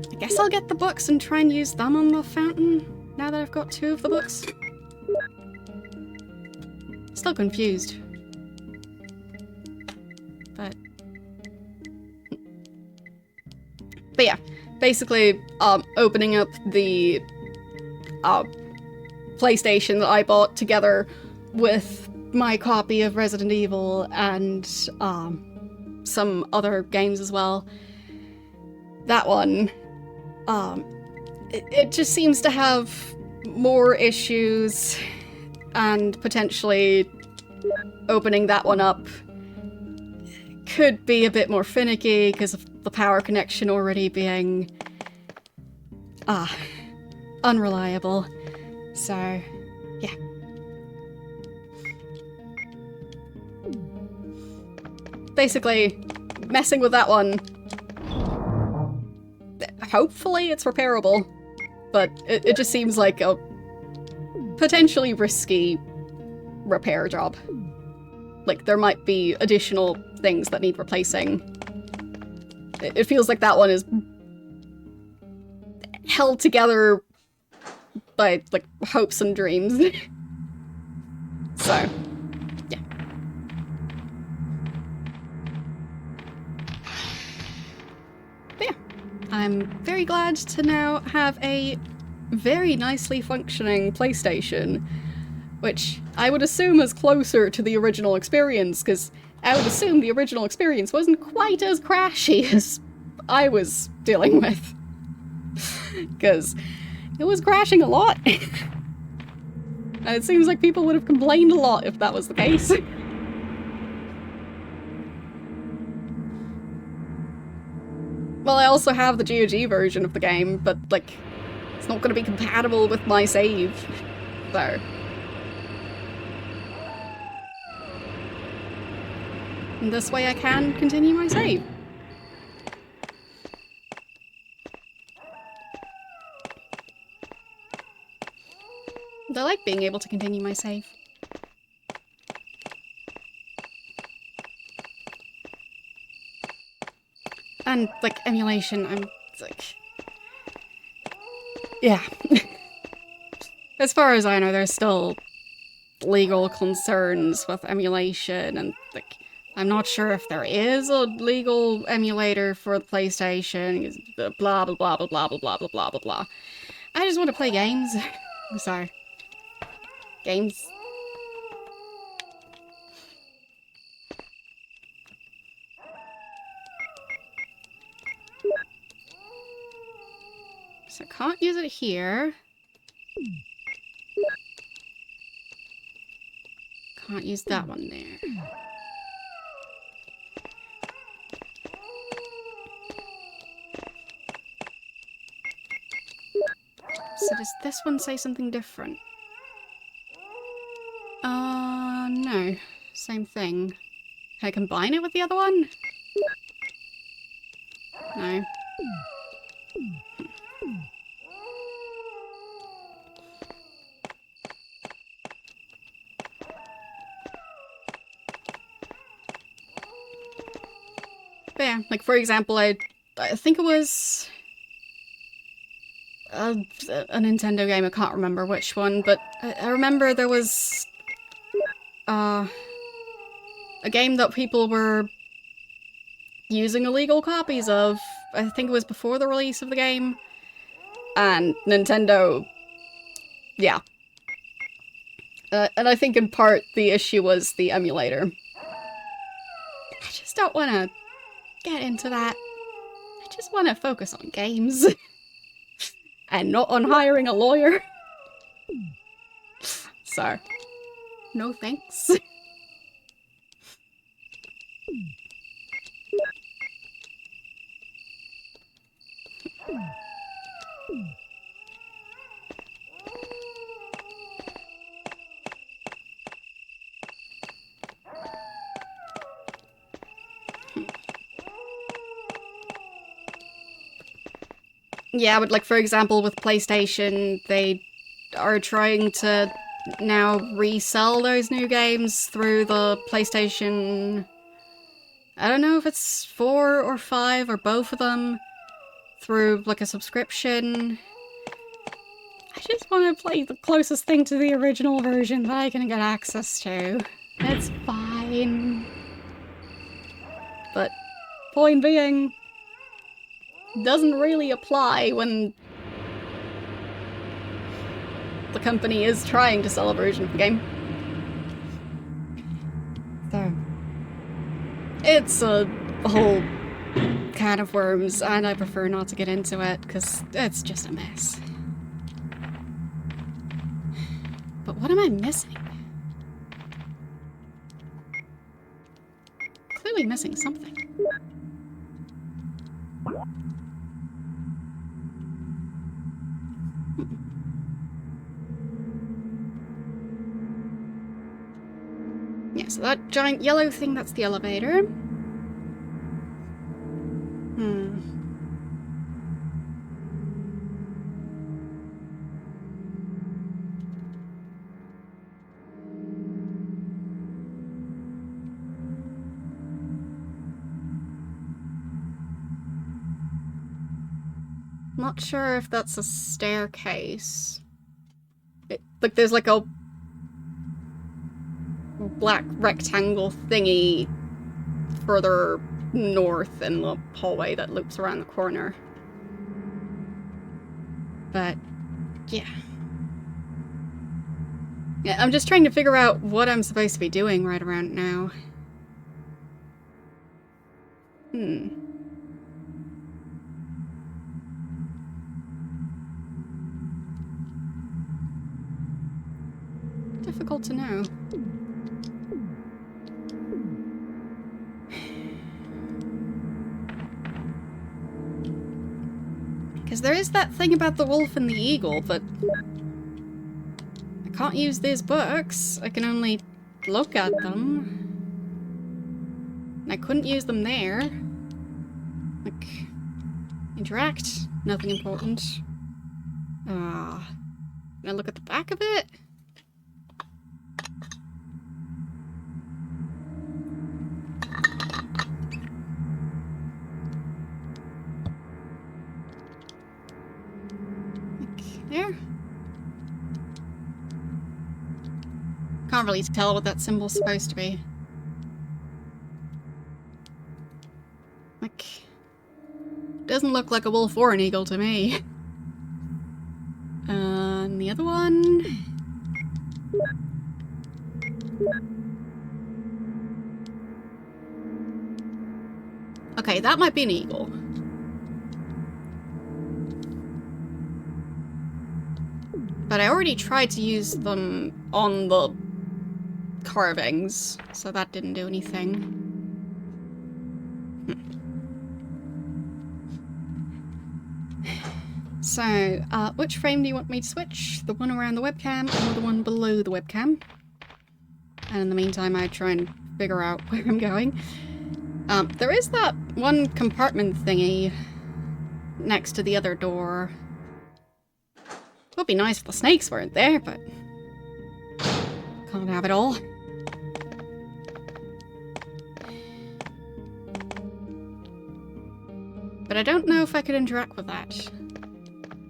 [SPEAKER 1] I guess I'll get the books and try and use them on the fountain, now that I've got 2 of the books. Still confused. But yeah, basically, opening up the PlayStation that I bought together with my copy of Resident Evil and some other games as well. That one, it just seems to have more issues, and potentially opening that one up could be a bit more finicky because of the power connection already being unreliable. So, yeah. Basically, messing with that one, hopefully it's repairable, but it just seems like a potentially risky repair job. Like, there might be additional things that need replacing. It feels like that one is held together by, like, hopes and dreams. So, yeah. But yeah, I'm very glad to now have a very nicely functioning PlayStation, which I would assume is closer to the original experience, because I would assume the original experience wasn't quite as crashy as I was dealing with. Because it was crashing a lot. And it seems like people would have complained a lot if that was the case. Well, I also have the GOG version of the game, but, like, it's not going to be compatible with my save. So. And this way I can continue my save. And I like being able to continue my save. And, like, emulation, I'm, like... Yeah. As far as I know, there's still legal concerns with emulation, and, like, I'm not sure if there is a legal emulator for the PlayStation. Blah, blah, blah, blah, blah, blah, blah, blah, blah, blah, blah. I just want to play games. I'm sorry. Games. So I can't use it here. Can't use that one there. So does this one say something different? No. Same thing. Can I combine it with the other one? No. But yeah, like for example, I think it was a Nintendo game, I can't remember which one, but I remember there was a game that people were using illegal copies of. I think it was before the release of the game, and Nintendo, yeah. And I think in part the issue was the emulator. I just don't want to get into that. I just want to focus on games. And not on hiring a lawyer. So, no thanks. Yeah, but like for example with PlayStation, they are trying to now resell those new games through the PlayStation... I don't know if it's 4 or 5 or both of them, through like a subscription. I just want to play the closest thing to the original version that I can get access to. It's fine. But point being, doesn't really apply when the company is trying to sell a version of the game. So, it's a whole can of worms, and I prefer not to get into it, because it's just a mess. But what am I missing? Clearly missing something. Yeah, so that giant yellow thing, that's the elevator. Not sure if that's a staircase. Like, there's like a black rectangle thingy further north in the hallway that loops around the corner. But, yeah. Yeah, I'm just trying to figure out what I'm supposed to be doing right around now. Difficult to know. Because there is that thing about the wolf and the eagle, but I can't use these books. I can only look at them. And I couldn't use them there. Like, interact, nothing important. Can I look at the back of it? There. Can't really tell what that symbol's supposed to be. doesn't look like a wolf or an eagle to me. And the other one... Okay, that might be an eagle. But I already tried to use them on the carvings, so that didn't do anything. So, which frame do you want me to switch? The one around the webcam or the one below the webcam? And in the meantime, I try and figure out where I'm going. There is that one compartment thingy next to the other door. It would be nice if the snakes weren't there, but can't have it all. But I don't know if I could interact with that.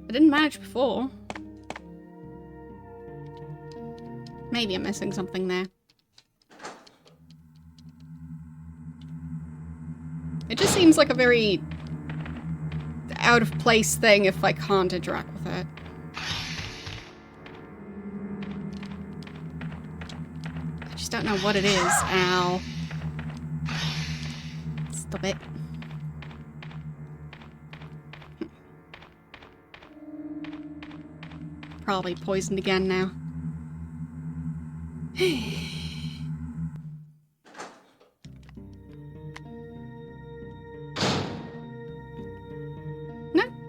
[SPEAKER 1] I didn't manage before. Maybe I'm missing something there. It just seems like a very out of place thing if I can't interact with it. I just don't know what it is. Ow. Stop it. Probably poisoned again now.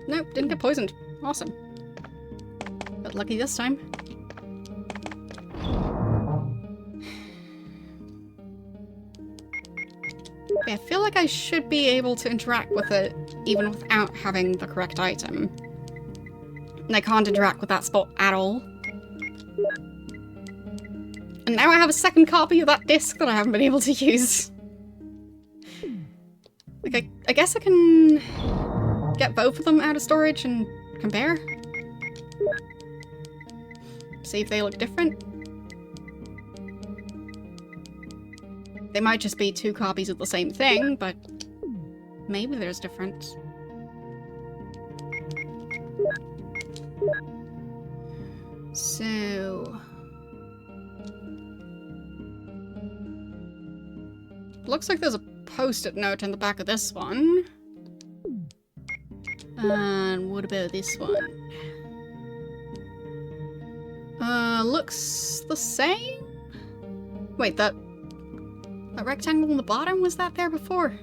[SPEAKER 1] No, didn't get poisoned. Awesome. But lucky this time. Okay, I feel like I should be able to interact with it even without having the correct item. And I can't interact with that spot at all. And now I have a second copy of that disc that I haven't been able to use. Like, I guess I can get both of them out of storage and compare. See if they look different. They might just be two copies of the same thing, but maybe there's difference. So... looks like there's a post-it note in the back of this one. And what about this one? Looks the same? Wait, that rectangle on the bottom, was that there before?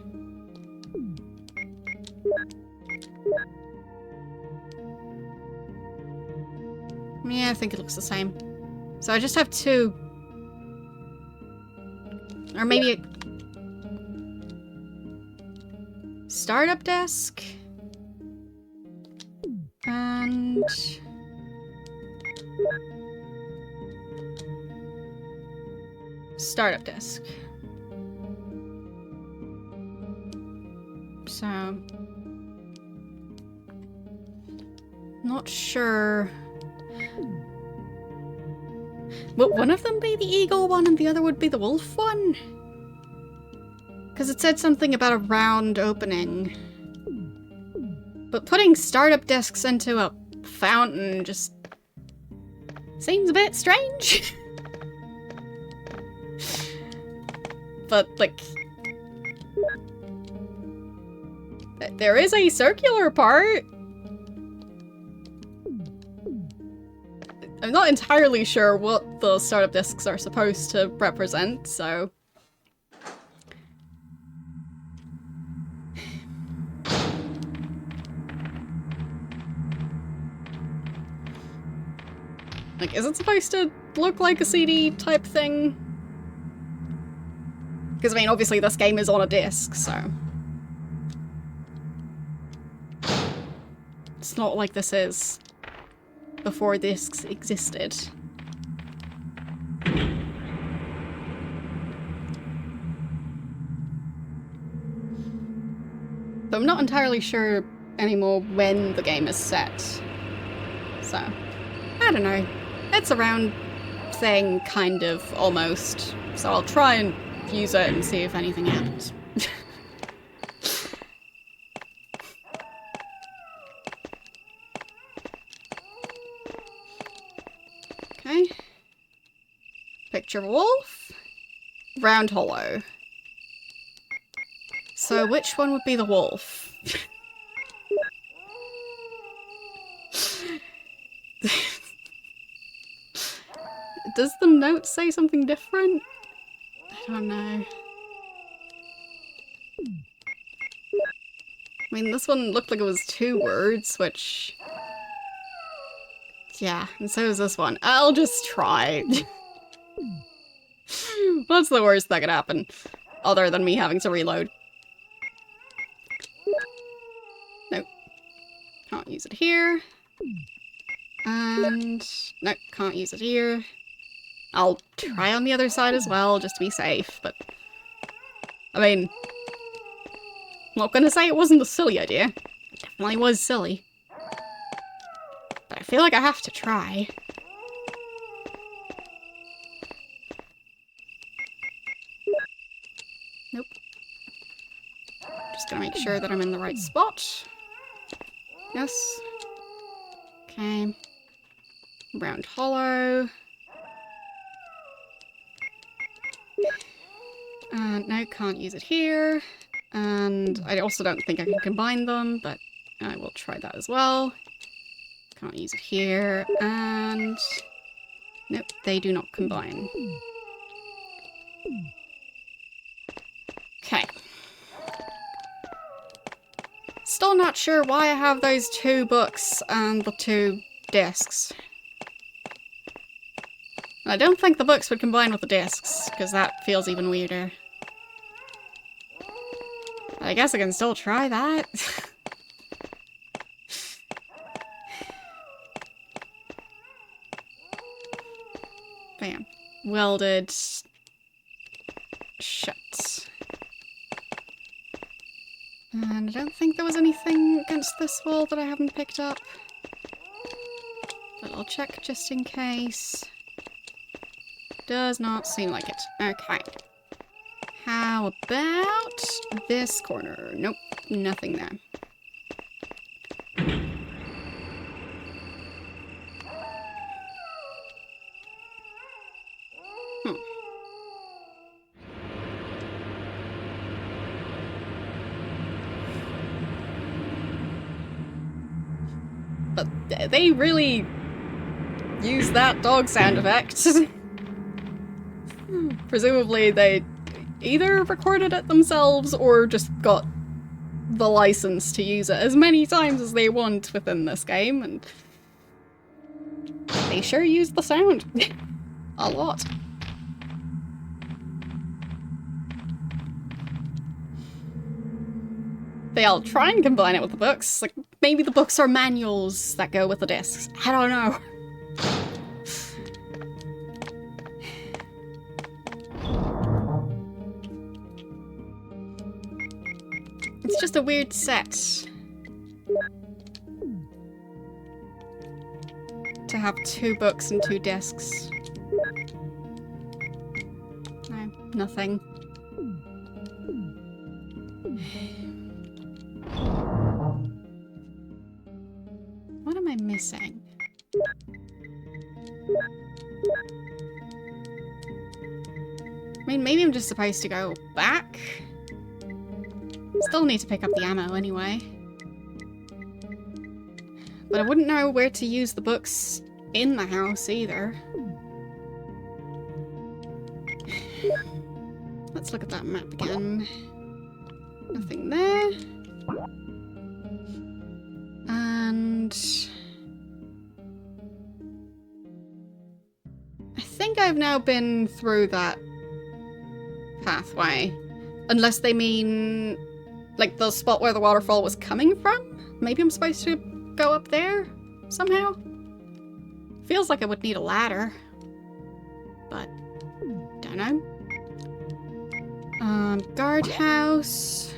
[SPEAKER 1] Yeah, I think it looks the same. So I just have two. Or maybe a startup desk. And startup desk. So not sure. Would one of them be the eagle one and the other would be the wolf one? Because it said something about a round opening. But putting startup desks into a fountain just seems a bit strange. But, like, there is a circular part. I'm not entirely sure what the startup discs are supposed to represent, so... like, is it supposed to look like a CD type thing? Because, I mean, obviously this game is on a disc, so... it's not like this is before discs existed. But I'm not entirely sure anymore when the game is set. So, I don't know. It's a round thing, kind of, almost. So I'll try and use it and see if anything happens. Picture of a wolf. Round hollow. So which one would be the wolf? Does the note say something different? I don't know. I mean, this one looked like it was 2 words, which... yeah, and so is this one. I'll just try. What's the worst that could happen? Other than me having to reload. Nope. Can't use it here. And... nope, can't use it here. I'll try on the other side as well, just to be safe, but... I mean... I'm not gonna say it wasn't a silly idea. It definitely was silly. But I feel like I have to try. Nope. Just gonna make sure that I'm in the right spot. Yes. Okay. Round hollow. No, can't use it here. And I also don't think I can combine them, but I will try that as well. Can't use it here, and... nope, they do not combine. Okay. Still not sure why I have those 2 books and the 2 discs. I don't think the books would combine with the discs, because that feels even weirder. I guess I can still try that. Bam. Welded. Shut. And I don't think there was anything against this wall that I haven't picked up. But I'll check just in case. Does not seem like it. Okay. How about this corner? Nope, nothing there. But they really use that dog sound effect. Presumably they either recorded it themselves or just got the license to use it as many times as they want within this game, and they sure use the sound. A lot. They'll try and combine it with the books. Like, maybe the books are manuals that go with the discs. I don't know. It's just a weird set. To have 2 books and 2 discs. No, nothing. What am I missing? I mean, maybe I'm just supposed to go back? Still need to pick up the ammo anyway. But I wouldn't know where to use the books in the house either. Let's look at that map again. Nothing there. And... I think I've now been through that pathway. Unless they mean... like the spot where the waterfall was coming from? Maybe I'm supposed to go up there somehow? Feels like I would need a ladder. But, don't know. Guardhouse.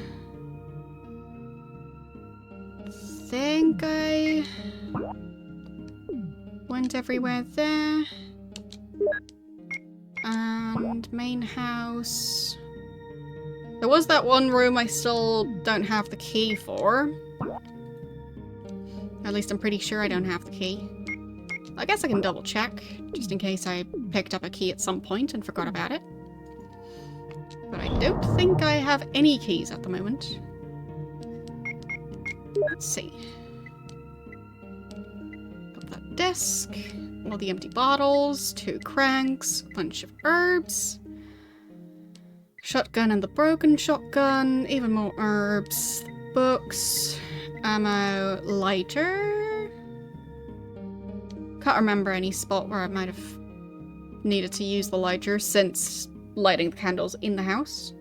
[SPEAKER 1] Think I went everywhere there. And main house. There was that one room I still don't have the key for. At least I'm pretty sure I don't have the key. I guess I can double check, just in case I picked up a key at some point and forgot about it. But I don't think I have any keys at the moment. Let's see. Got that desk, all the empty bottles, 2 cranks, a bunch of herbs. Shotgun and the broken shotgun, even more herbs, books, ammo, lighter. Can't remember any spot where I might have needed to use the lighter since lighting the candles in the house.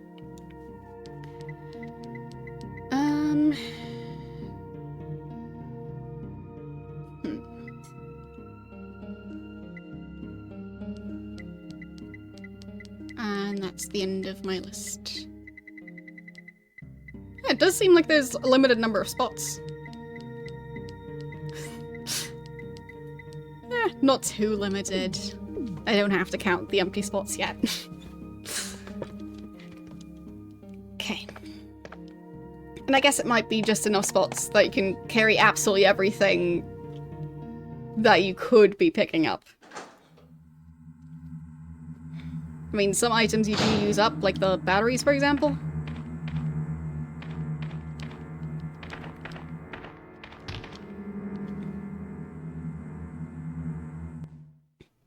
[SPEAKER 1] And that's the end of my list. Yeah, it does seem like there's a limited number of spots. Not too limited. I don't have to count the empty spots yet. Okay. And I guess it might be just enough spots that you can carry absolutely everything that you could be picking up. I mean, some items you do use up, like the batteries, for example.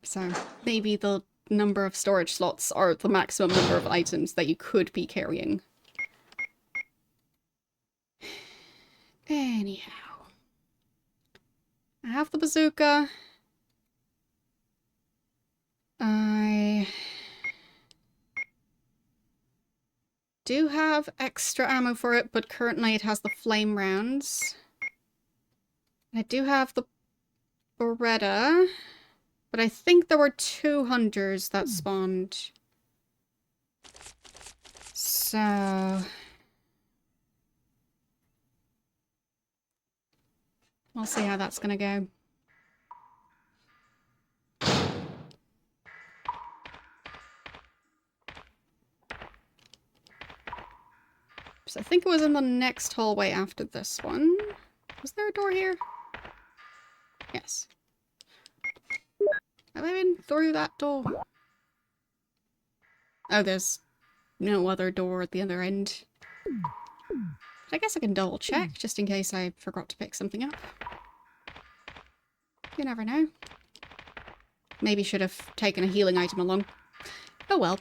[SPEAKER 1] So maybe the number of storage slots are the maximum number of items that you could be carrying. Anyhow. I have the bazooka. I do have extra ammo for it, but currently it has the flame rounds. I do have the Beretta, but I think there were 2 hunters that spawned. So we'll see how that's gonna go. So I think it was in the next hallway after this one. Was there a door here? Yes. Have I been through that door? Oh, there's no other door at the other end. I guess I can double check, just in case I forgot to pick something up. You never know. Maybe should have taken a healing item along. Oh well.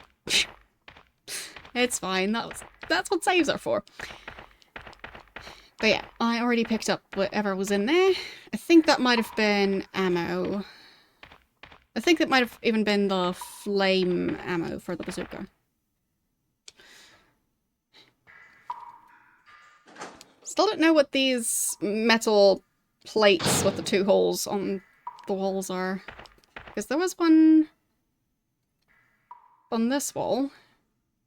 [SPEAKER 1] It's fine, that's what saves are for. But yeah, I already picked up whatever was in there. I think that might have been ammo. I think that might have even been the flame ammo for the bazooka. Still don't know what these metal plates with the 2 holes on the walls are. Because there was one on this wall,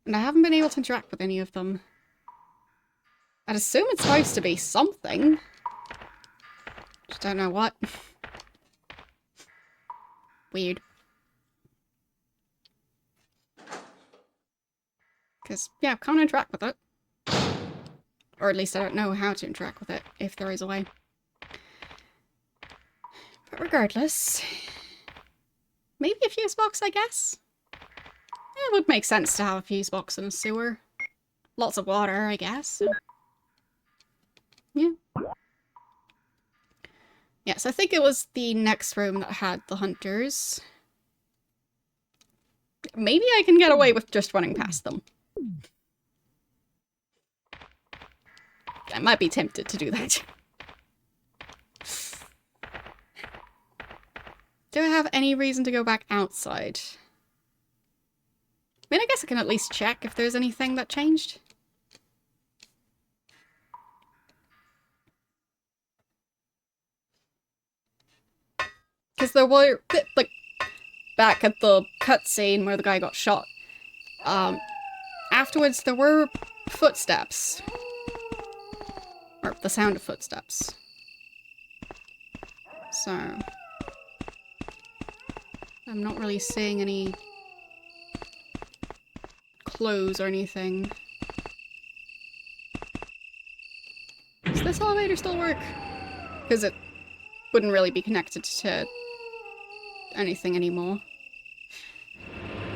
[SPEAKER 1] and I haven't been able to interact with any of them. I'd assume it's supposed to be something. Just don't know what. Weird. Because, yeah, I can't interact with it. Or at least I don't know how to interact with it, if there is a way. But regardless, maybe a fuse box, I guess? It would make sense to have a fuse box in a sewer. Lots of water, I guess. Yeah. Yes, I think it was the next room that had the hunters. Maybe I can get away with just running past them. I might be tempted to do that. Do I have any reason to go back outside? I mean, I guess I can at least check if there's anything that changed. Because there were, like, back at the cutscene where the guy got shot, afterwards there were footsteps. Or the sound of footsteps. So I'm not really seeing any clothes or anything. Does this elevator still work? Because it wouldn't really be connected to anything anymore.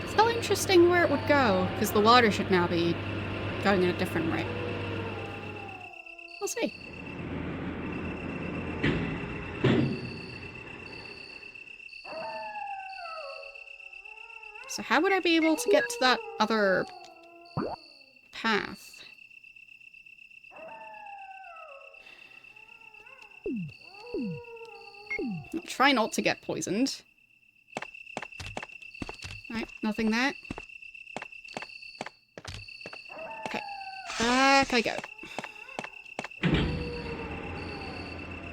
[SPEAKER 1] Still interesting where it would go, because the water should now be going in a different rate. We'll see. So how would I be able to get to that other path? I'll try not to get poisoned. Right, nothing there. Okay, back I go.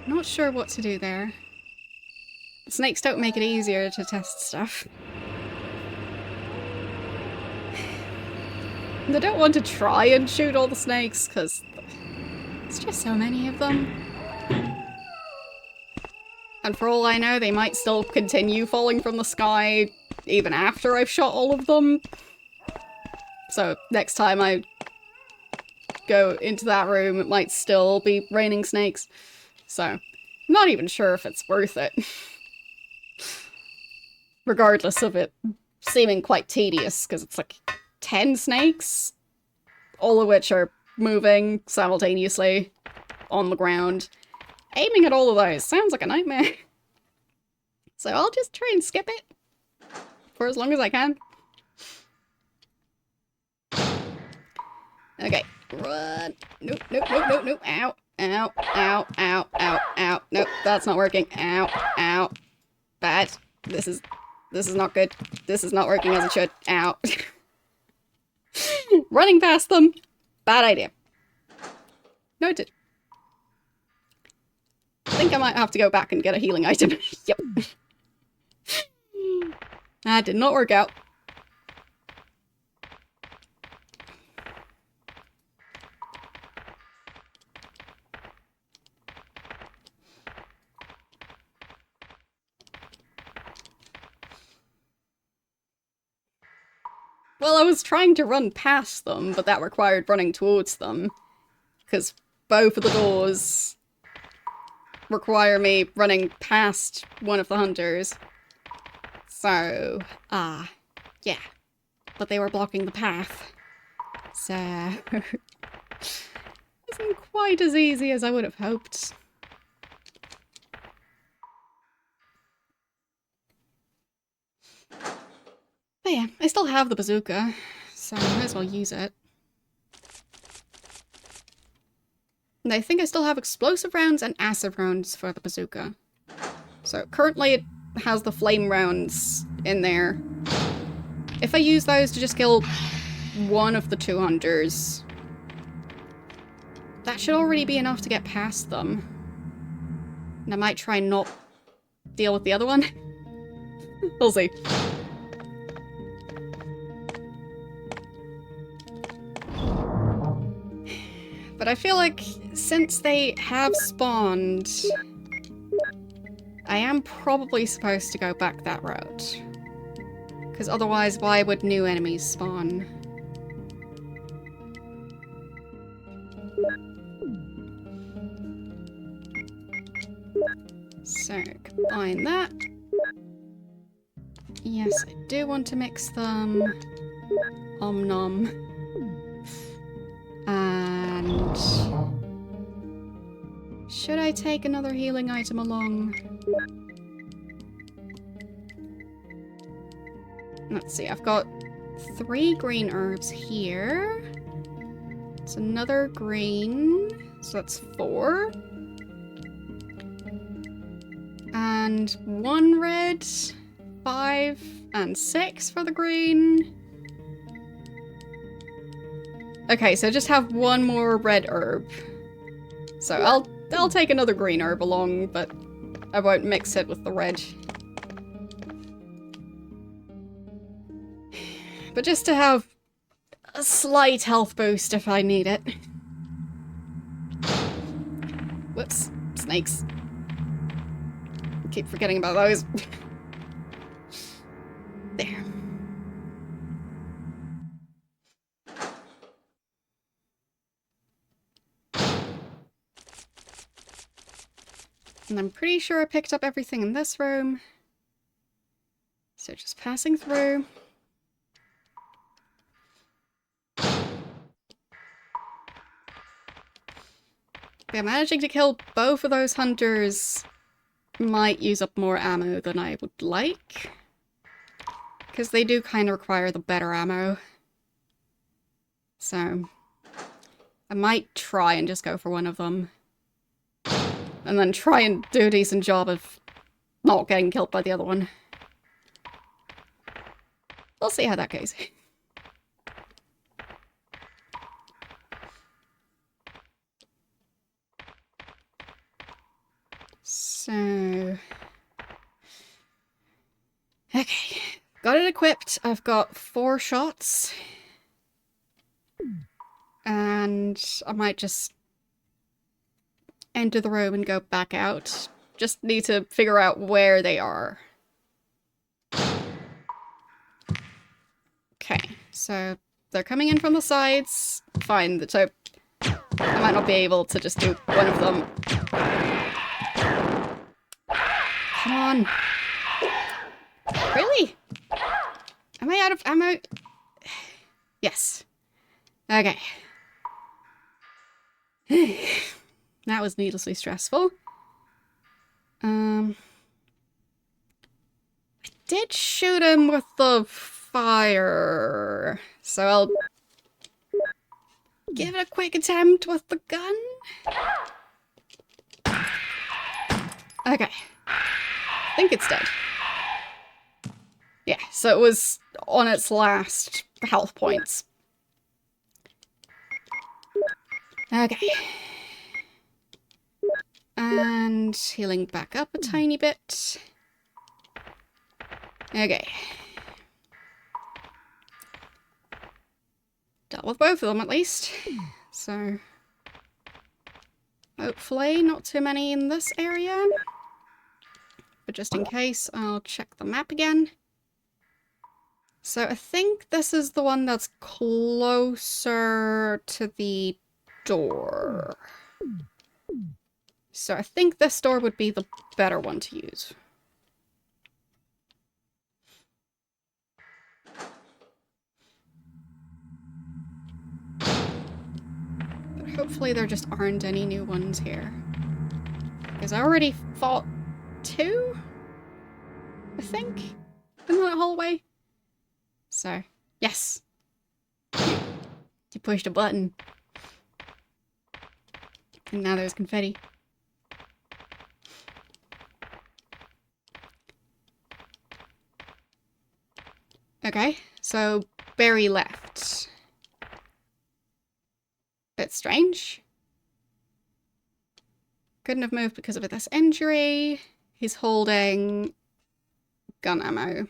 [SPEAKER 1] Not sure what to do there. The snakes don't make it easier to test stuff. And I don't want to try and shoot all the snakes, because there's just so many of them. And for all I know, they might still continue falling from the sky even after I've shot all of them. So next time I go into that room, it might still be raining snakes. So I'm not even sure if it's worth it. Regardless of it seeming quite tedious, because it's like 10 snakes, all of which are moving simultaneously on the ground. Aiming at all of those sounds like a nightmare. So I'll just try and skip it for as long as I can. Okay, run. Nope, nope, nope, nope, nope. Ow, ow, ow, ow, ow, ow. Nope, that's not working. Ow, ow. Bad. This is not good. This is not working as it should. Ow. Running past them. Bad idea. Noted. I think I might have to go back and get a healing item. Yep. That did not work out. Well, I was trying to run past them, but that required running towards them. Because both of the doors require me running past one of the hunters. So, yeah. But they were blocking the path. So, isn't quite as easy as I would have hoped. But yeah, I still have the bazooka, so I might as well use it. And I think I still have explosive rounds and acid rounds for the bazooka. So currently it has the flame rounds in there. If I use those to just kill one of the two hunters, that should already be enough to get past them. And I might try and not deal with the other one. We'll see. But I feel like since they have spawned, I am probably supposed to go back that route. Because otherwise, why would new enemies spawn? So, combine that. Yes, I do want to mix them. Om nom. And should I take another healing item along? Let's see, I've got 3 green herbs here. It's another green, so that's 4. And 1 red, 5, and 6 for the green. Okay, so just have 1 more red herb. So I'll take another green herb along, but I won't mix it with the red. But just to have a slight health boost if I need it. Whoops, snakes. Keep forgetting about those. There. And I'm pretty sure I picked up everything in this room. So just passing through. Yeah, managing to kill both of those hunters might use up more ammo than I would like. Because they do kind of require the better ammo. So I might try and just go for one of them. And then try and do a decent job of not getting killed by the other one. We'll see how that goes. So... okay. Got it equipped. I've got 4 shots. And I might just enter the room and go back out. Just need to figure out where they are. Okay, so they're coming in from the sides. Fine, so I might not be able to just do one of them. Come on. Really? Am I out of ammo? Yes. Okay. That was needlessly stressful. I did shoot him with the fire, so I'll give it a quick attempt with the gun. Okay. I think it's dead. Yeah, so it was on its last health points. Okay. And healing back up a tiny bit. Okay. Dealt with both of them at least. So hopefully not too many in this area. But just in case, I'll check the map again. So I think this is the one that's closer to the door. So I think this door would be the better one to use. But hopefully there just aren't any new ones here. Because I already fought 2? I think? In that hallway? So, yes! You pushed a button. And now there's confetti. Okay, so Barry left. Bit strange. Couldn't have moved because of this injury. He's holding gun ammo.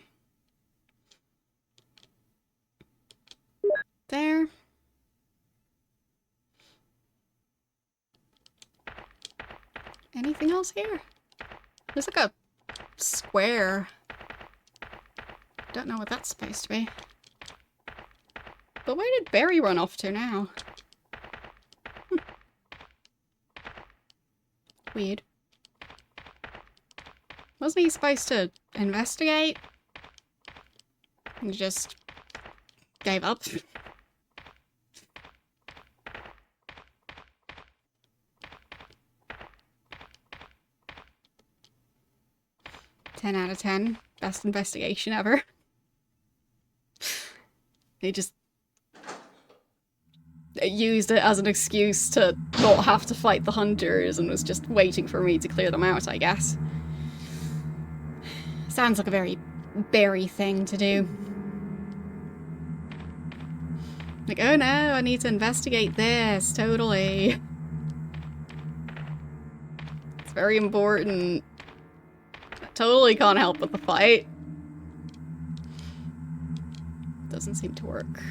[SPEAKER 1] There. Anything else here? There's like a square. Don't know what that's supposed to be. But where did Barry run off to now? Weird. Wasn't he supposed to investigate? He just gave up. Ten out of 10. Best investigation ever. He just used it as an excuse to not have to fight the hunters and was just waiting for me to clear them out, I guess. Sounds like a very Barry thing to do. Like, oh no, I need to investigate this, totally. It's very important. I totally can't help but the fight. Doesn't seem to work.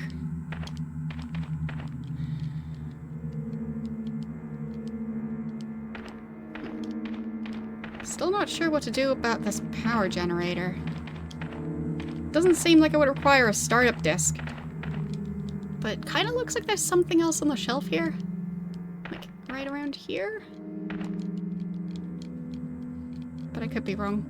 [SPEAKER 1] Still not sure what to do about this power generator. Doesn't seem like it would require a startup disk. But it kind of looks like there's something else on the shelf here. Like, right around here? But I could be wrong.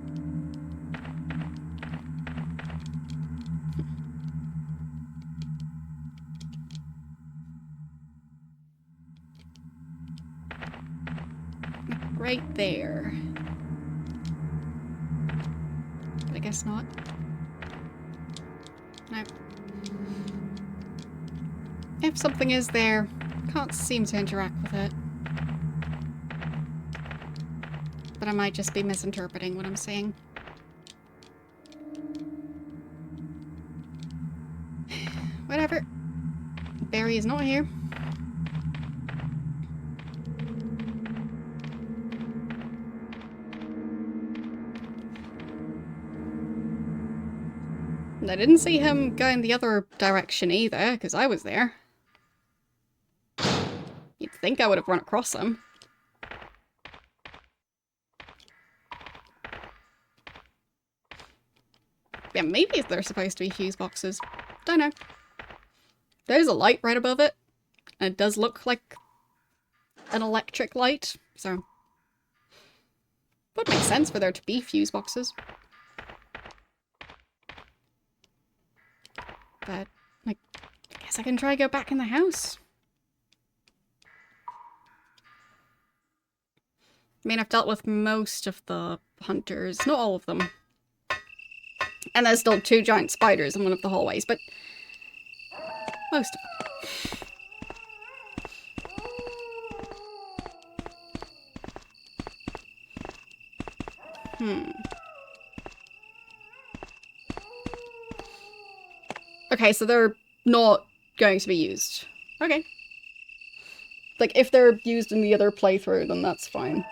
[SPEAKER 1] right there. But I guess not. No. If something is there, can't seem to interact with it. But I might just be misinterpreting what I'm saying. Whatever. Barry is not here. And I didn't see him going the other direction either, because I was there. You'd think I would have run across him. Yeah, maybe they're supposed to be fuse boxes. Don't know. There's a light right above it, and it does look like an electric light, so would make sense for there to be fuse boxes. But, like, I guess I can try to go back in the house. I mean, I've dealt with most of the hunters, not all of them. And there's still 2 giant spiders in one of the hallways, but most of them. Okay, so they're not going to be used. Okay. Like, if they're used in the other playthrough, then that's fine.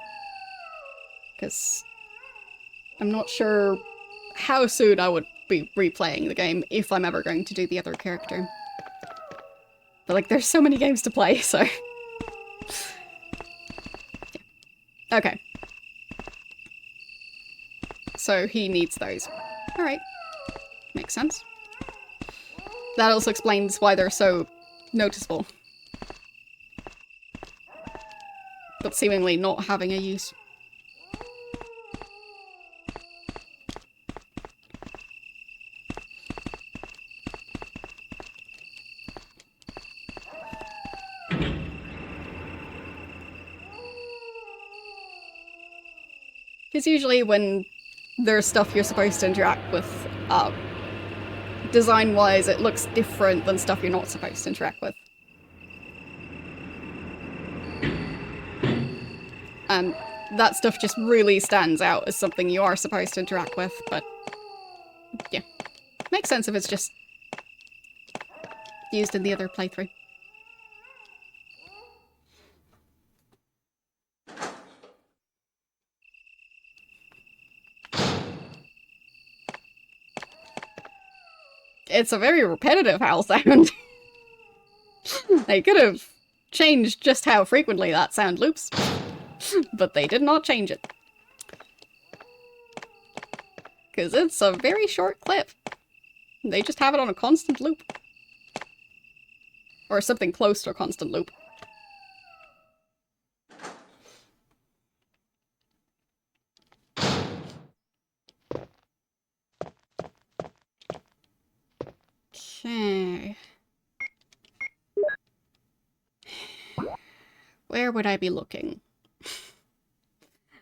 [SPEAKER 1] Because I'm not sure how soon I would be replaying the game if I'm ever going to do the other character. But, like, there's so many games to play, so... yeah. Okay. So he needs those. Alright. Makes sense. That also explains why they're so noticeable. But seemingly not having a use. Because usually when there's stuff you're supposed to interact with, design-wise, it looks different than stuff you're not supposed to interact with. And that stuff just really stands out as something you are supposed to interact with, but yeah. Makes sense if it's just used in the other playthrough. It's a very repetitive howl sound. They could have changed just how frequently that sound loops, but they did not change it. Because it's a very short clip. They just have it on a constant loop. Or something close to a constant loop. Okay. Where would I be looking?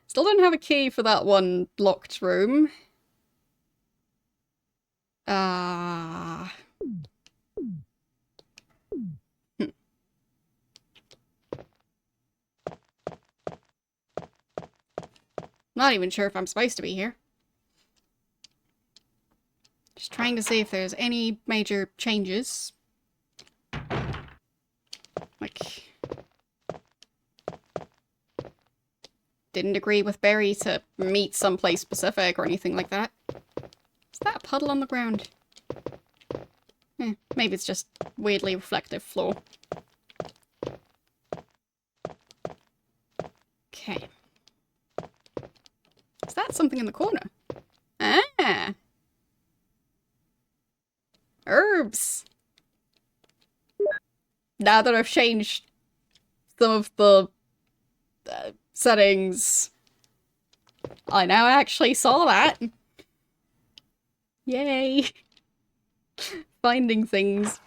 [SPEAKER 1] Still don't have a key for that one locked room. Not even sure if I'm supposed to be here. Just trying to see if there's any major changes. Like... didn't agree with Barry to meet someplace specific or anything like that. Is that a puddle on the ground? Maybe it's just weirdly reflective floor. Okay. Is that something in the corner? Ah! Herbs! Now that I've changed some of the settings, I now actually saw that. Yay! Finding things.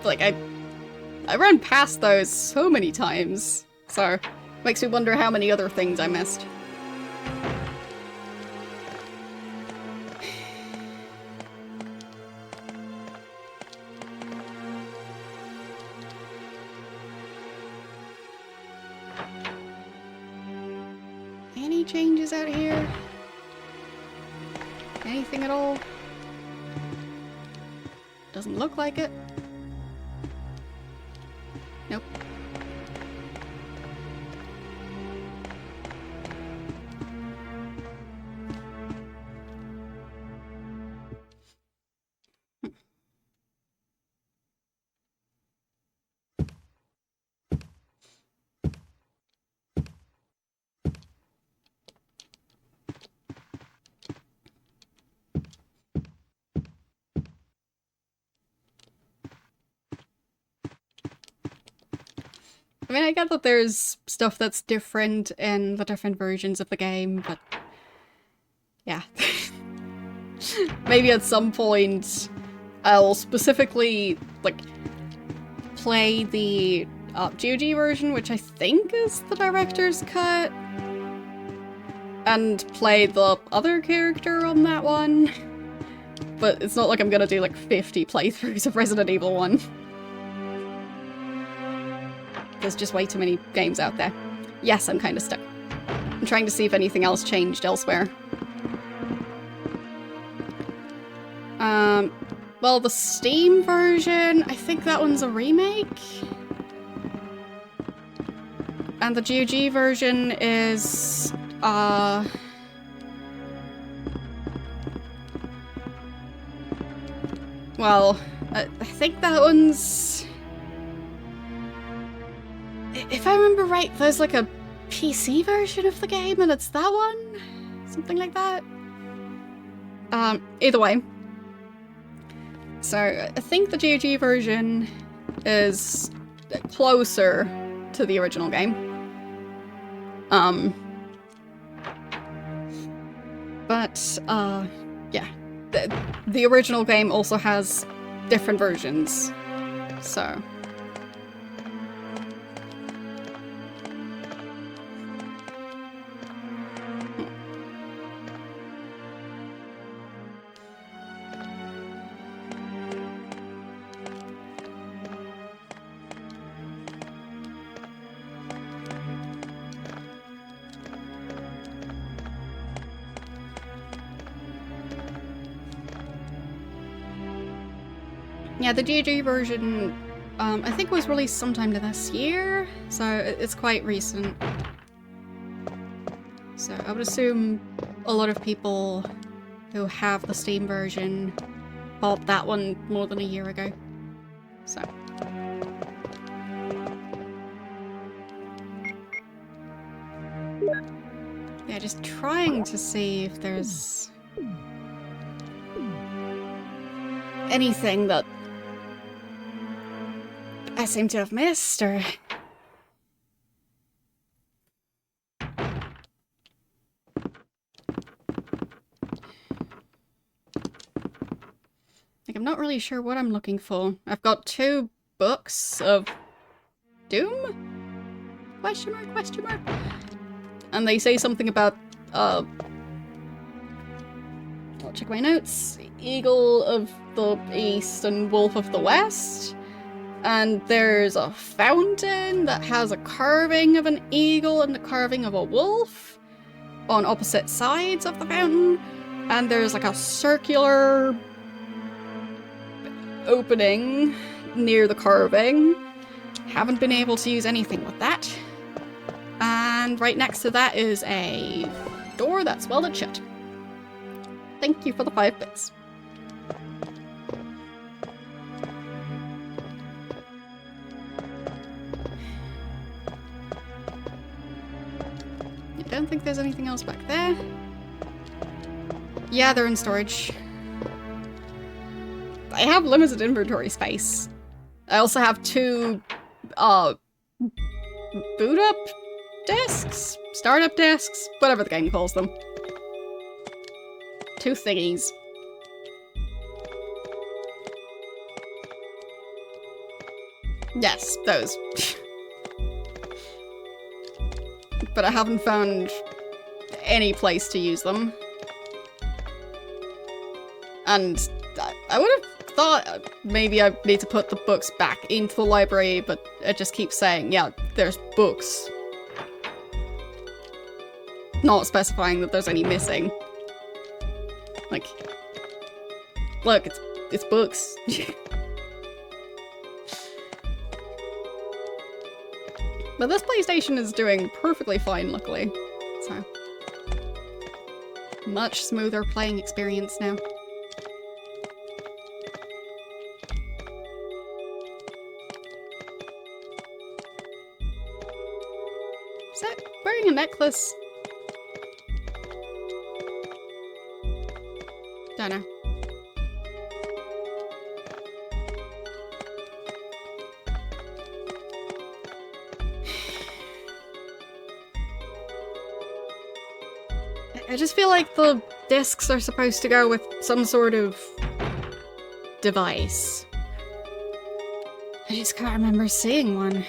[SPEAKER 1] like, I ran past those so many times, so makes me wonder how many other things I missed. Any changes out here? Anything at all? Doesn't look like it. Nope. I mean, I get that there's stuff that's different in the different versions of the game, but yeah. Maybe at some point I'll specifically, like, play the GOG version, which I think is the director's cut, and play the other character on that one. But it's not like I'm gonna do like 50 playthroughs of Resident Evil 1. There's just way too many games out there. Yes, I'm kind of stuck. I'm trying to see if anything else changed elsewhere. Well, the Steam version, I think that one's a remake. And the GOG version is, well, I think that one's... If I remember right, there's like a PC version of the game and it's that one? Something like that? Either way. So, I think the GOG version is closer to the original game. But, yeah. The original game also has different versions, so... Yeah, the GOG version, I think was released sometime this year, so it's quite recent. So I would assume a lot of people who have the Steam version bought that one more than a year ago. So. Yeah, just trying to see if there's anything that I seem to have missed, or... Like, I'm not really sure what I'm looking for. I've got 2 books of Doom? Question mark, question mark? And they say something about, I'll check my notes. Eagle of the East and Wolf of the West. And there's a fountain that has a carving of an eagle and a carving of a wolf on opposite sides of the fountain. And there's like a circular opening near the carving. Haven't been able to use anything with that. And right next to that is a door that's welded shut. Thank you for the 5 bits. I don't think there's anything else back there. Yeah, they're in storage. I have limited inventory space. I also have 2, boot up discs? Startup discs? Whatever the game calls them. 2 thingies. Yes, those. But I haven't found any place to use them. And I would have thought maybe I need to put the books back into the library, but it just keeps saying, yeah, there's books. Not specifying that there's any missing. Like, look, it's books. But this PlayStation is doing perfectly fine, luckily. So, much smoother playing experience now. Is that wearing a necklace? Don't know. I just feel like the discs are supposed to go with some sort of device. I just can't remember seeing one.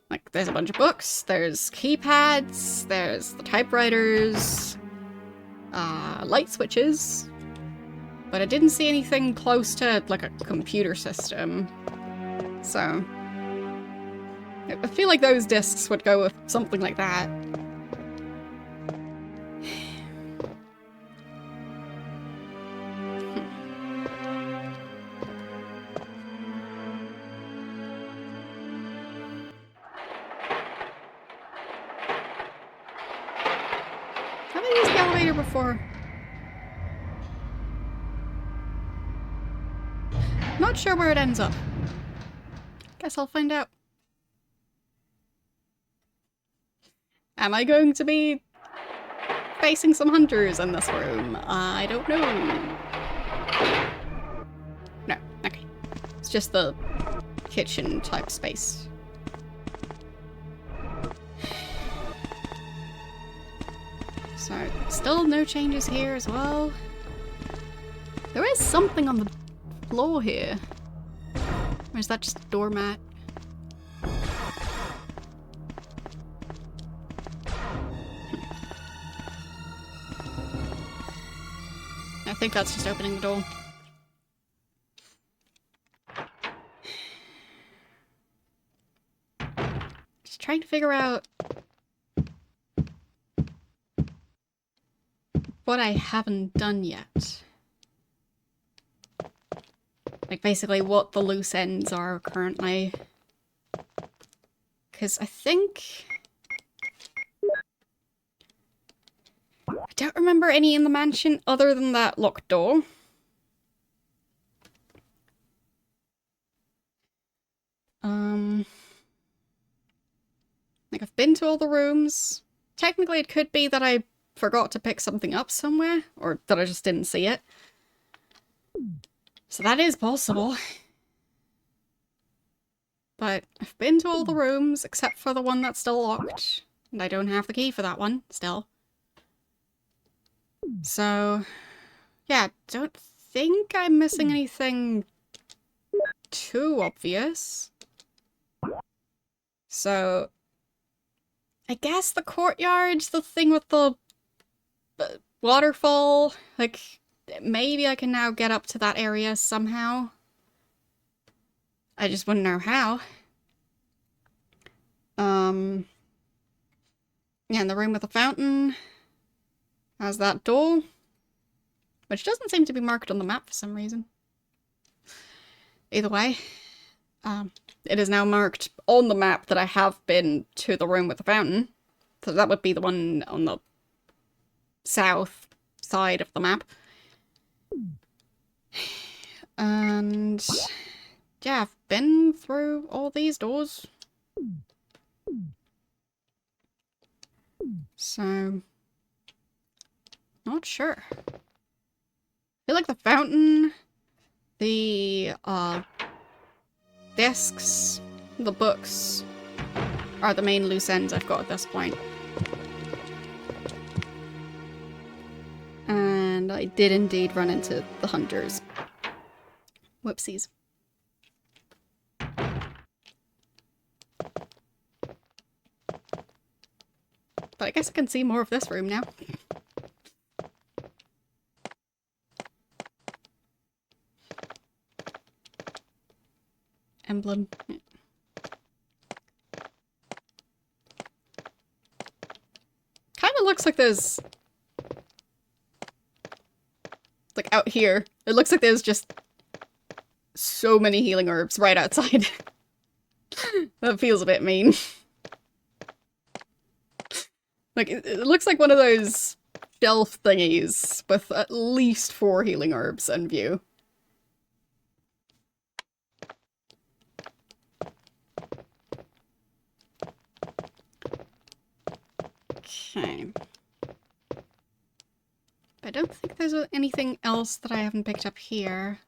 [SPEAKER 1] Like, there's a bunch of books, there's keypads, there's the typewriters, light switches, but I didn't see anything close to, like, a computer system. So, I feel like those discs would go with something like that. Have I used the elevator before? Not sure where it ends up. Guess I'll find out. Am I going to be facing some hunters in this room? I don't know. No, okay. It's just the kitchen type space. So, still no changes here as well. There is something on the floor here. Or is that just a doormat? I think that's just opening the door. Just trying to figure out what I haven't done yet. Like, basically what the loose ends are currently. Because I think... I don't remember any in the mansion other than that locked door. Like, I've been to all the rooms. Technically, it could be that I forgot to pick something up somewhere, or that I just didn't see it. So that is possible. But I've been to all the rooms except for the one that's still locked. And I don't have the key for that one, still. So, yeah, don't think I'm missing anything too obvious. So, I guess the courtyard, the thing with the waterfall, like, maybe I can now get up to that area somehow. I just wouldn't know how. Yeah, and the room with the fountain has that door, which doesn't seem to be marked on the map for some reason. Either way, it is now marked on the map that I have been to the room with the fountain. So that would be the one on the south side of the map. And yeah, I've been through all these doors. So, not sure. I feel like the fountain, the desks, the books are the main loose ends I've got at this point. and I did indeed run into the hunters. Whoopsies. But I guess I can see more of this room now. Emblem. Kind of looks like there's... like out here. It looks like there's just so many healing herbs right outside. That feels a bit mean. Like, it looks like one of those shelf thingies with at least 4 healing herbs in view. Okay. I don't think there's anything else that I haven't picked up here.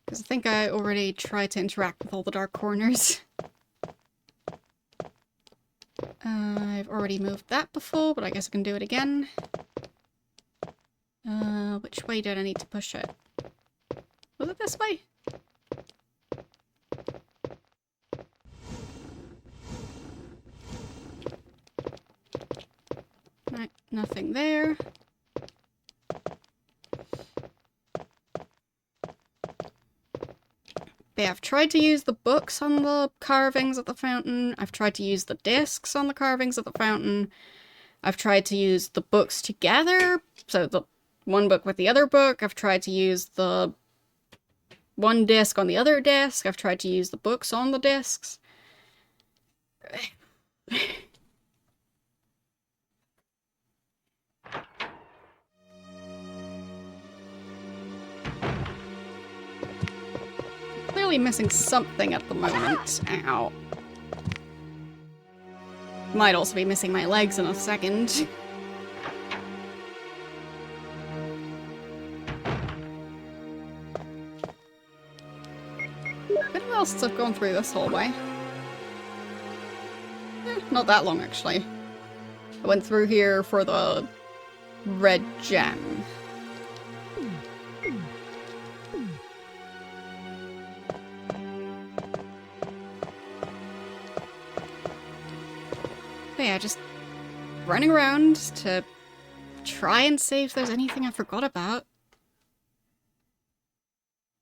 [SPEAKER 1] Because I think I already tried to interact with all the dark corners. I've already moved that before, but I guess I can do it again. Which way did I need to push it? Was it this way? Right, nothing there. Yeah, I've tried to use the books on the carvings at the fountain. I've tried to use the discs on the carvings at the fountain. I've tried to use the books together, so the one book with the other book. I've tried to use the one disc on the other disc. I've tried to use the books on the discs. Clearly missing something at the moment. Ow. Might also be missing my legs in a second. When else have gone through this hallway? Not that long, actually. I went through here for the red gem. But yeah, just running around to try and see if there's anything I forgot about.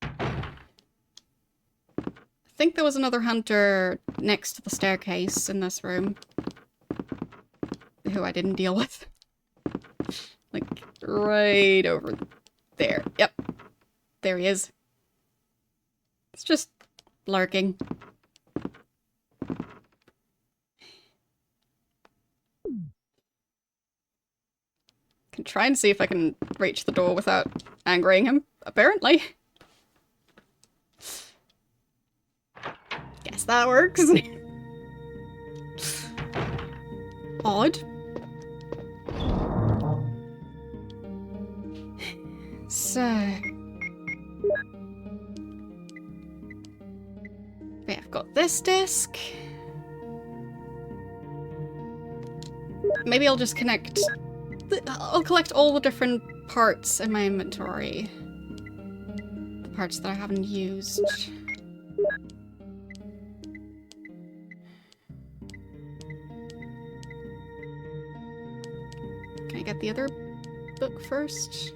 [SPEAKER 1] I think there was another hunter next to the staircase in this room, who I didn't deal with. Like, right over there. Yep. There he is. It's just lurking. Can try and see if I can reach the door without angering him, apparently. Guess that works. Odd. So... okay, I've got this disc. Maybe I'll just connect... I'll collect all the different parts in my inventory. The parts that I haven't used. Can I get the other book first?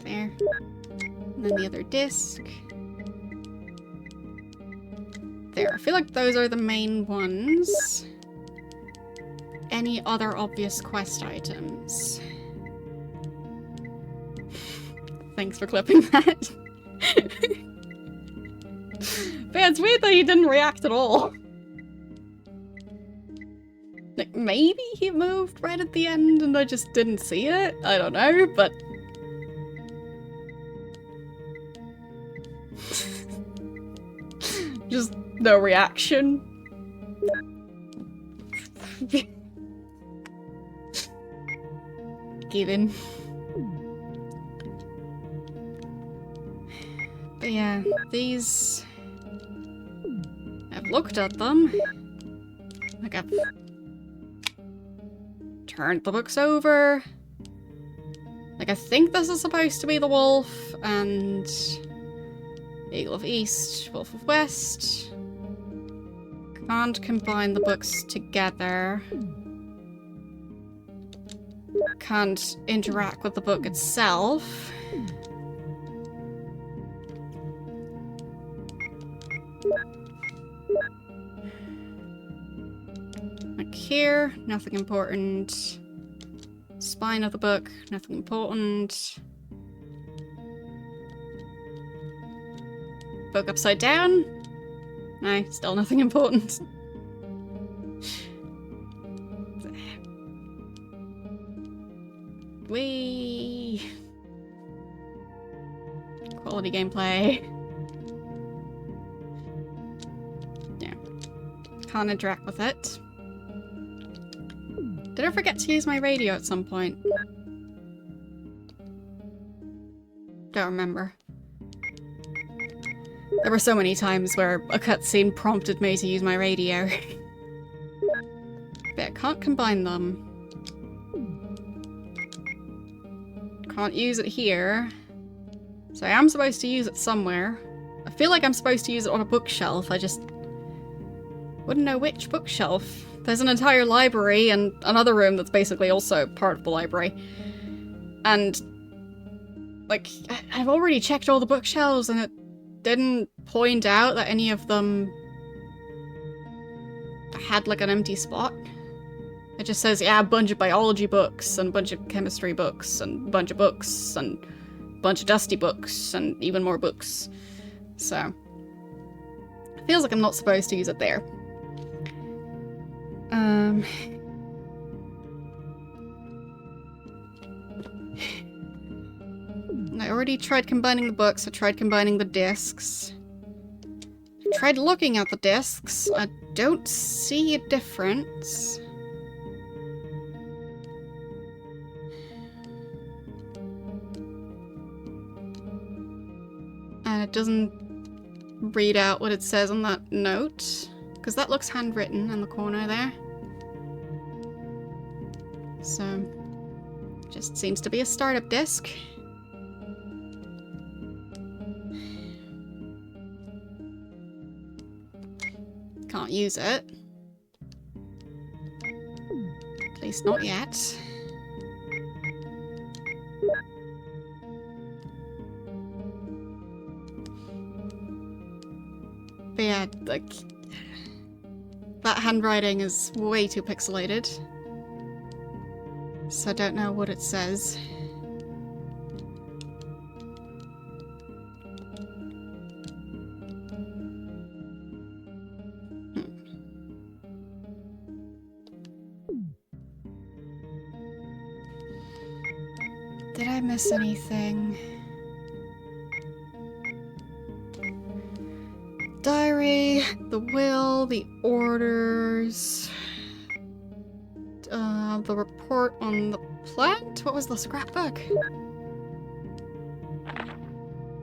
[SPEAKER 1] There. And then the other disc. There. I feel like those are the main ones. Any other obvious quest items? Thanks for clipping that. But yeah, it's weird that he didn't react at all. Like, maybe he moved right at the end and I just didn't see it? I don't know, but... just no reaction. Given. But yeah, these... I've looked at them. Like, I've turned the books over. Like, I think this is supposed to be the wolf, and Eagle of East, Wolf of West. Can't combine the books together. Can't interact with the book itself. Like here, nothing important. Spine of the book, nothing important. Book upside down? No, still nothing important. Whee! Quality gameplay. Yeah. Can't interact with it. Did I forget to use my radio at some point? Don't remember. There were so many times where a cutscene prompted me to use my radio. But I can't combine them. Can't use it here. So I am supposed to use it somewhere. I feel like I'm supposed to use it on a bookshelf, I just wouldn't know which bookshelf. There's an entire library and another room that's basically also part of the library. And, like, I've already checked all the bookshelves and it didn't point out that any of them had, like, an empty spot. It just says, yeah, a bunch of biology books, and a bunch of chemistry books, and a bunch of books, and a bunch of dusty books, and even more books. So, it feels like I'm not supposed to use it there. I already tried combining the books, I tried combining the discs. I tried looking at the discs, I don't see a difference. And it doesn't read out what it says on that note, because that looks handwritten in the corner there. So, just seems to be a startup disk. Can't use it. At least not yet. But yeah, like, that handwriting is way too pixelated. So I don't know what it says. Did I miss anything? Diary, the will, the orders, the report on the plant? What was the scrapbook?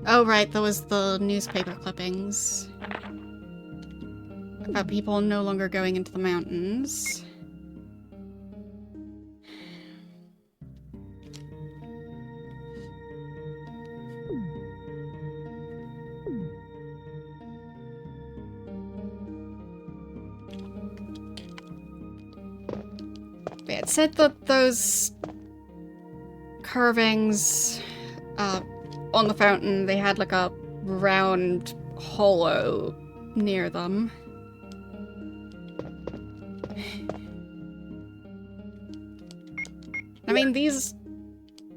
[SPEAKER 1] Oh right, that was the newspaper clippings. About people no longer going into the mountains. It said that those carvings on the fountain, they had like a round hollow near them. I mean, these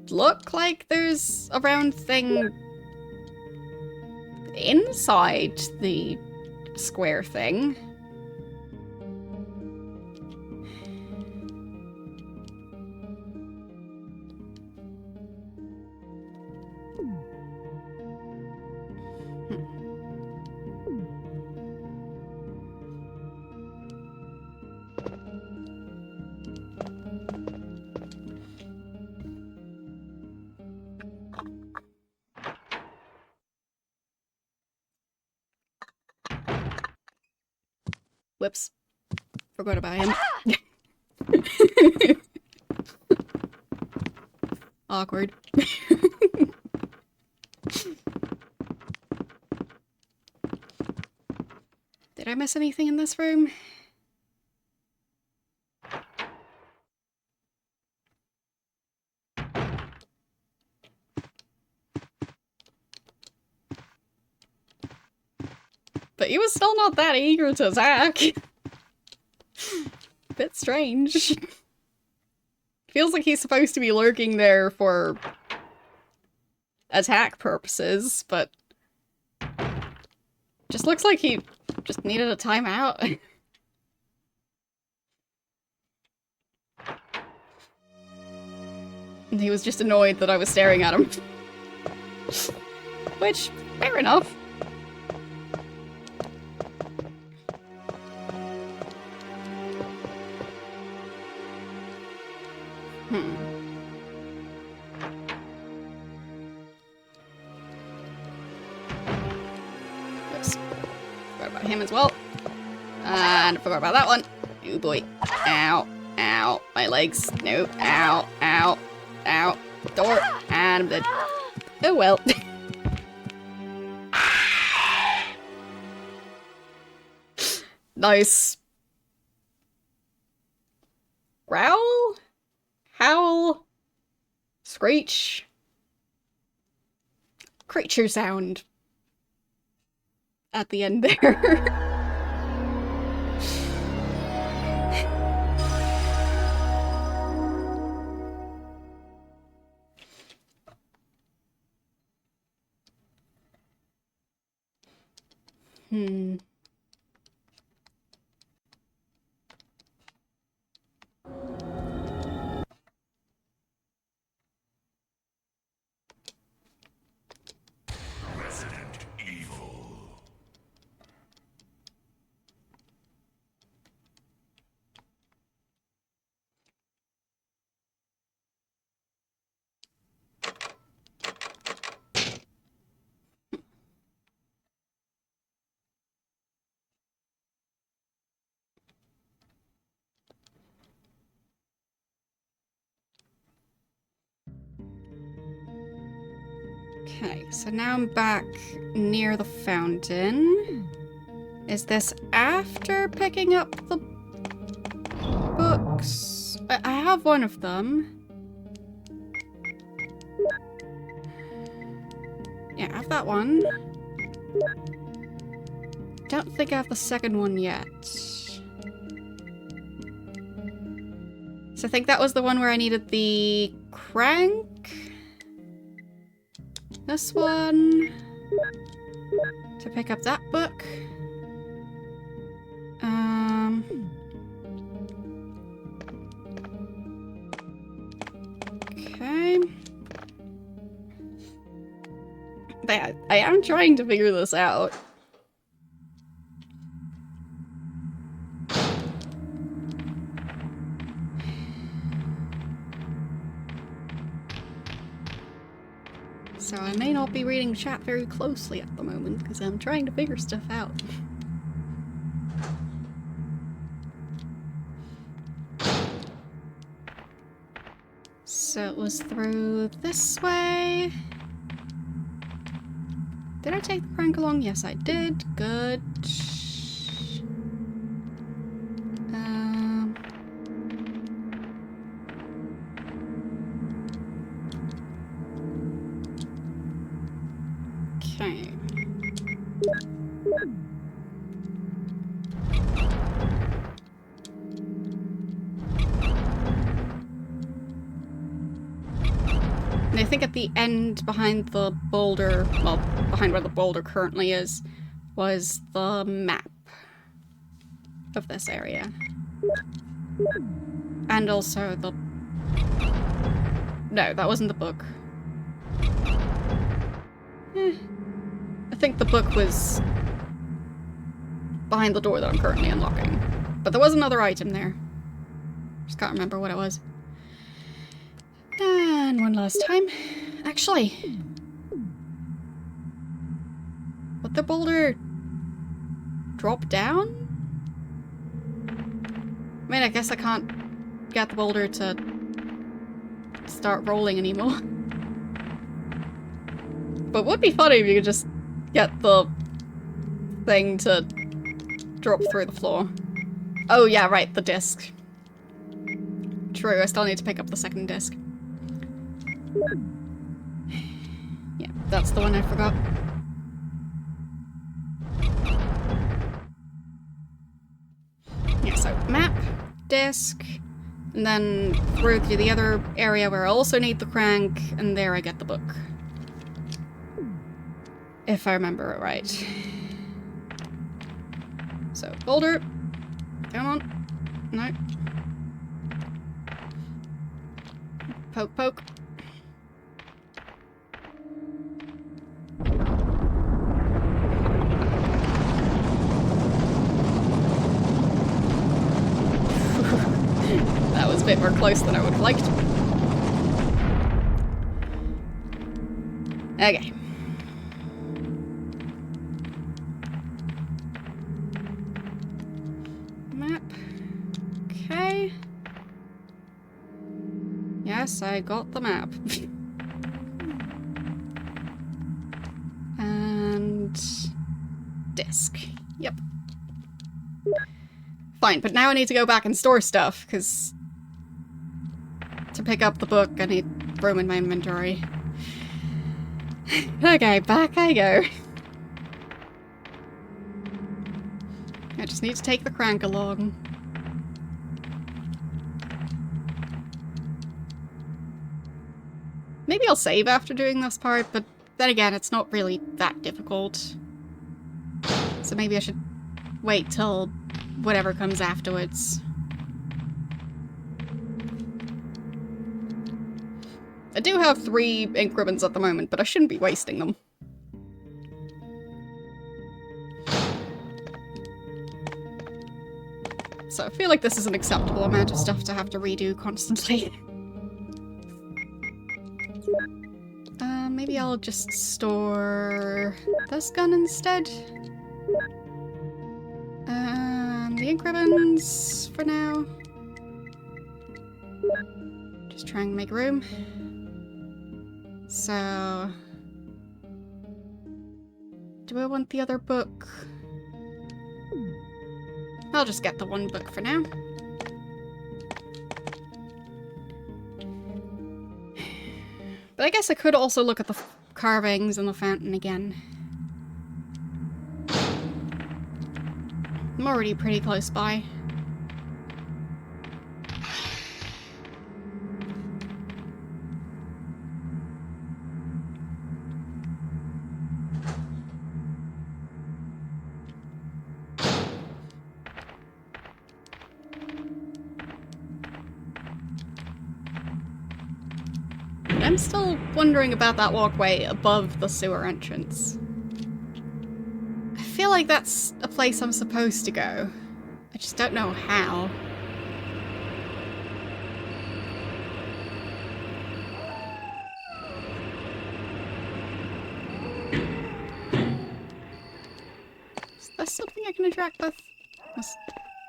[SPEAKER 1] look like there's a round thing inside the square thing. Whoops. Forgot about him. Awkward. Did I miss anything in this room? But he was still not that eager to attack. Bit strange. Feels like he's supposed to be lurking there for attack purposes, but just looks like he just needed a timeout. And he was just annoyed that I was staring at him. Which, fair enough. Oops. Forgot about him as well. And I forgot about that one. Oh boy. Ow. Ow. My legs. Nope. Ow. Ow. Ow. Door. And I'm dead. Oh well. Nice. Growl? Howl? Screech? Creature sound. At the end there.
[SPEAKER 2] Resident Evil.
[SPEAKER 1] Okay, so now I'm back near the fountain. Is this after picking up the books? I have one of them. Yeah, I have that one. Don't think I have the second one yet. So I think that was the one where I needed the crank. This one to pick up that book. Okay. But I am trying to figure this out. So I may not be reading chat very closely at the moment because I'm trying to figure stuff out. So it was through this way. Did I take the crank along? Yes, I did. Good. Okay. And I think at the end, behind the boulder, well, behind where the boulder currently is, was the map of this area. And also the... No, that wasn't the book. I think the book was behind the door that I'm currently unlocking. But there was another item there. Just can't remember what it was. And one last time. Actually, would the boulder drop down? I mean, I guess I can't get the boulder to start rolling anymore. But would be funny if you could just get the thing to drop through the floor. Oh yeah, right, the disc. True, I still need to pick up the second disc. Yeah, that's the one I forgot. Yeah, so map, disc, and then through to the other area where I also need the crank, and there I get the book. If I remember it right. So, boulder. Come on. No. Poke, poke. That was a bit more close than I would have liked. Okay. Map. Okay. Yes, I got the map. And disc. Yep. Fine, but now I need to go back and store stuff, because to pick up the book, I need room in my inventory. Okay, back I go. I just need to take the crank along. Maybe I'll save after doing this part, but then again, it's not really that difficult. So maybe I should wait till whatever comes afterwards. I do have 3 ink ribbons at the moment, but I shouldn't be wasting them. So I feel like this is an acceptable amount of stuff to have to redo constantly. Maybe I'll just store this gun instead. The ink ribbons for now. Just trying to make room. So... do I want the other book? I'll just get the one book for now. But I guess I could also look at the carvings and the fountain again. I'm already pretty close by. I'm still wondering about that walkway above the sewer entrance. I feel like that's a place I'm supposed to go. I just don't know how. Is there something I can interact with? This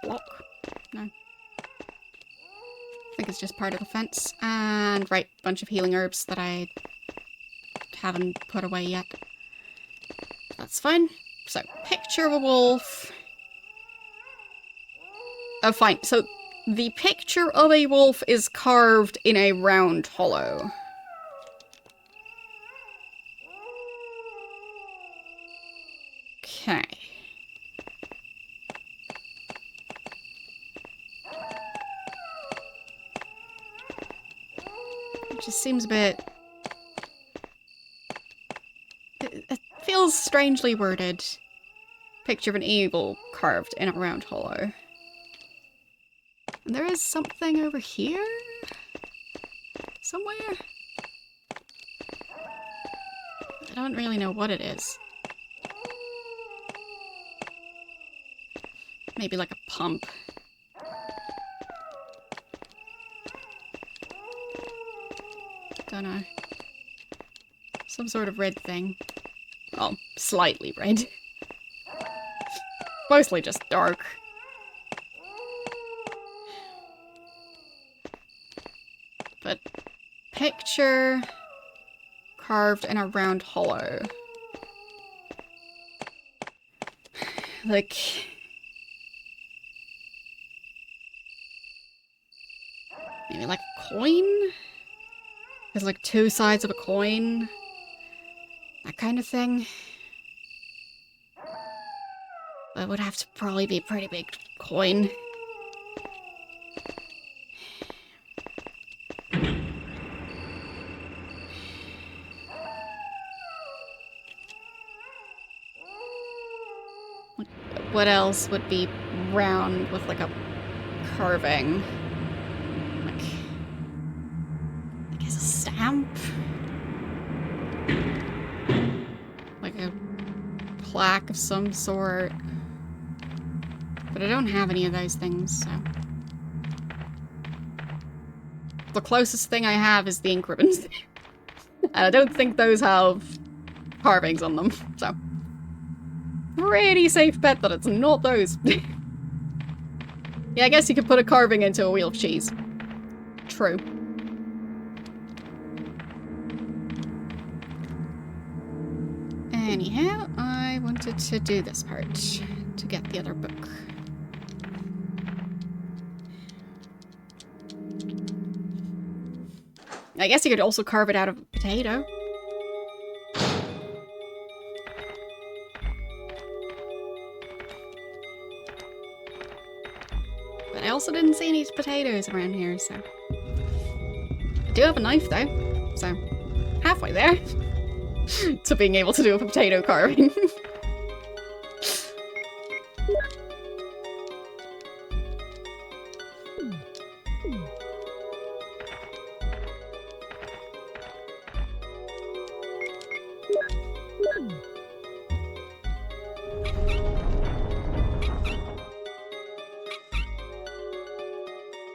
[SPEAKER 1] block? No. I think it's just part of the fence. And right, bunch of healing herbs that I haven't put away yet. That's fine. So, picture of a wolf. Oh, fine. So, the picture of a wolf is carved in a round hollow. Okay. It just seems a bit... It feels strangely worded. Picture of an eagle carved in a round hollow. And there is something over here? Somewhere? I don't really know what it is. Maybe like a pump. Don't know. Some sort of red thing. Well, slightly red. Mostly just dark. But picture carved in a round hollow. Like... maybe like a coin? There's like two sides of a coin. That kind of thing. That would have to probably be a pretty big coin. What else would be round with like a carving? Like, I guess a stamp? Like a plaque of some sort. But I don't have any of those things, so... the closest thing I have is the ink ribbons. And I don't think those have carvings on them, so... pretty safe bet that it's not those. Yeah, I guess you could put a carving into a wheel of cheese. True. Anyhow, I wanted to do this part to get the other book. I guess you could also carve it out of a potato. But I also didn't see any potatoes around here, so... I do have a knife, though, so... halfway there. To being able to do a potato carving.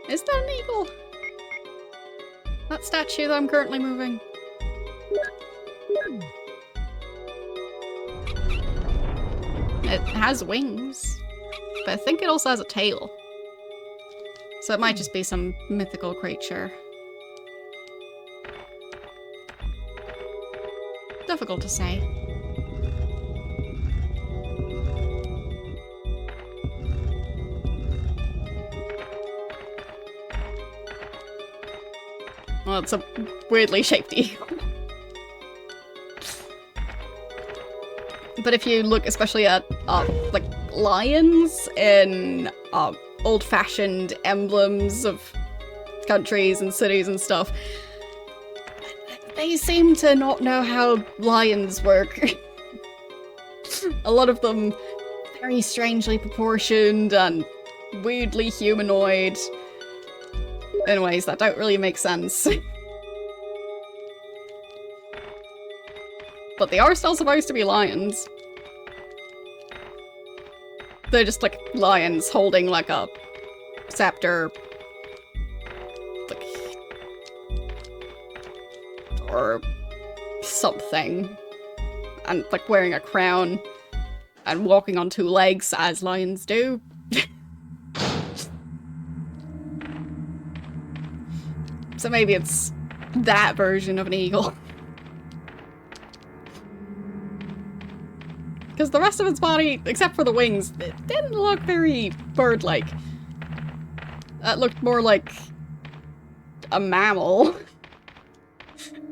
[SPEAKER 1] Is that an eagle? That statue that I'm currently moving. It has wings, but I think it also has a tail. So it might just be some mythical creature. Difficult to say. Well, it's a weirdly shaped eagle. But if you look especially at, like, lions in old-fashioned emblems of countries and cities and stuff, they seem to not know how lions work. A lot of them very strangely proportioned and weirdly humanoid in ways that don't really make sense. But they are still supposed to be lions. They're just like lions holding like a scepter. Like, or something. And like wearing a crown. And walking on two legs as lions do. So maybe it's that version of an eagle. Because the rest of its body, except for the wings, it didn't look very bird-like. That looked more like a mammal.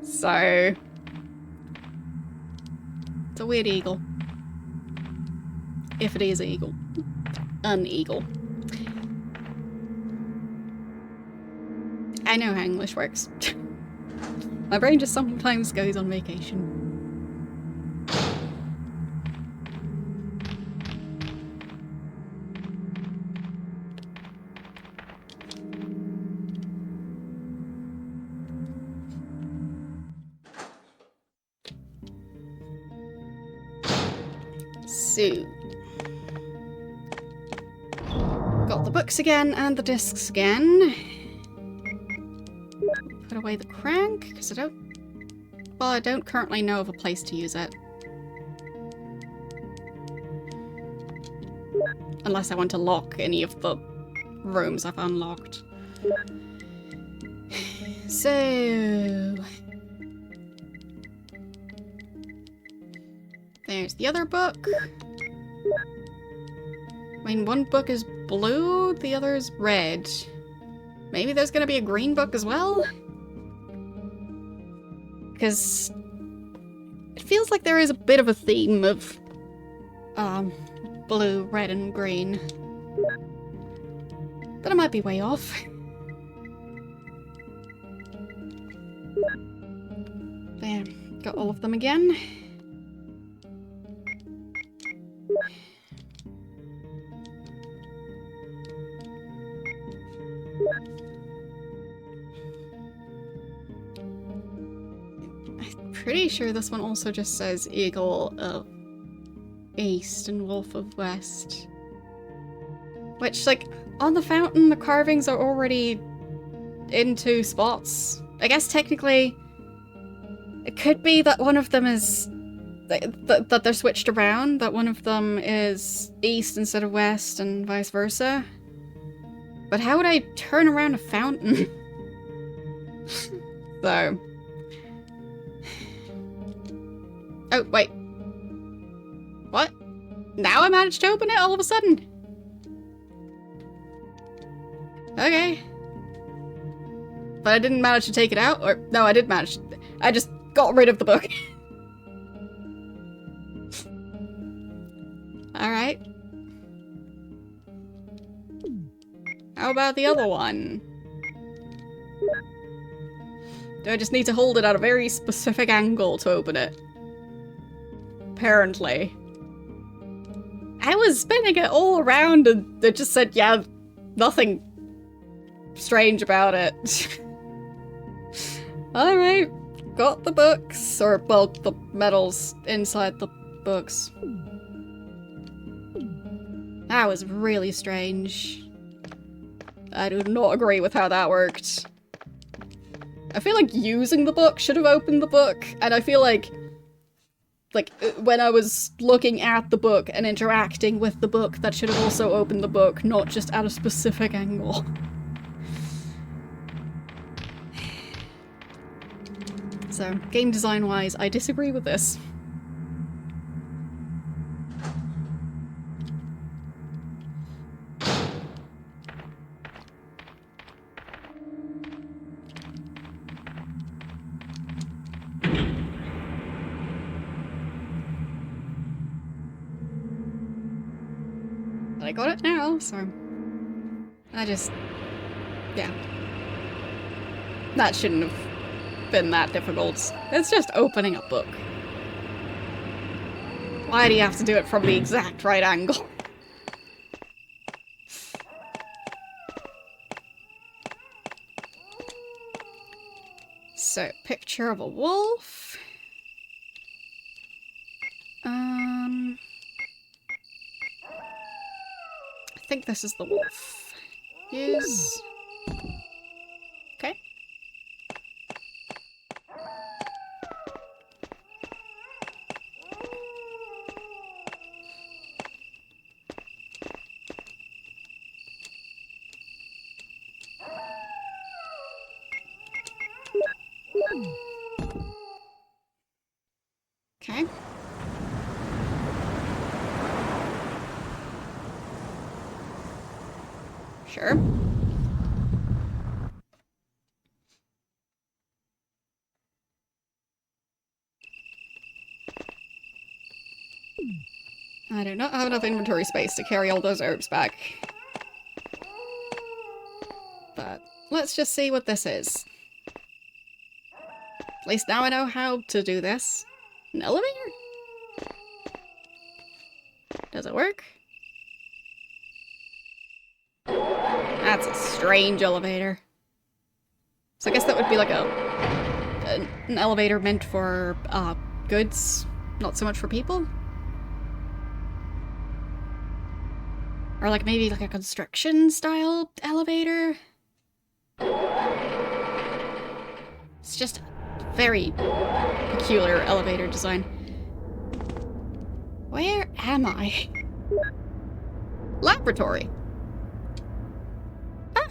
[SPEAKER 1] So... it's a weird eagle. If it is an eagle. An eagle. I know how English works. My brain just sometimes goes on vacation. So, got the books again and the discs again. Put away the crank, because I don't currently know of a place to use it. Unless I want to lock any of the rooms I've unlocked. So... there's the other book. I mean, one book is blue, the other is red. Maybe there's gonna be a green book as well? Because it feels like there is a bit of a theme of blue, red, and green. But I might be way off. There, got all of them again. I'm pretty sure this one also just says Eagle of East and Wolf of West. Which, like, on the fountain, the carvings are already in 2 spots. I guess technically, it could be that one of them is... that they're switched around, that one of them is east instead of west and vice versa. But how would I turn around a fountain? So... oh, wait. What? Now I managed to open it all of a sudden? Okay. But I didn't manage to take it out, or... no, I did manage. I just got rid of the book. Alright. How about the other one? Do I just need to hold it at a very specific angle to open it? Apparently. I was spinning it all around and it just said, yeah, nothing strange about it. Alright. Got the books, or, well, the medals inside the books. That was really strange. I do not agree with how that worked. I feel like using the book should have opened the book, and I feel like when I was looking at the book and interacting with the book, that should have also opened the book, not just at a specific angle. So, game design-wise, I disagree with this. I got it now, so... I just... yeah. That shouldn't have been that difficult. It's just opening a book. Why do you have to do it from the exact right angle? So, picture of a wolf. I think this is the wolf. Use. Okay. Okay. Sure. I do not have enough inventory space to carry all those herbs back. But let's just see what this is. At least now I know how to do this. An elevator? Does it work? That's a strange elevator. So I guess that would be like an elevator meant for goods, not so much for people? Or like maybe like a construction style elevator? It's just very peculiar elevator design. Where am I? Laboratory. Ah.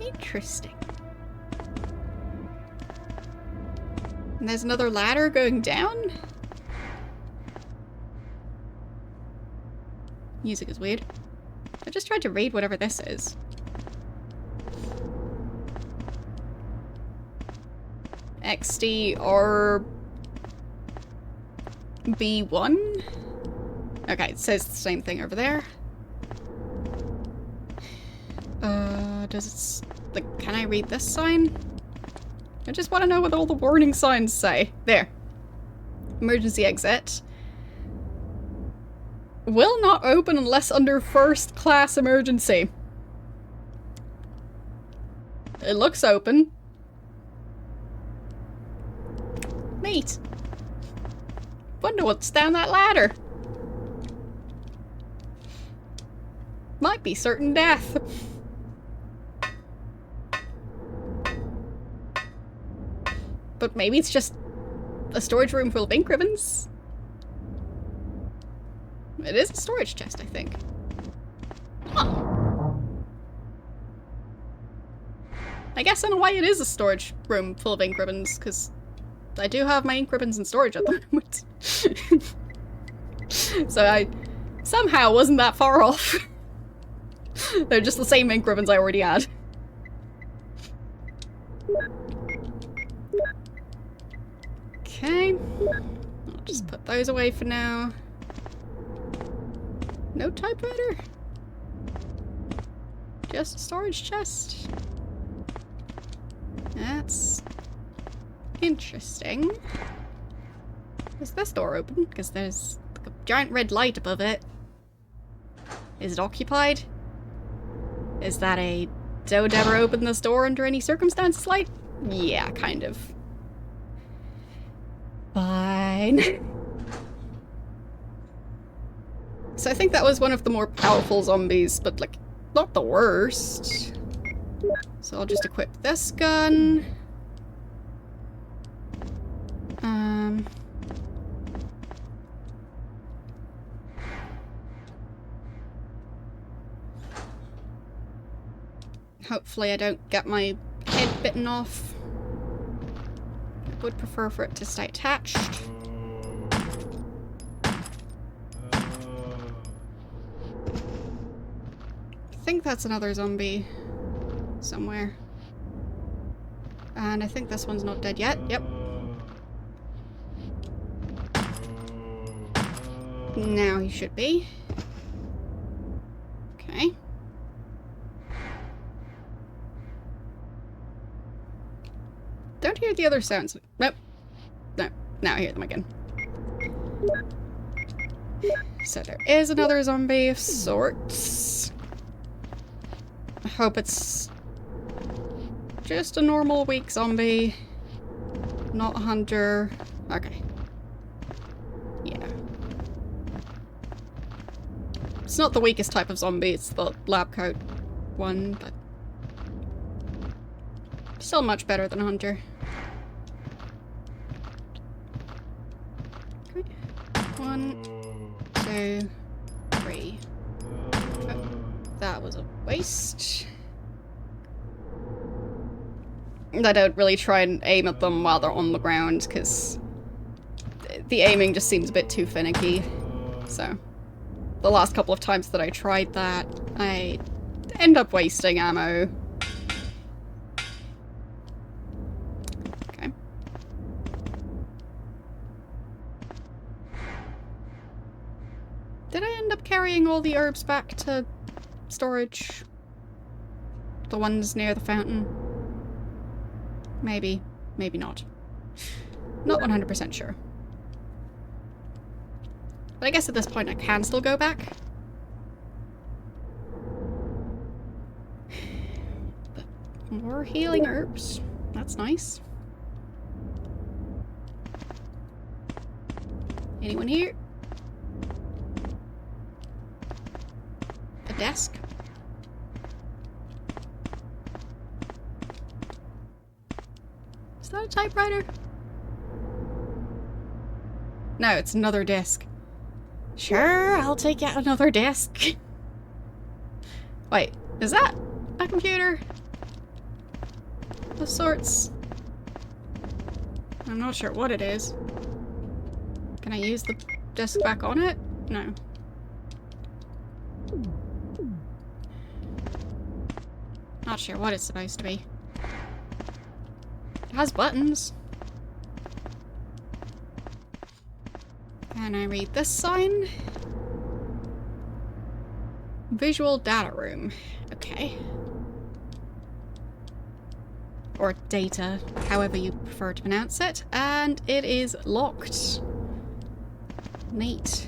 [SPEAKER 1] Interesting. And there's another ladder going down? Music is weird. I just tried to read whatever this is. XD or B1? Okay, it says the same thing over there. Does it... like, can I read this sign? I just want to know what all the warning signs say. There. Emergency exit. Will not open unless under first class emergency. It looks open. Neat. Wonder what's down that ladder. Might be certain death. But maybe it's just a storage room full of ink ribbons. It is a storage chest, I think. Huh. I guess in a way it is a storage room full of ink ribbons, because I do have my ink ribbons in storage at the moment. So I somehow wasn't that far off. They're just the same ink ribbons I already had. Okay. I'll just put those away for now. No typewriter? Just a storage chest. That's interesting. Is this door open? Because there's like a giant red light above it. Is it occupied? Is that a don't ever open this door under any circumstances light? Yeah, kind of. Fine. So I think that was one of the more powerful zombies, but like, not the worst. So I'll just equip this gun. Hopefully I don't get my head bitten off. I would prefer for it to stay attached. I think that's another zombie somewhere. And I think this one's not dead yet. Yep. Now he should be. Okay. Don't hear the other sounds. Nope. No. Now I hear them again. So there is another zombie of sorts. I hope it's just a normal weak zombie. Not a hunter. Okay. Yeah. It's not the weakest type of zombie, it's the lab coat one, but still much better than a hunter. Okay. 1, 2, 3. Oh, that was a waste. I don't really try and aim at them while they're on the ground, because the aiming just seems a bit too finicky. So, the last couple of times that I tried that, I end up wasting ammo. Okay. Did I end up carrying all the herbs back to storage? The ones near the fountain? Maybe. Maybe not. Not 100% sure. But I guess at this point I can still go back. But more healing herbs. That's nice. Anyone here? A desk? Is that a typewriter? No, it's another disc. Sure, I'll take out another disc. Wait, is that a computer? Of sorts? I'm not sure what it is. Can I use the disc back on it? No. Not sure what it's supposed to be. It has buttons. Can I read this sign? Visual data room. Okay. Or data, however you prefer to pronounce it. And it is locked. Neat.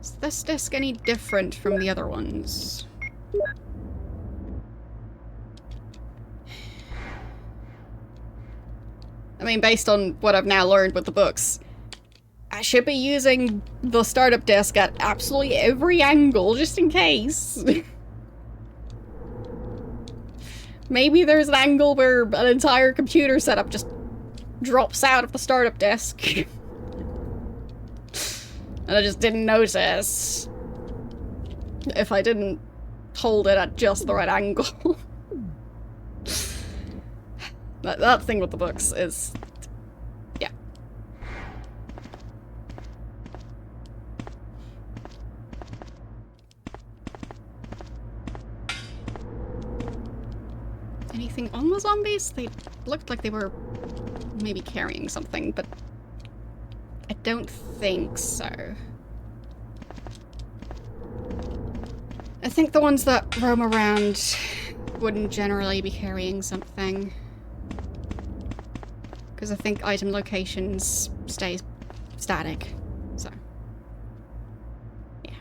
[SPEAKER 1] Is this disc any different from the other ones? I mean, based on what I've now learned with the books, I should be using the startup disc at absolutely every angle, just in case. Maybe there's an angle where an entire computer setup just drops out of the startup disc. And I just didn't notice. If I didn't hold it at just the right angle. That thing with the books is... yeah. Anything on the zombies? They looked like they were maybe carrying something, but I don't think so. I think the ones that roam around wouldn't generally be carrying something. Because I think item locations stay static, so. Yeah.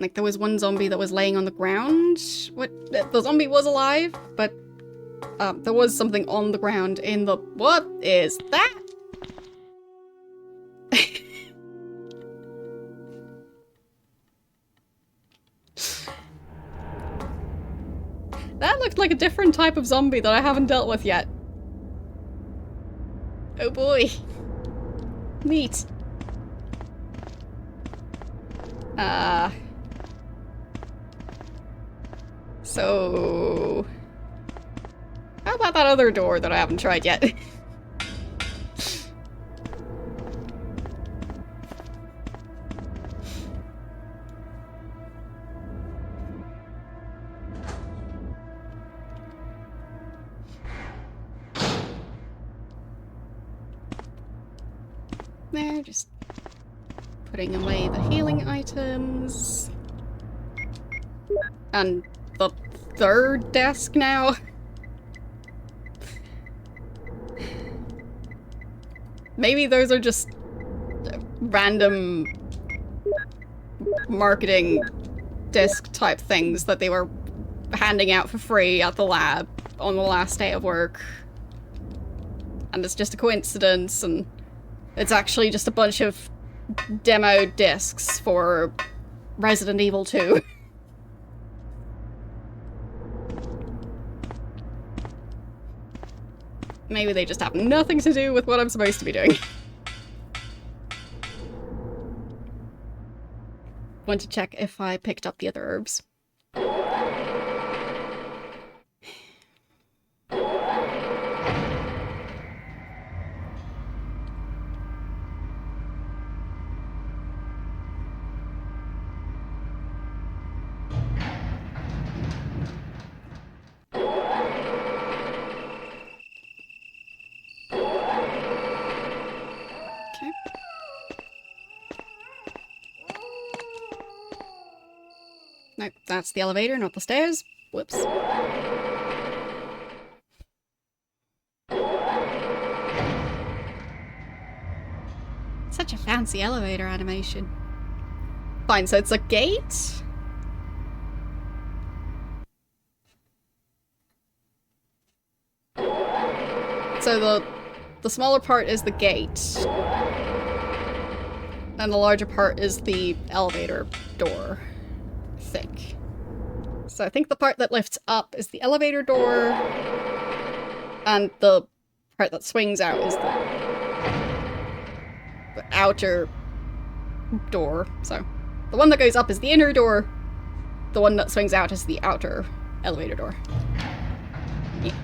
[SPEAKER 1] Like, there was one zombie that was laying on the ground. The zombie was alive, but there was something on the ground in the... What is that? That looked like a different type of zombie that I haven't dealt with yet. Oh boy. Neat. So... how about that other door that I haven't tried yet? There, just putting away the healing items. And the third desk now. Maybe those are just random marketing disc type things that they were handing out for free at the lab on the last day of work. And it's just a coincidence, and it's actually just a bunch of demo discs for Resident Evil 2. Maybe they just have nothing to do with what I'm supposed to be doing. Want to check if I picked up the other herbs. Nope, that's the elevator, not the stairs. Whoops. Such a fancy elevator animation. Fine, so it's a gate? So the smaller part is the gate. And the larger part is the elevator door. I think. So I think the part that lifts up is the elevator door, and the part that swings out is the outer door. So the one that goes up is the inner door, the one that swings out is the outer elevator door. Yeah.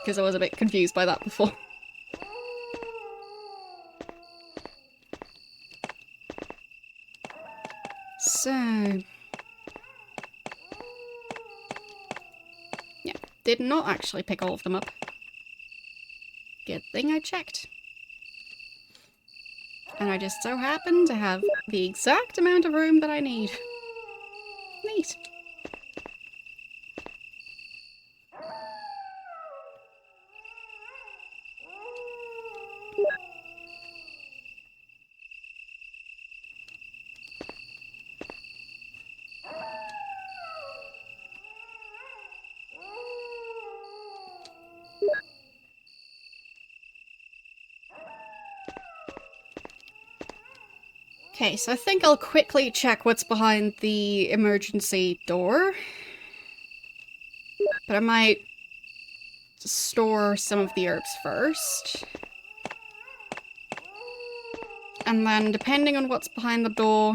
[SPEAKER 1] Because I was a bit confused by that before. So... yeah, did not actually pick all of them up. Good thing I checked. And I just so happen to have the exact amount of room that I need. Neat. Okay, so I think I'll quickly check what's behind the emergency door. But I might store some of the herbs first. And then, depending on what's behind the door...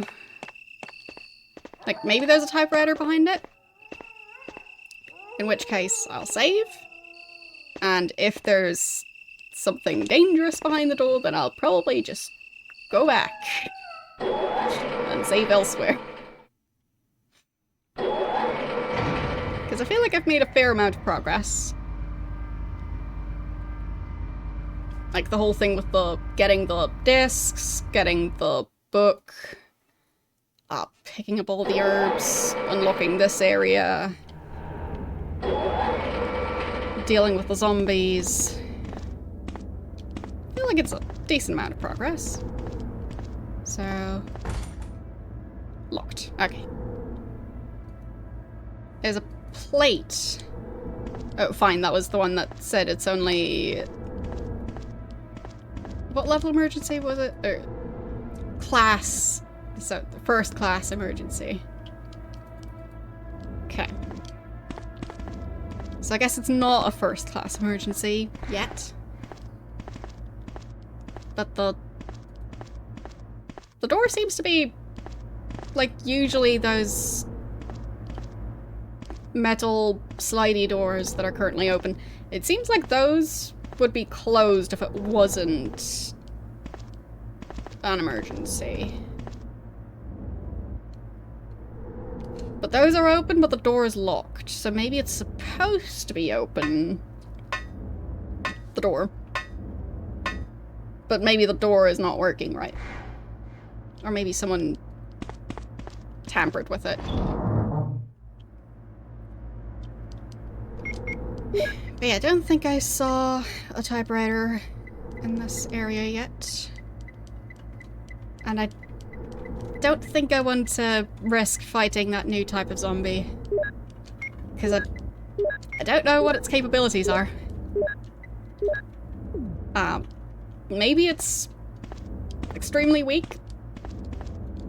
[SPEAKER 1] like, maybe there's a typewriter behind it? In which case, I'll save. And if there's something dangerous behind the door, then I'll probably just go back. And save elsewhere. Because I feel like I've made a fair amount of progress. Like the whole thing with the getting the discs, getting the book, picking up all the herbs, unlocking this area, dealing with the zombies. I feel like it's a decent amount of progress. So... locked. Okay. There's a plate. Oh, fine, that was the one that said it's only... what level emergency was it? Class. So, the first class emergency. Okay. So I guess it's not a first class emergency yet. But the door seems to be, like, usually those metal slidey doors that are currently open. It seems like those would be closed if it wasn't an emergency. But those are open, but the door is locked, so maybe it's supposed to be open. The door. But maybe the door is not working right. Or maybe someone tampered with it. But yeah, I don't think I saw a typewriter in this area yet. And I don't think I want to risk fighting that new type of zombie. Because I don't know what its capabilities are. Maybe it's extremely weak.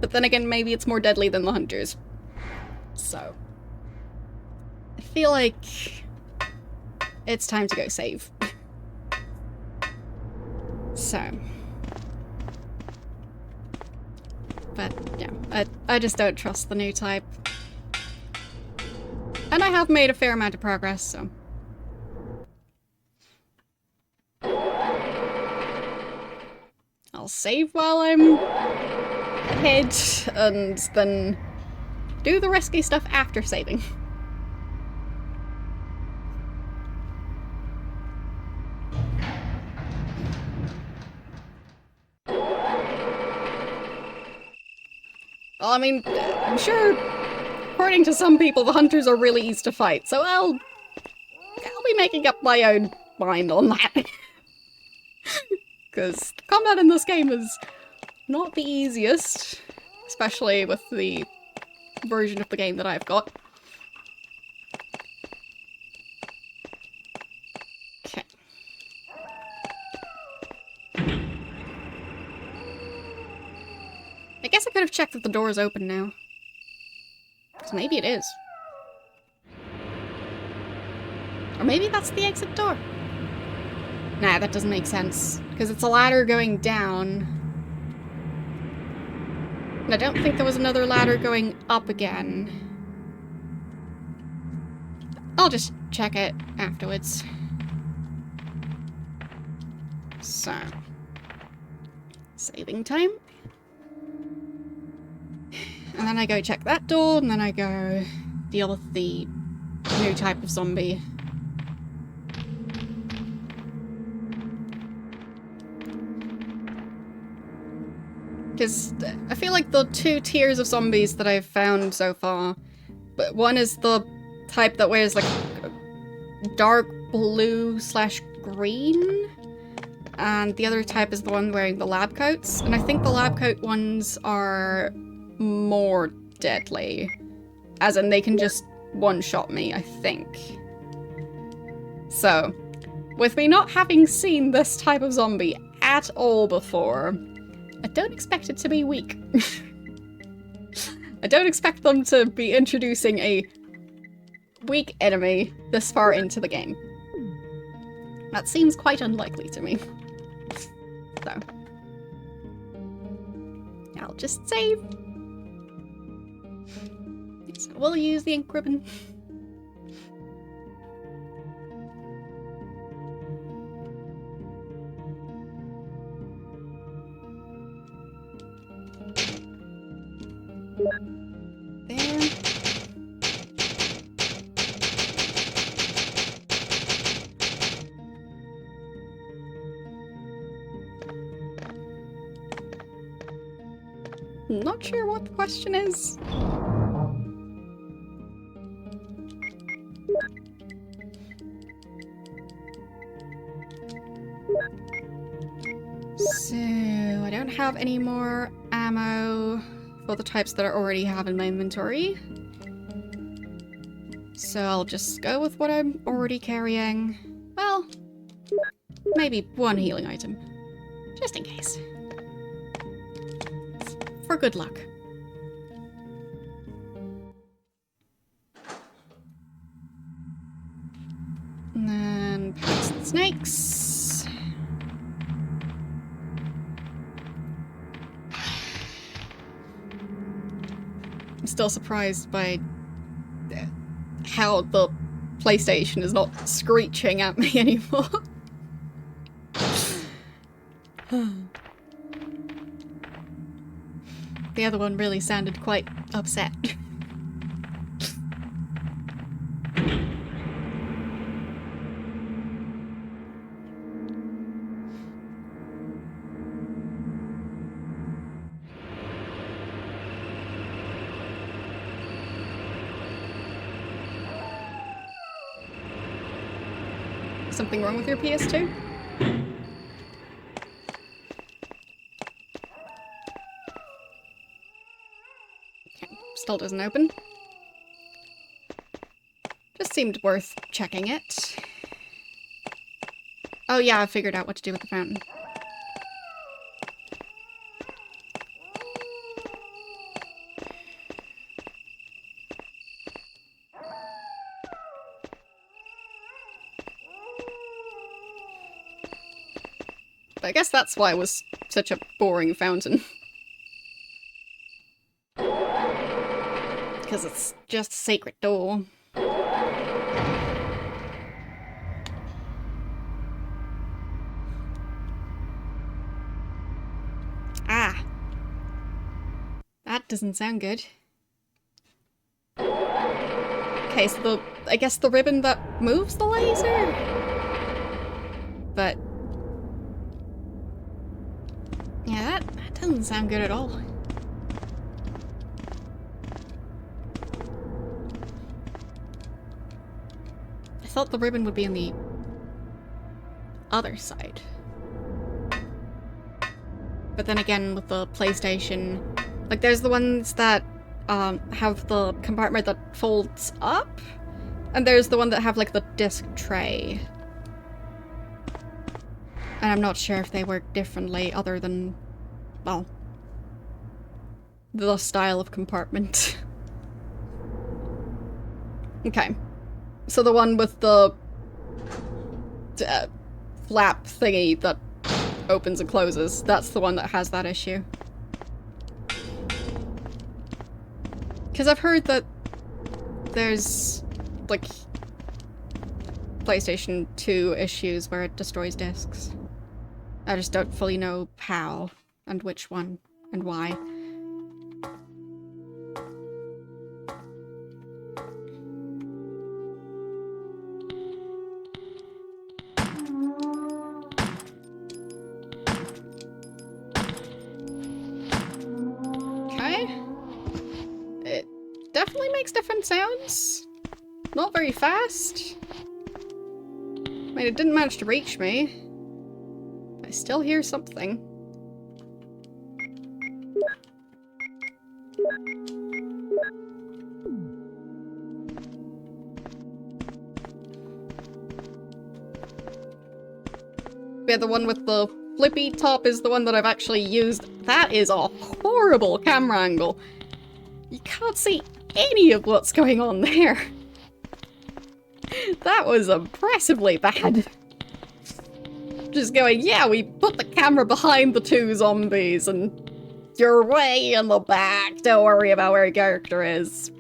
[SPEAKER 1] But then again, maybe it's more deadly than the hunters. So... I feel like... it's time to go save. So... but, yeah, I just don't trust the new type. And I have made a fair amount of progress, so... I'll save while I'm ahead, and then do the risky stuff after saving. Well, I mean, I'm sure, according to some people, the hunters are really easy to fight, so I'll be making up my own mind on that. Because combat in this game is not the easiest, especially with the version of the game that I've got. Okay. guess I could have checked if the door is open now. Because maybe it is. Or maybe that's the exit door. Nah, that doesn't make sense. Because it's a ladder going down. And I don't think there was another ladder going up again. I'll just check it afterwards. So. Saving time. And then I go check that door, and then I go deal with the new type of zombie. Because I feel like the 2 tiers of zombies that I've found so far, but one is the type that wears like dark blue / green, and the other type is the one wearing the lab coats, and I think the lab coat ones are more deadly, as in they can just one-shot me, I think. So, with me not having seen this type of zombie at all before, I don't expect it to be weak. I don't expect them to be introducing a weak enemy this far into the game. That seems quite unlikely to me. So, I'll just save. So we'll use the ink ribbon. There. Not sure what the question is. So, I don't have any more ammo for the types that I already have in my inventory. So I'll just go with what I'm already carrying. Well, maybe 1 healing item. Just in case. For good luck. And then past the snakes. I'm still surprised by how the PlayStation is not screeching at me anymore. The other one really sounded quite upset. Something wrong with your PS2? Okay, still doesn't open. Just seemed worth checking it. Oh yeah, I figured out what to do with the fountain. I guess that's why it was such a boring fountain. Because it's just a sacred door. Ah. That doesn't sound good. Okay, so I guess the ribbon that moves the laser? But yeah, that doesn't sound good at all. I thought the ribbon would be on the other side. But then again, with the PlayStation, like there's the ones that have the compartment that folds up, and there's the one that have like the disc tray. And I'm not sure if they work differently other than, well, the style of compartment. Okay. So the one with the flap thingy that opens and closes, that's the one that has that issue. Because I've heard that there's, like, PlayStation 2 issues where it destroys discs. I just don't fully know how and which one and why. Okay. It definitely makes different sounds. Not very fast. I mean, it didn't manage to reach me. I still hear something. Yeah, the one with the flippy top is the one that I've actually used. That is a horrible camera angle. You can't see any of what's going on there. That was impressively bad. Just going, yeah, we put the camera behind the two zombies and you're way in the back. Don't worry about where your character is.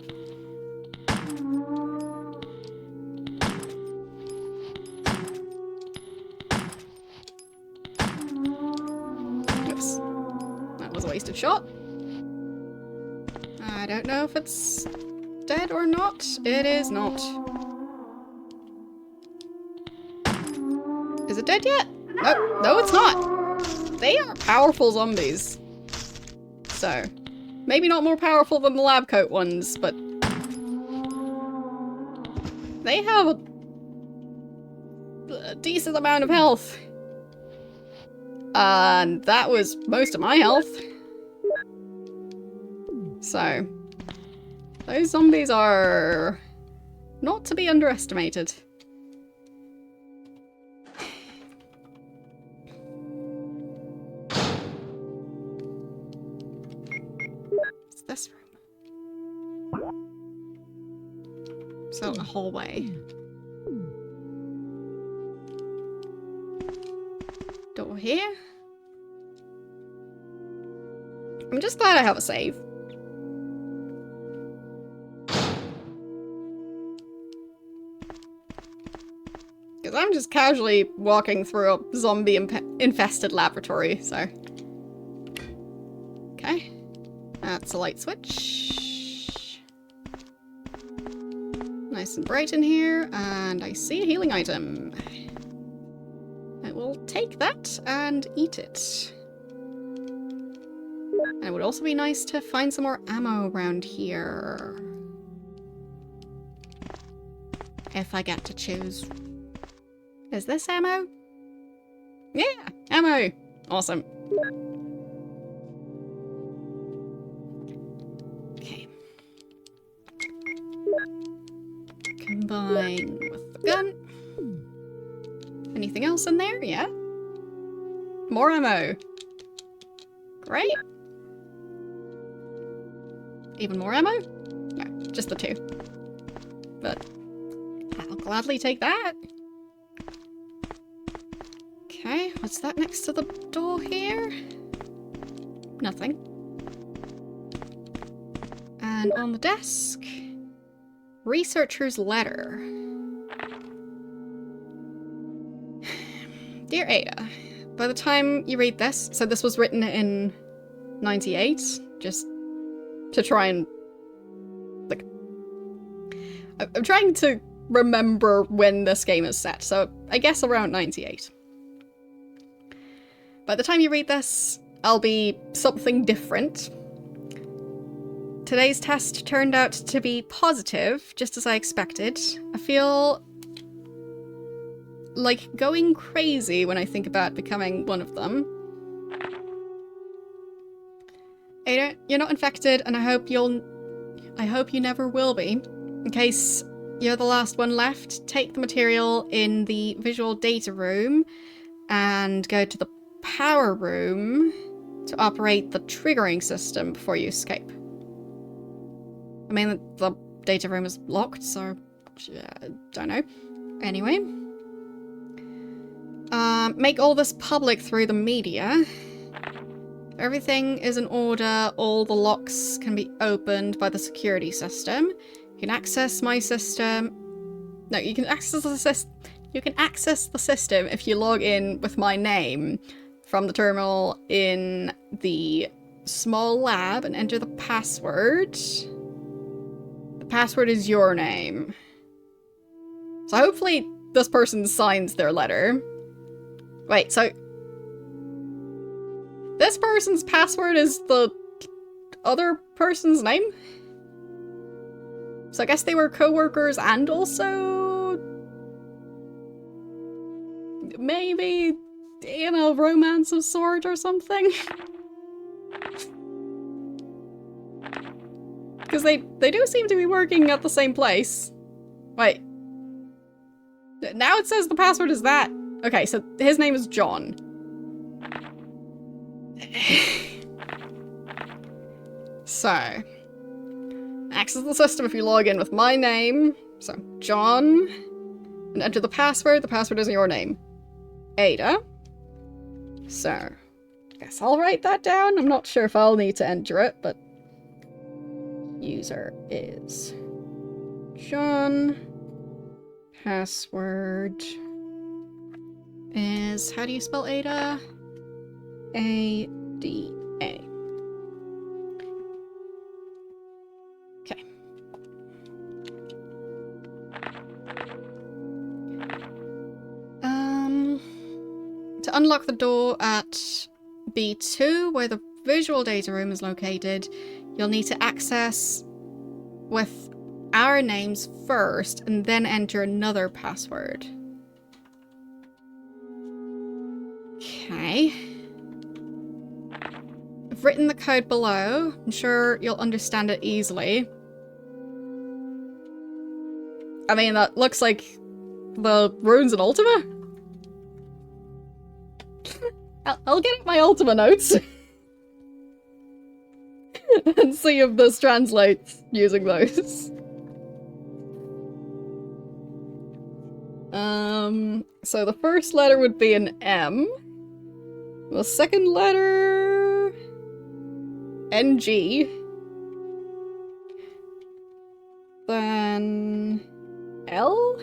[SPEAKER 1] Oops. That was a wasted shot. I don't know if it's dead or not. It is not. Is it dead yet? Nope. No, it's not. They are powerful zombies. So, maybe not more powerful than the lab coat ones, but they have a decent amount of health. And that was most of my health. So, those zombies are not to be underestimated. What's this room? So, a hallway. Door here. I'm just glad I have a save. Because I'm just casually walking through a zombie infested laboratory, so. Okay. That's a light switch. Nice and bright in here, and I see a healing item. I will take that and eat it. And it would also be nice to find some more ammo around here. If I get to choose. Is this ammo? Yeah, ammo! Awesome. Okay. Combine with the gun. Anything else in there? Yeah. More ammo. Great. Even more ammo? No, just the two. But I'll gladly take that. Okay, what's that next to the door here? Nothing. And on the desk, researcher's letter. Dear Ada, by the time you read this, so this was written in 98, just to try and, like, I'm trying to remember when this game is set, so I guess around 98. By the time you read this, I'll be something different. Today's test turned out to be positive, just as I expected. I feel like going crazy when I think about becoming one of them. Ada, you're not infected, and I hope you never will be. In case you're the last one left, take the material in the visual data room and go to the power room to operate the triggering system before you escape. I mean, the data room is locked, so don't know. Anyway. Make all this public through the media. Everything is in order. All the locks can be opened by the security system. You can access my system. No, you can access the system. You can access the system if you log in with my name from the terminal in the small lab and enter the password. The password is your name. So hopefully this person signs their letter. Wait, so this person's password is the other person's name? So I guess they were co-workers and also maybe in a romance of sort or something? Because they do seem to be working at the same place. Wait. Now it says the password is that. Okay, so his name is John. So, access the system if you log in with my name. So, John. And enter the password. The password is your name. Ada. So, I guess I'll write that down. I'm not sure if I'll need to enter it, but user is John. Password is, how do you spell Ada? A-D-A. Okay. To unlock the door at B2, where the visual data room is located, you'll need to access with our names first and then enter another password. Okay. I've written the code below. I'm sure you'll understand it easily. I mean, that looks like the runes in Ultima. I'll get at my Ultima notes and see if this translates using those. So the first letter would be an M. The second letter... NG. Then... L?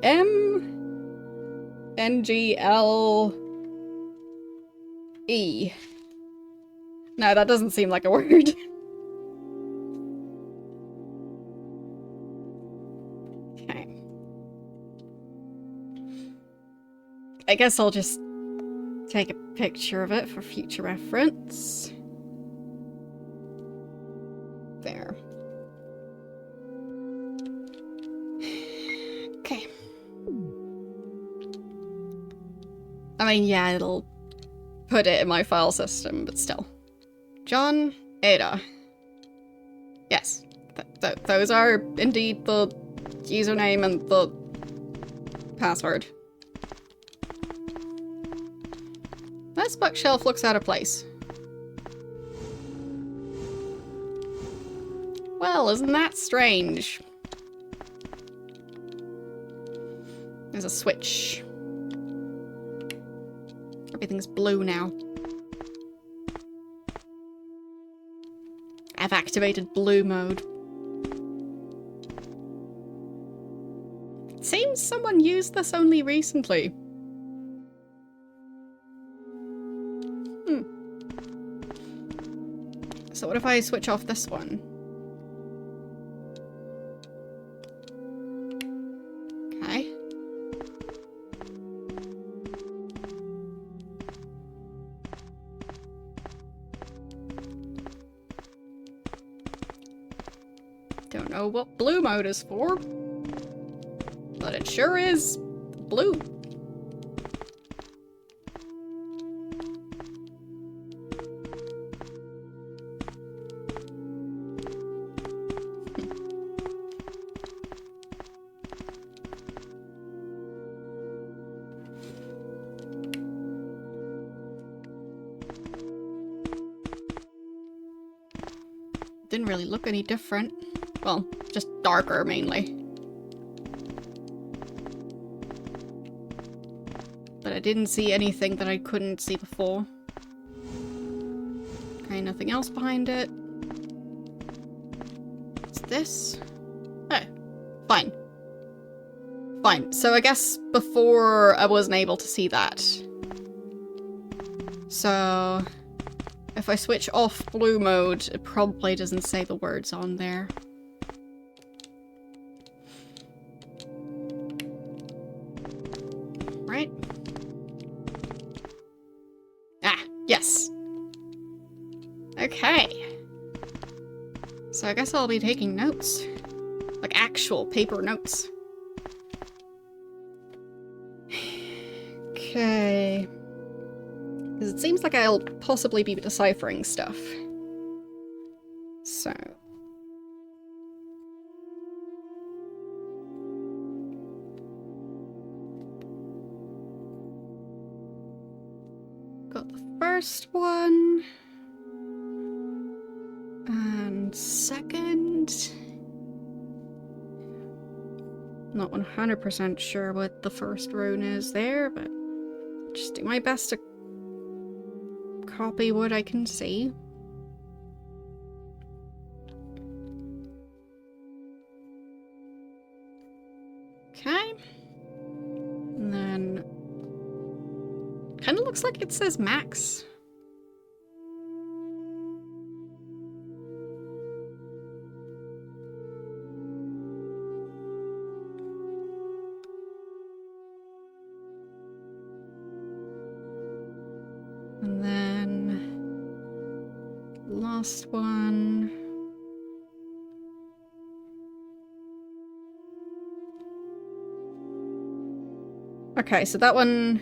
[SPEAKER 1] M? NG, L... E. No, that doesn't seem like a word. Okay. I guess I'll just take a picture of it for future reference. There. Okay. I mean, yeah, it'll put it in my file system, but still. John, Ada. Yes, those are indeed the username and the password. This bookshelf looks out of place. Well, isn't that strange? There's a switch. Everything's blue now. I've activated blue mode. It seems someone used this only recently. So what if I switch off this one? Okay. Don't know what blue mode is for, but it sure is blue. didn't really look any different. Well, just darker mainly. But I didn't see anything that I couldn't see before. Okay, nothing else behind it. What's this? Oh, fine. Fine, so I guess before I wasn't able to see that. So if I switch off blue mode, it probably doesn't say the words on there. Right? Ah, yes. Okay. So I guess I'll be taking notes. Like actual paper notes. Okay. Because it seems like I'll possibly be deciphering stuff. So. Got the first one. And second. Not 100% sure what the first rune is there, but just do my best to copy what I can see. Okay. And then kind of looks like it says max. And then last one. Okay, so that one,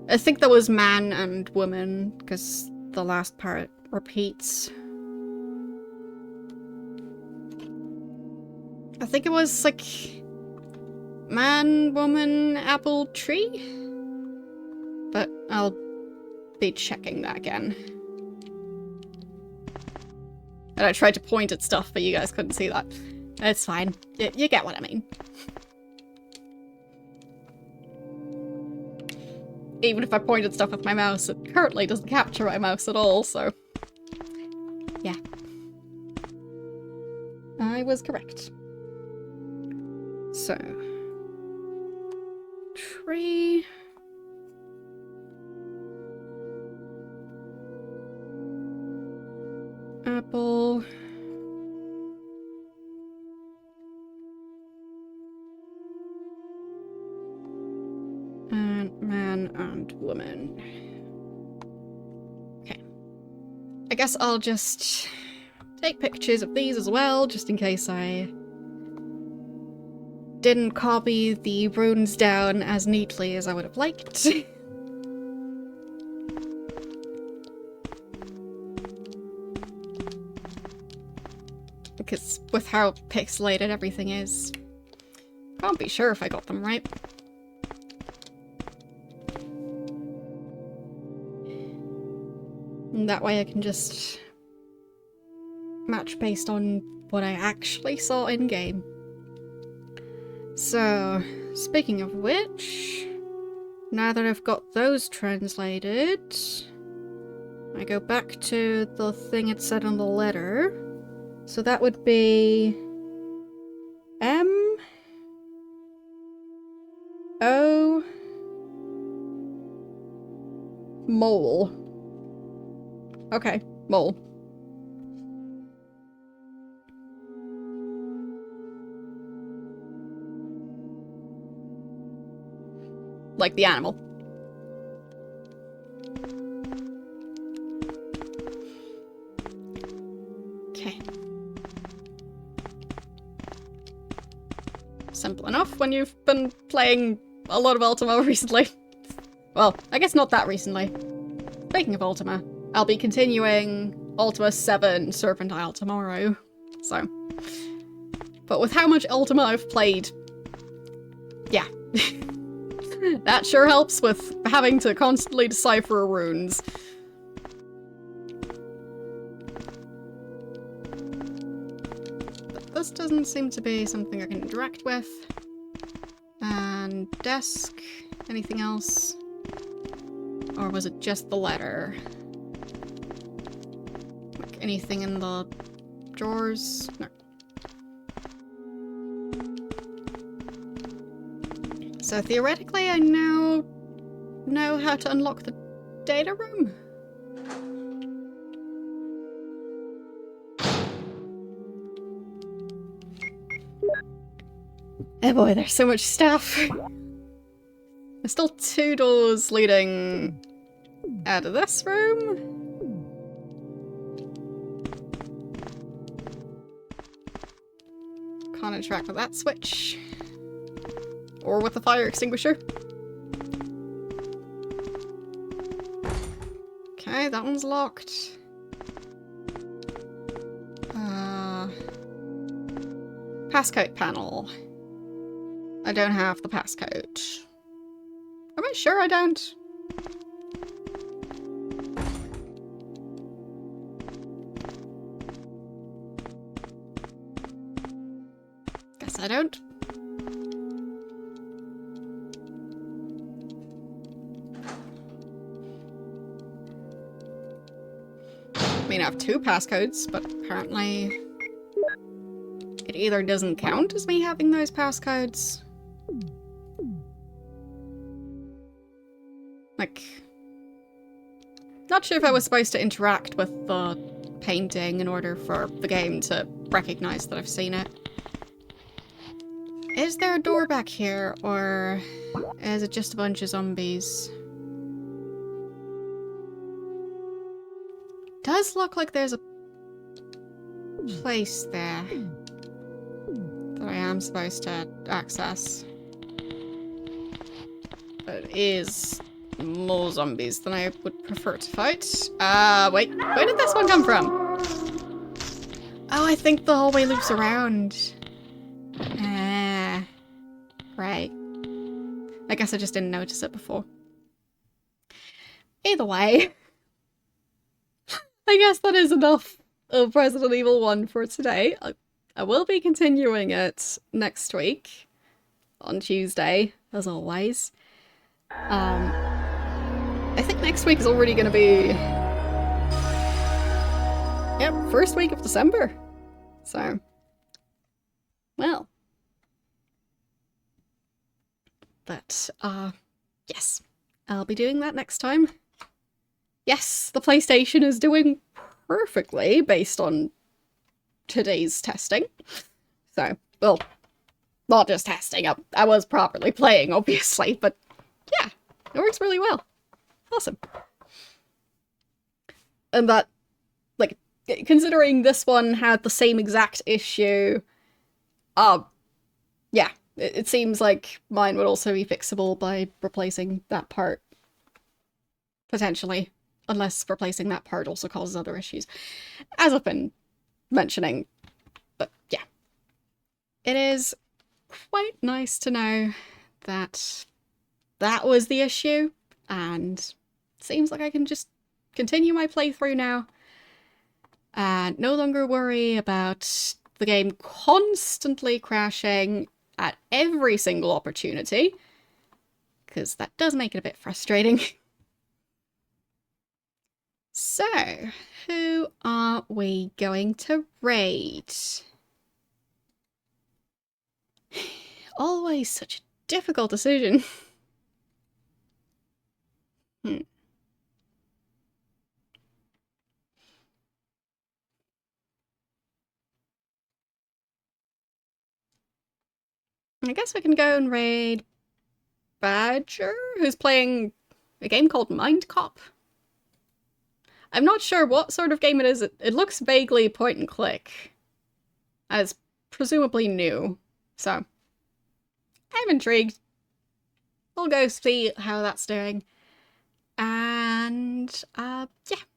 [SPEAKER 1] I think that was man and woman, because the last part repeats. I think it was like man, woman, apple, tree? But I'll be checking that again. And I tried to point at stuff, but you guys couldn't see that. It's fine. You get what I mean. Even if I point at stuff with my mouse, it currently doesn't capture my mouse at all, so... yeah. I was correct. So... tree... apple... and man and woman. Okay. I guess I'll just take pictures of these as well, just in case I didn't copy the runes down as neatly as I would have liked. Because with how pixelated everything is, can't be sure if I got them right. And that way I can just match based on what I actually saw in-game. So, speaking of which, now that I've got those translated, I go back to the thing it said on the letter. So that would be M O mole. Okay, mole. Like the animal. Okay. Simple enough when you've been playing a lot of Ultima recently. Well, I guess not that recently. Speaking of Ultima, I'll be continuing Ultima 7 Serpentile tomorrow, so. But with how much Ultima I've played, yeah. That sure helps with having to constantly decipher runes. doesn't seem to be something I can interact with. And desk. Anything else? Or was it just the letter? Like anything in the drawers? No. So theoretically I now know how to unlock the data room? Oh boy, there's so much stuff. There's still 2 doors leading out of this room. Can't interact with that switch. Or with the fire extinguisher. Okay, that one's locked. Passcode panel. I don't have the passcode. Am I sure I don't? Guess I don't. I mean, I have 2 passcodes, but apparently it either doesn't count as me having those passcodes. Like, not sure if I was supposed to interact with the painting in order for the game to recognize that I've seen it. Is there a door back here, or is it just a bunch of zombies? Does look like there's a place there that I am supposed to access. But it is more zombies than I would prefer to fight. Wait, where did this one come from? Oh, I think the hallway loops around. Right. I guess I just didn't notice it before. Either way, I guess that is enough of Resident Evil 1 for today. I will be continuing it next week, on Tuesday, as always. I think next week is already going to be... Yep, first week of December. So, well. But, yes. I'll be doing that next time. Yes, the PlayStation is doing perfectly based on today's testing. So, well, not just testing. I was properly playing, obviously, but yeah, it works really well. Awesome. And that, like, considering this one had the same exact issue, yeah, it seems like mine would also be fixable by replacing that part. Potentially. Unless replacing that part also causes other issues. As I've been mentioning. But yeah. It is quite nice to know that that was the issue. And it seems like I can just continue my playthrough now. And no longer worry about the game constantly crashing at every single opportunity. Because that does make it a bit frustrating. So, who are we going to raid? Always such a difficult decision. I guess we can go and raid Badger, who's playing a game called Mind Cop. I'm not sure what sort of game it is. It looks vaguely point and click. As presumably new. So, I'm intrigued. We'll go see how that's doing. And, yeah,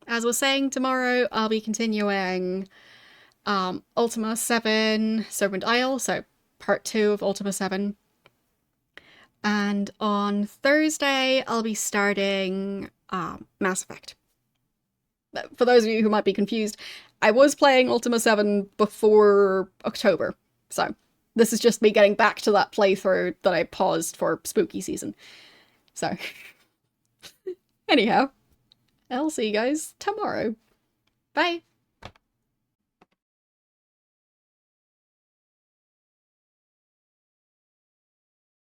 [SPEAKER 1] as I was saying, tomorrow I'll be continuing Ultima 7 Serpent Isle, so part 2 of Ultima 7. And on Thursday, I'll be starting Mass Effect. For those of you who might be confused, I was playing Ultima 7 before October. So this is just me getting back to that playthrough that I paused for spooky season. So anyhow, I'll see you guys tomorrow. Bye!